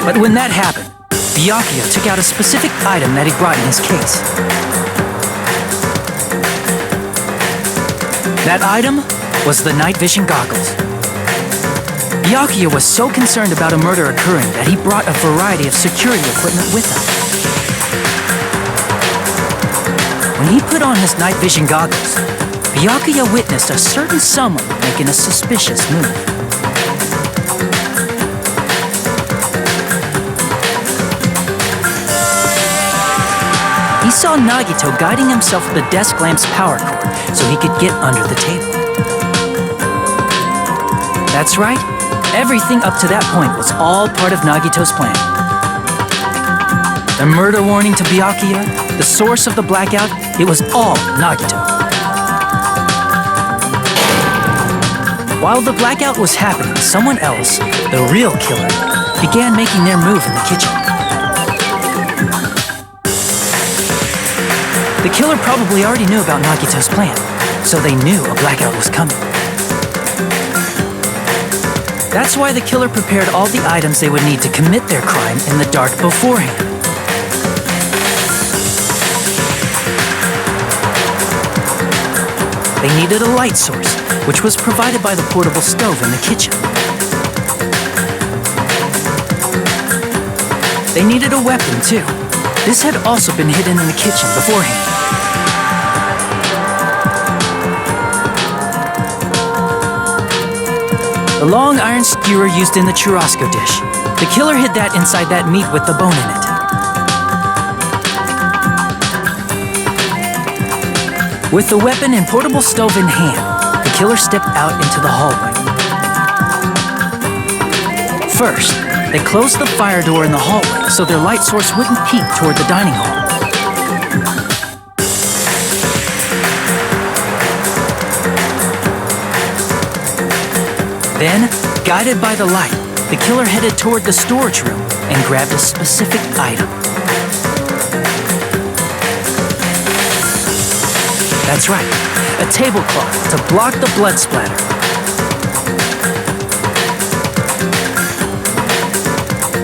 Speaker 3: But when that happened, Byakuya took out a specific item that he brought in his case. That item was the night vision goggles. Byakuya was so concerned about a murder occurring that he brought a variety of security equipment with him. When he put on his night vision goggles, Byakuya witnessed a certain someone making a suspicious move. He saw Nagito guiding himself with the desk lamp's power cord so he could get under the table. That's right, everything up to that point was all part of Nagito's plan. The murder warning to Byakuya, the source of the blackout, it was all Nagito. While the blackout was happening, someone else, the real killer, began making their move in the kitchen. The killer probably already knew about Nagito's plan, so they knew a blackout was coming. That's why the killer prepared all the items they would need to commit their crime in the dark beforehand. They needed a light source, which was provided by the portable stove in the kitchen. They needed a weapon, too. This had also been hidden in the kitchen beforehand. The long iron skewer used in the churrasco dish. The killer hid that inside that meat with the bone in it. With the weapon and portable stove in hand, the killer stepped out into the hallway. First, they closed the fire door in the hallway so their light source wouldn't peek toward the dining hall. Then, guided by the light, the killer headed toward the storage room and grabbed a specific item. That's right, a tablecloth to block the blood splatter.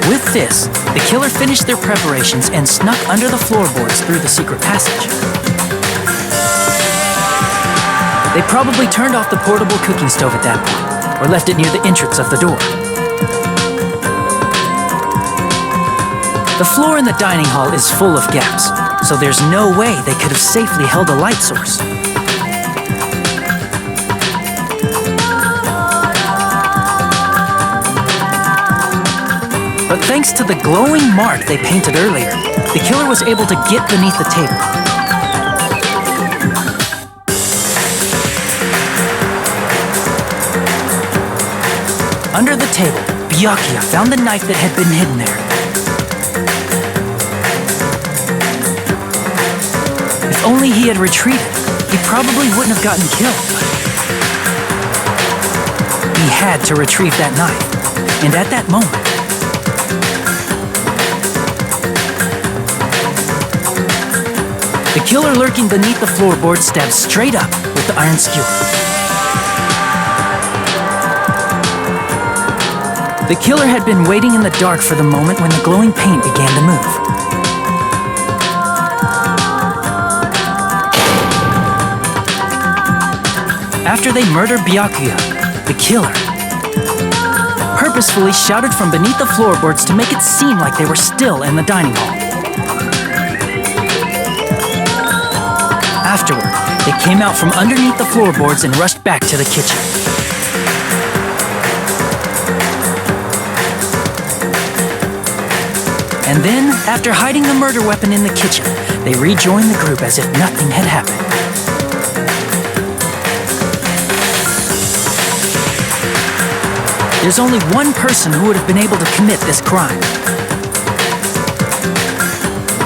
Speaker 3: With this, the killer finished their preparations and snuck under the floorboards through the secret passage. They probably turned off the portable cooking stove at that point, or left it near the entrance of the door. The floor in the dining hall is full of gaps, so there's no way they could have safely held a light source. But thanks to the glowing mark they painted earlier, the killer was able to get beneath the table. Under the table, Byakuya found the knife that had been hidden there. If only he had retreated, he probably wouldn't have gotten killed. He had to retrieve that knife, and at that moment, the killer lurking beneath the floorboard stabbed straight up with the iron skewer. The killer had been waiting in the dark for the moment when the glowing paint began to move. After they murdered Byakuya, the killer purposefully shouted from beneath the floorboards to make it seem like they were still in the dining hall. Afterward, they came out from underneath the floorboards and rushed back to the kitchen. And then, after hiding the murder weapon in the kitchen, they rejoined the group as if nothing had happened. There's only one person who would have been able to commit this crime.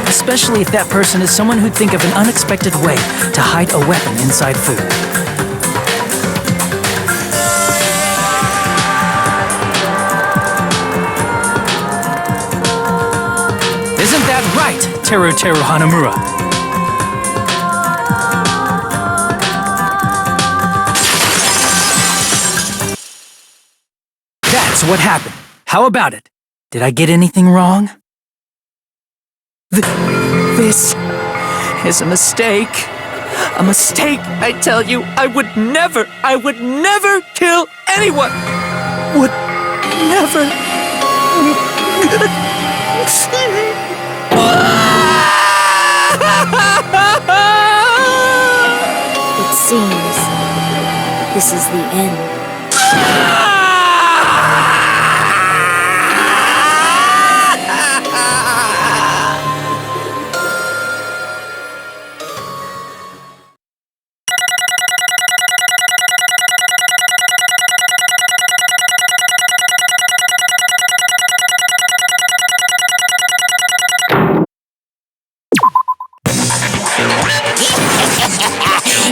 Speaker 3: Especially if that person is someone who'd think of an unexpected way to hide a weapon inside food. Isn't that right, Teru Hanamura? That's what happened. How about it? Did I get anything wrong? This is a mistake. A mistake, I tell you. I would never kill anyone. Would never.
Speaker 4: It seems this is the end.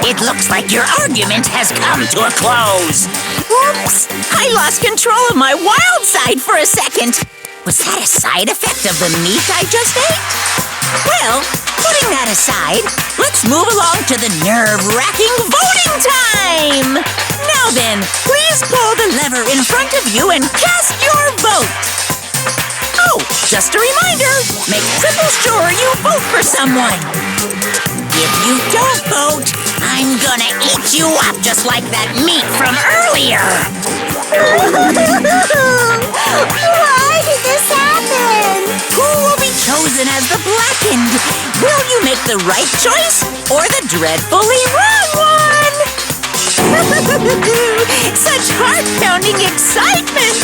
Speaker 1: It looks like your argument has come to a close. Oops! I lost control of my wild side for a second. Was that a side effect of the meat I just ate? Well, putting that aside, let's move along to the nerve-wracking voting time! Now then, please pull the lever in front of you and cast your vote! Oh, just a reminder, make triple sure you vote for someone! If you don't vote, I'm gonna eat you up just like that meat from earlier!
Speaker 13: Why did this happen?
Speaker 1: Who will be chosen as the blackened? Will you make the right choice or the dreadfully wrong one? Such heart-pounding excitement!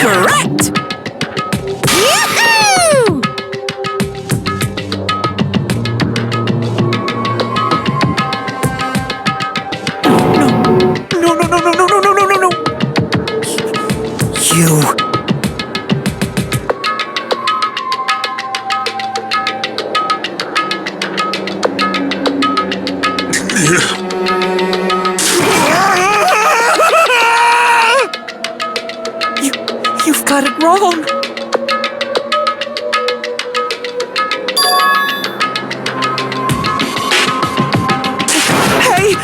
Speaker 1: Correct!
Speaker 13: Yahoo!
Speaker 3: No. You. You've got it wrong. Hey!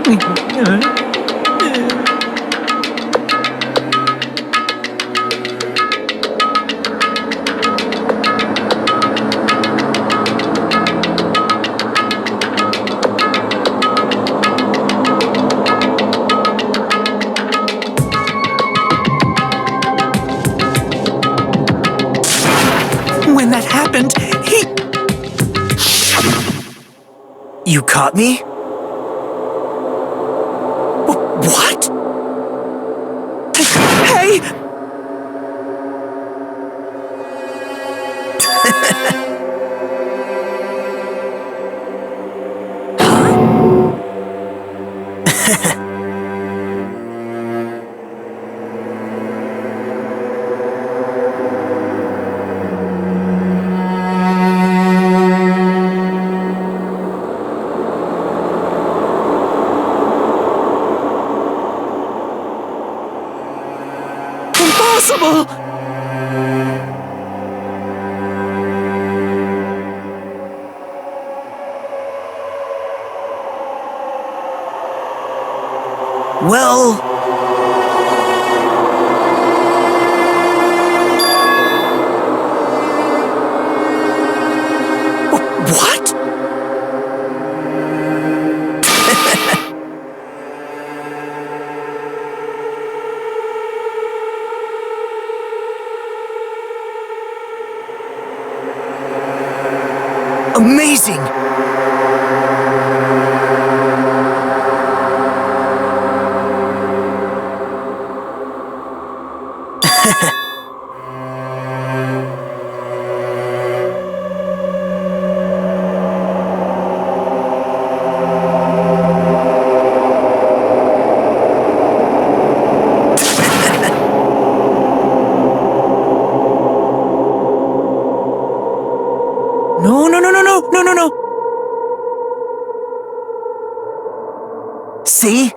Speaker 3: When that happened, You caught me? What? Hey! Impossible! Well... What? Amazing! No. See?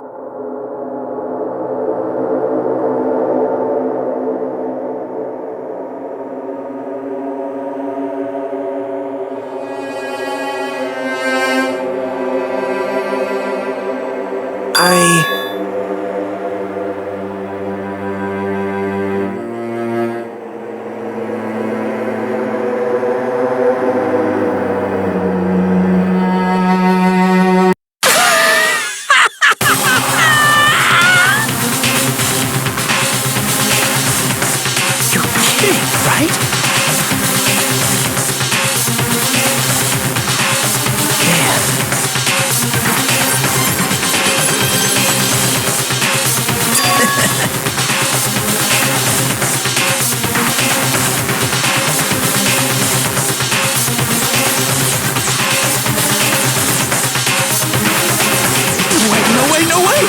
Speaker 3: No way!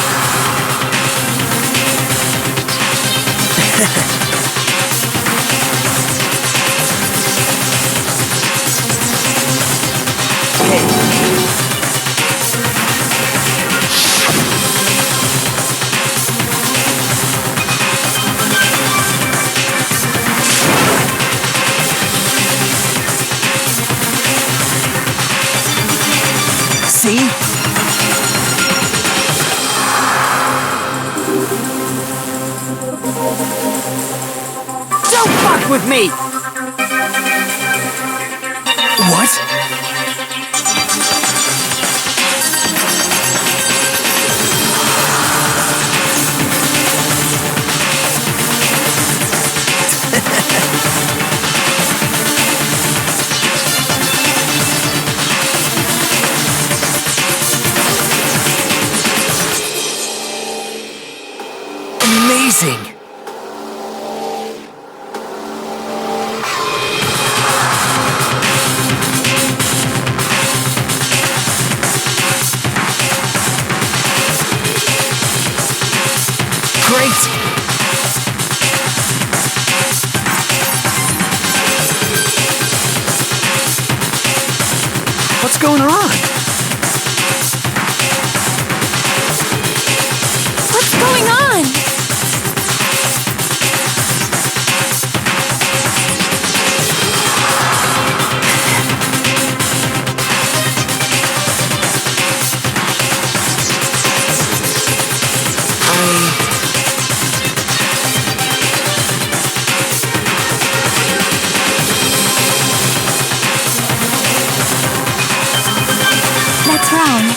Speaker 3: See?
Speaker 9: Don't fuck with me!
Speaker 3: What? Amazing!
Speaker 2: throne.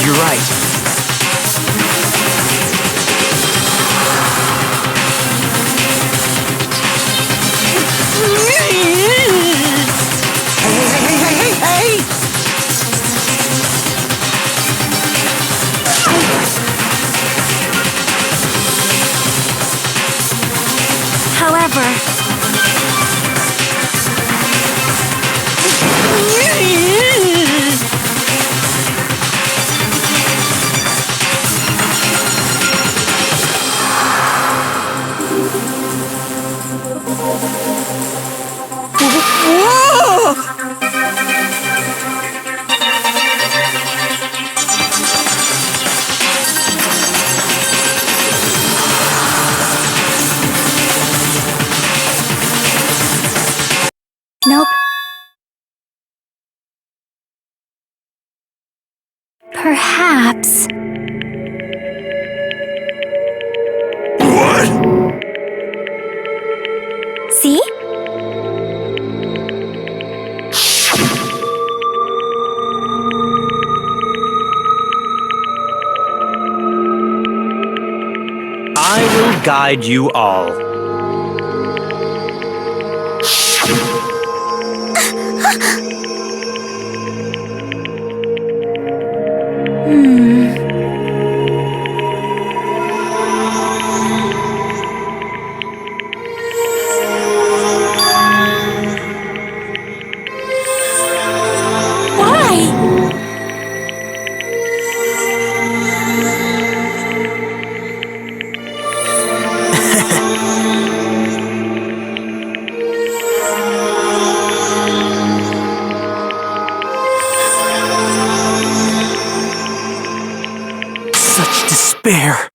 Speaker 3: You're right.
Speaker 5: Hey!
Speaker 12: However,
Speaker 2: Nope. Perhaps.
Speaker 8: What?
Speaker 2: See?
Speaker 10: I will guide you all.
Speaker 3: Such despair.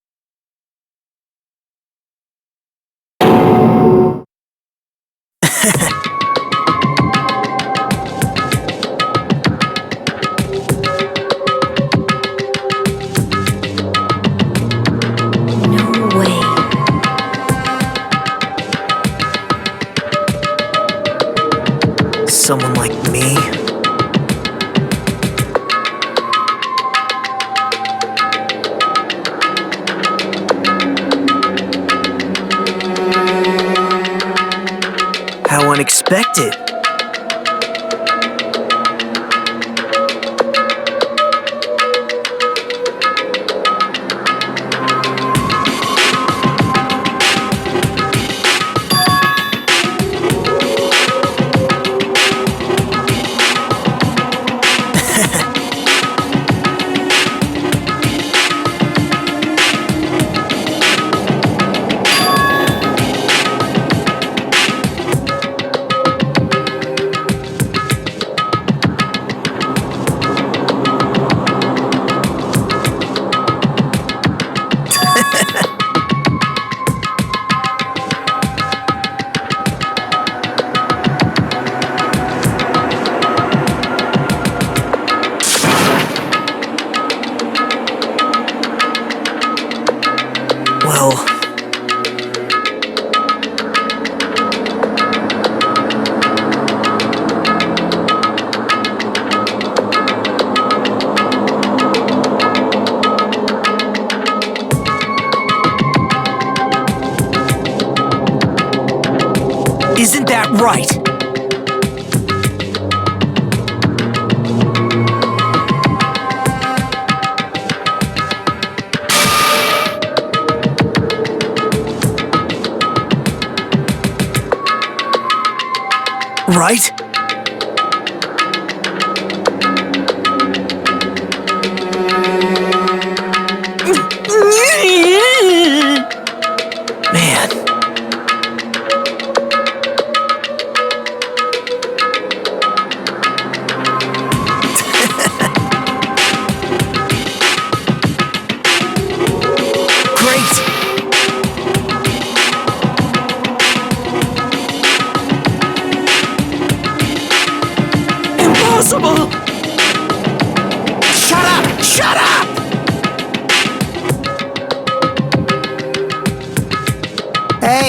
Speaker 4: No way.
Speaker 3: Someone like me? How unexpected. Well, isn't that right? Right?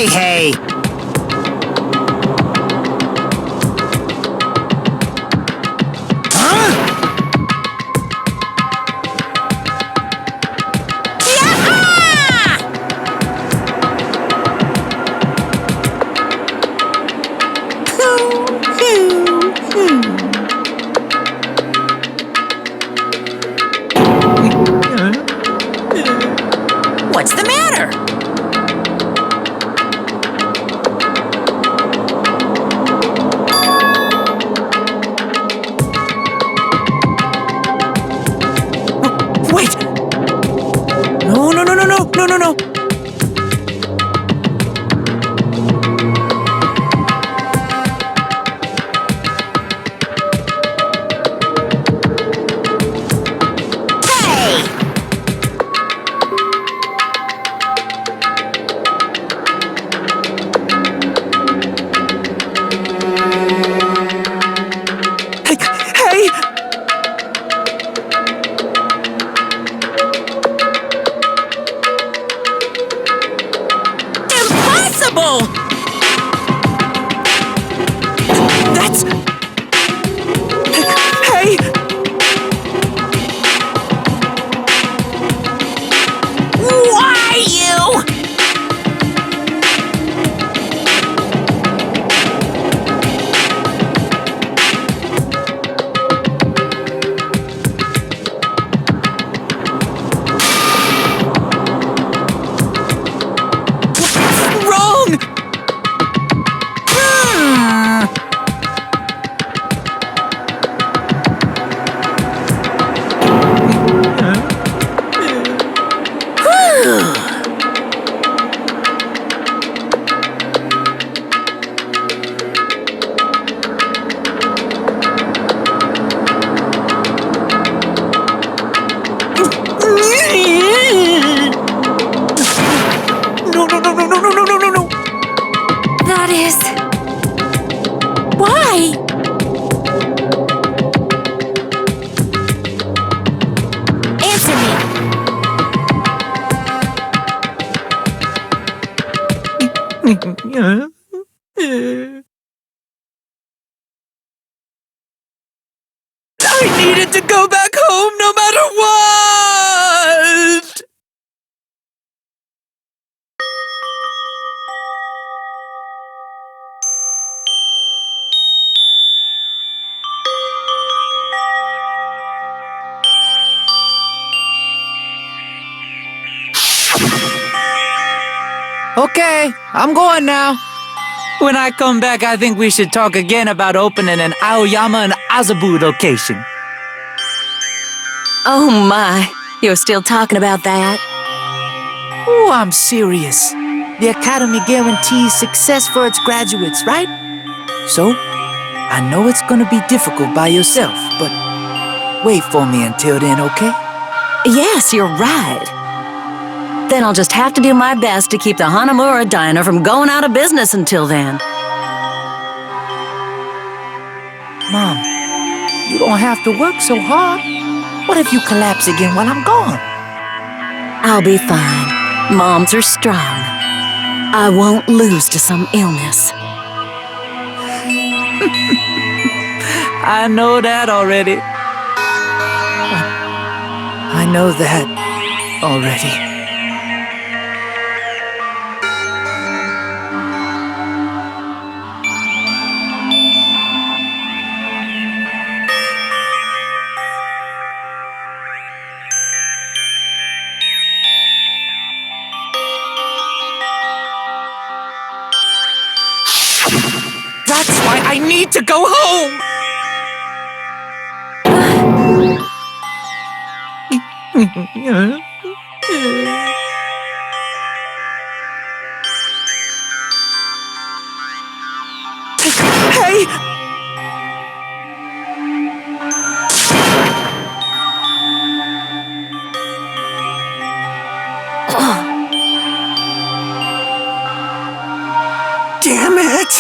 Speaker 3: Hey!
Speaker 1: What's the matter?
Speaker 3: Wait! No.
Speaker 1: Hey!
Speaker 3: Hey!
Speaker 1: Impossible!
Speaker 3: That's... Hey!
Speaker 1: Why you?
Speaker 3: Wrong! No.
Speaker 12: That is...
Speaker 1: Why? Answer me.
Speaker 3: I needed to go back home no matter what! Okay, I'm going now. When I come back, I think we should talk again about opening an Aoyama and Azabu location.
Speaker 12: Oh my, you're still talking about that?
Speaker 3: Oh, I'm serious. The Academy guarantees success for its graduates, right? So, I know it's gonna be difficult by yourself, but wait for me until then, okay?
Speaker 12: Yes, you're right. Then I'll just have to do my best to keep the Hanamura Diner from going out of business until then.
Speaker 3: Mom, you don't have to work so hard. What if you collapse again while I'm gone?
Speaker 12: I'll be fine. Moms are strong. I won't lose to some illness.
Speaker 3: I know that already. I know that already. That's why I need to go home! Hey! Damn it!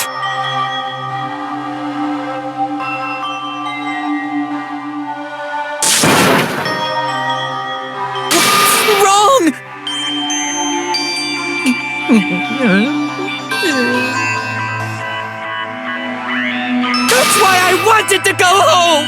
Speaker 3: Wrong!
Speaker 11: wanted to go home!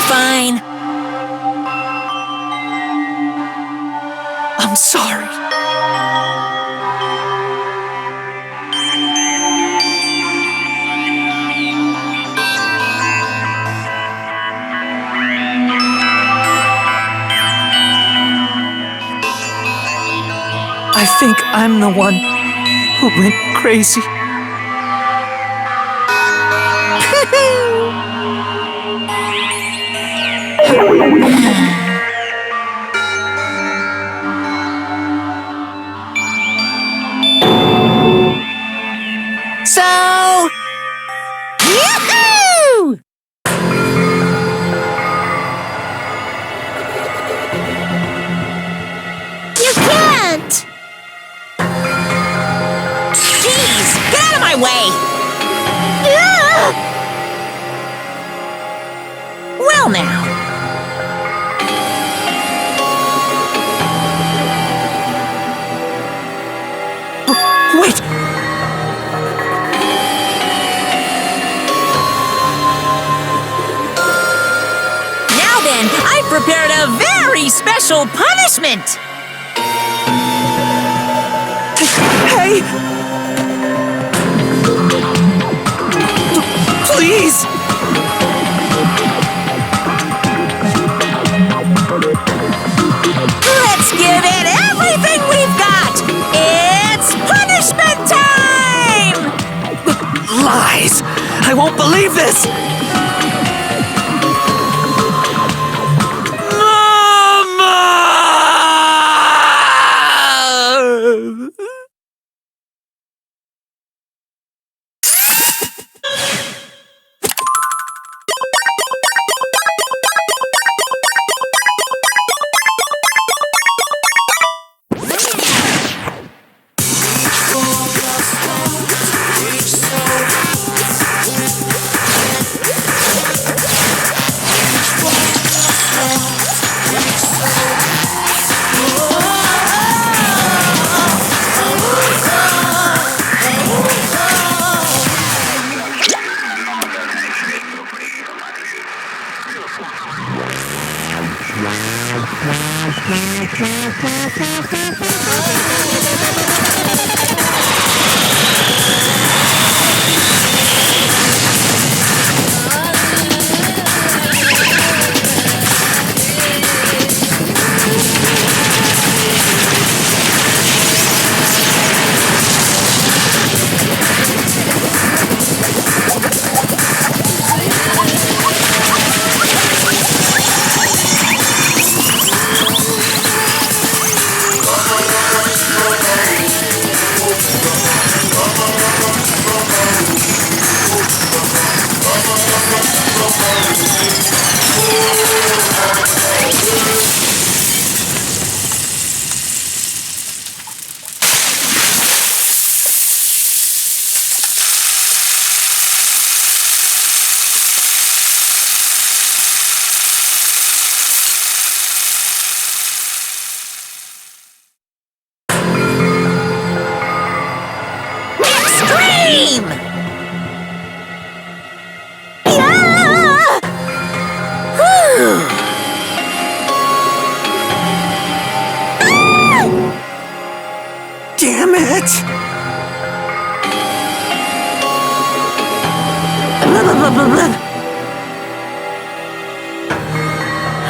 Speaker 1: Fine.
Speaker 3: I'm sorry. I think I'm the one who went crazy.
Speaker 1: So... Yoo-hoo!
Speaker 13: You can't!
Speaker 1: Jeez, get out of my way! Well now.
Speaker 3: Wait!
Speaker 1: Now then, I've prepared a very special punishment!
Speaker 3: Hey! Please!
Speaker 1: Let's give it everything we've got! It's punishment time!
Speaker 3: Lies! I won't believe this! Mama!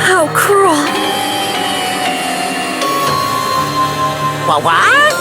Speaker 12: How cruel.
Speaker 1: What?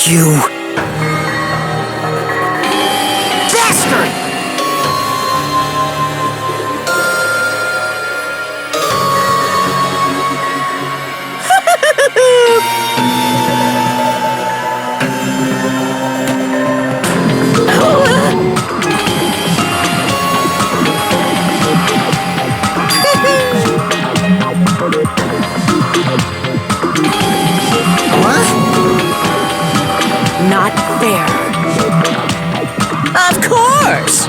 Speaker 3: You... bastard!
Speaker 12: Not fair.
Speaker 1: Of course!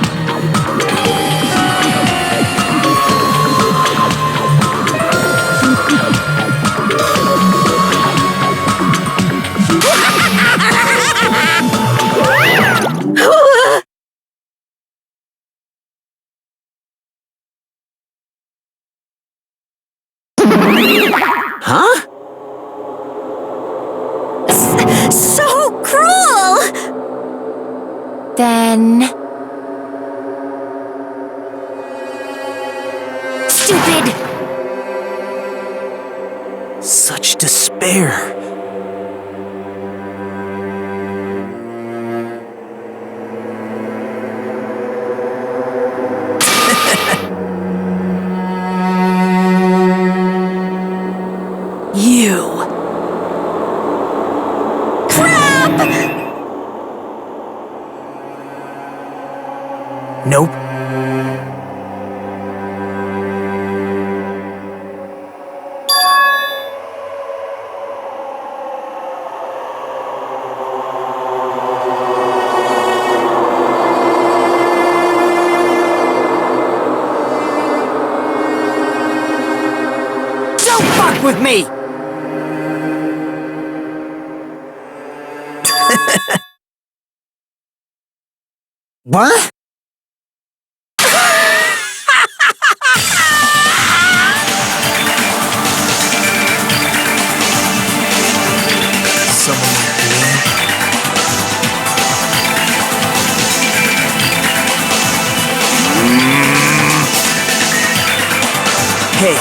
Speaker 1: Huh?
Speaker 2: So cruel! Then... stupid!
Speaker 3: Such despair.
Speaker 12: You.
Speaker 3: Nope.
Speaker 9: Don't fuck with me!
Speaker 3: What? Someone like me? Hey.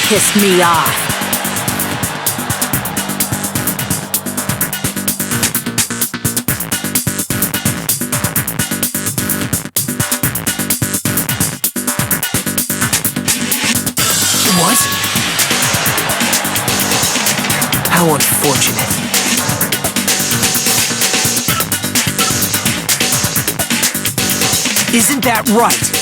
Speaker 12: pissed me off.
Speaker 3: What? How unfortunate. Isn't that right?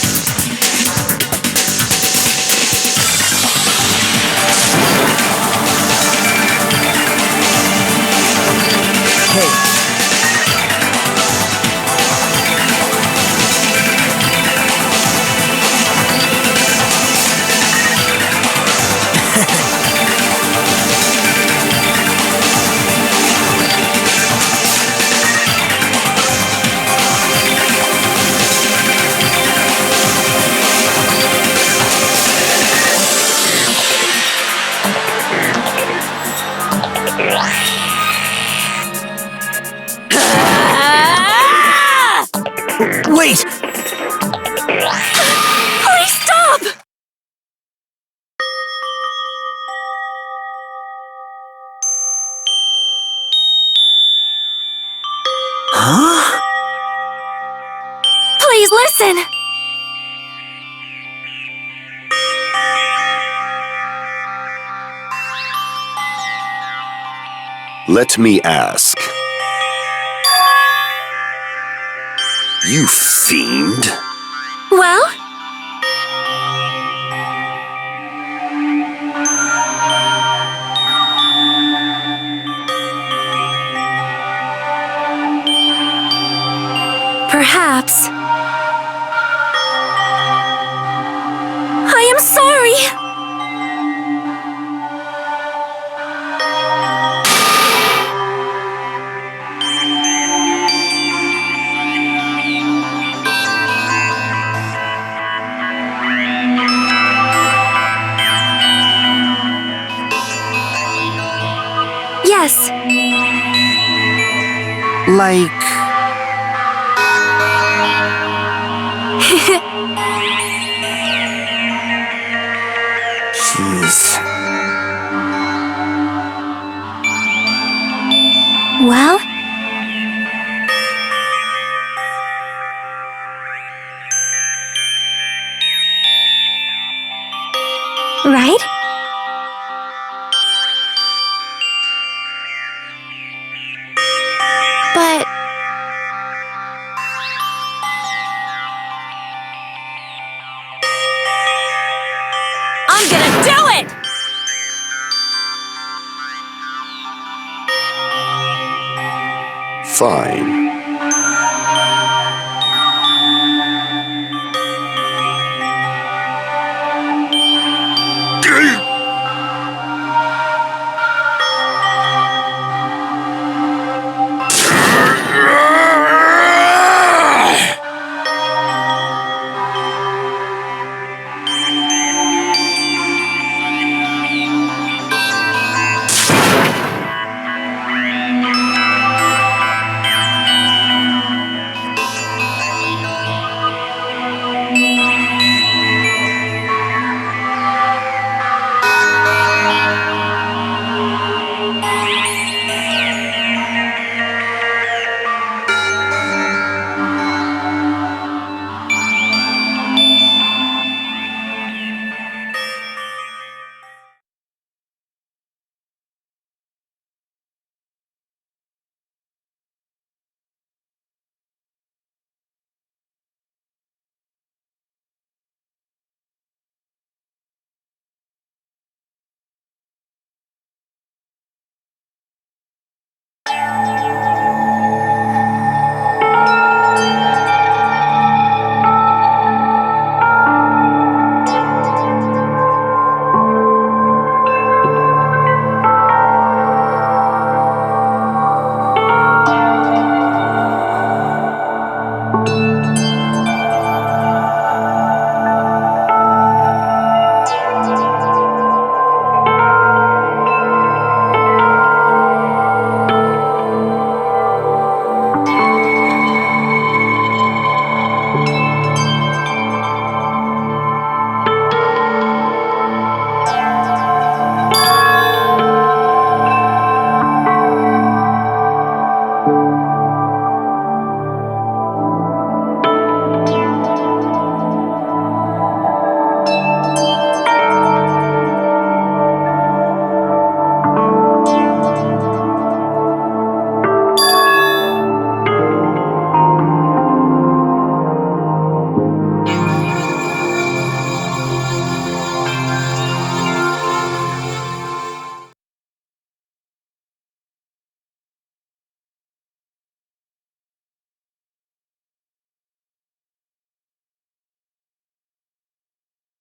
Speaker 3: Hey. Wait!
Speaker 12: Please stop!
Speaker 3: Huh?
Speaker 12: Please listen!
Speaker 6: Let me ask. You fiend?
Speaker 12: Well? Perhaps. I am sorry! Yes.
Speaker 3: Like... Jeez.
Speaker 2: Well? Right? But...
Speaker 12: I'm gonna do it!
Speaker 6: Fine.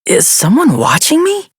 Speaker 10: Is someone watching me?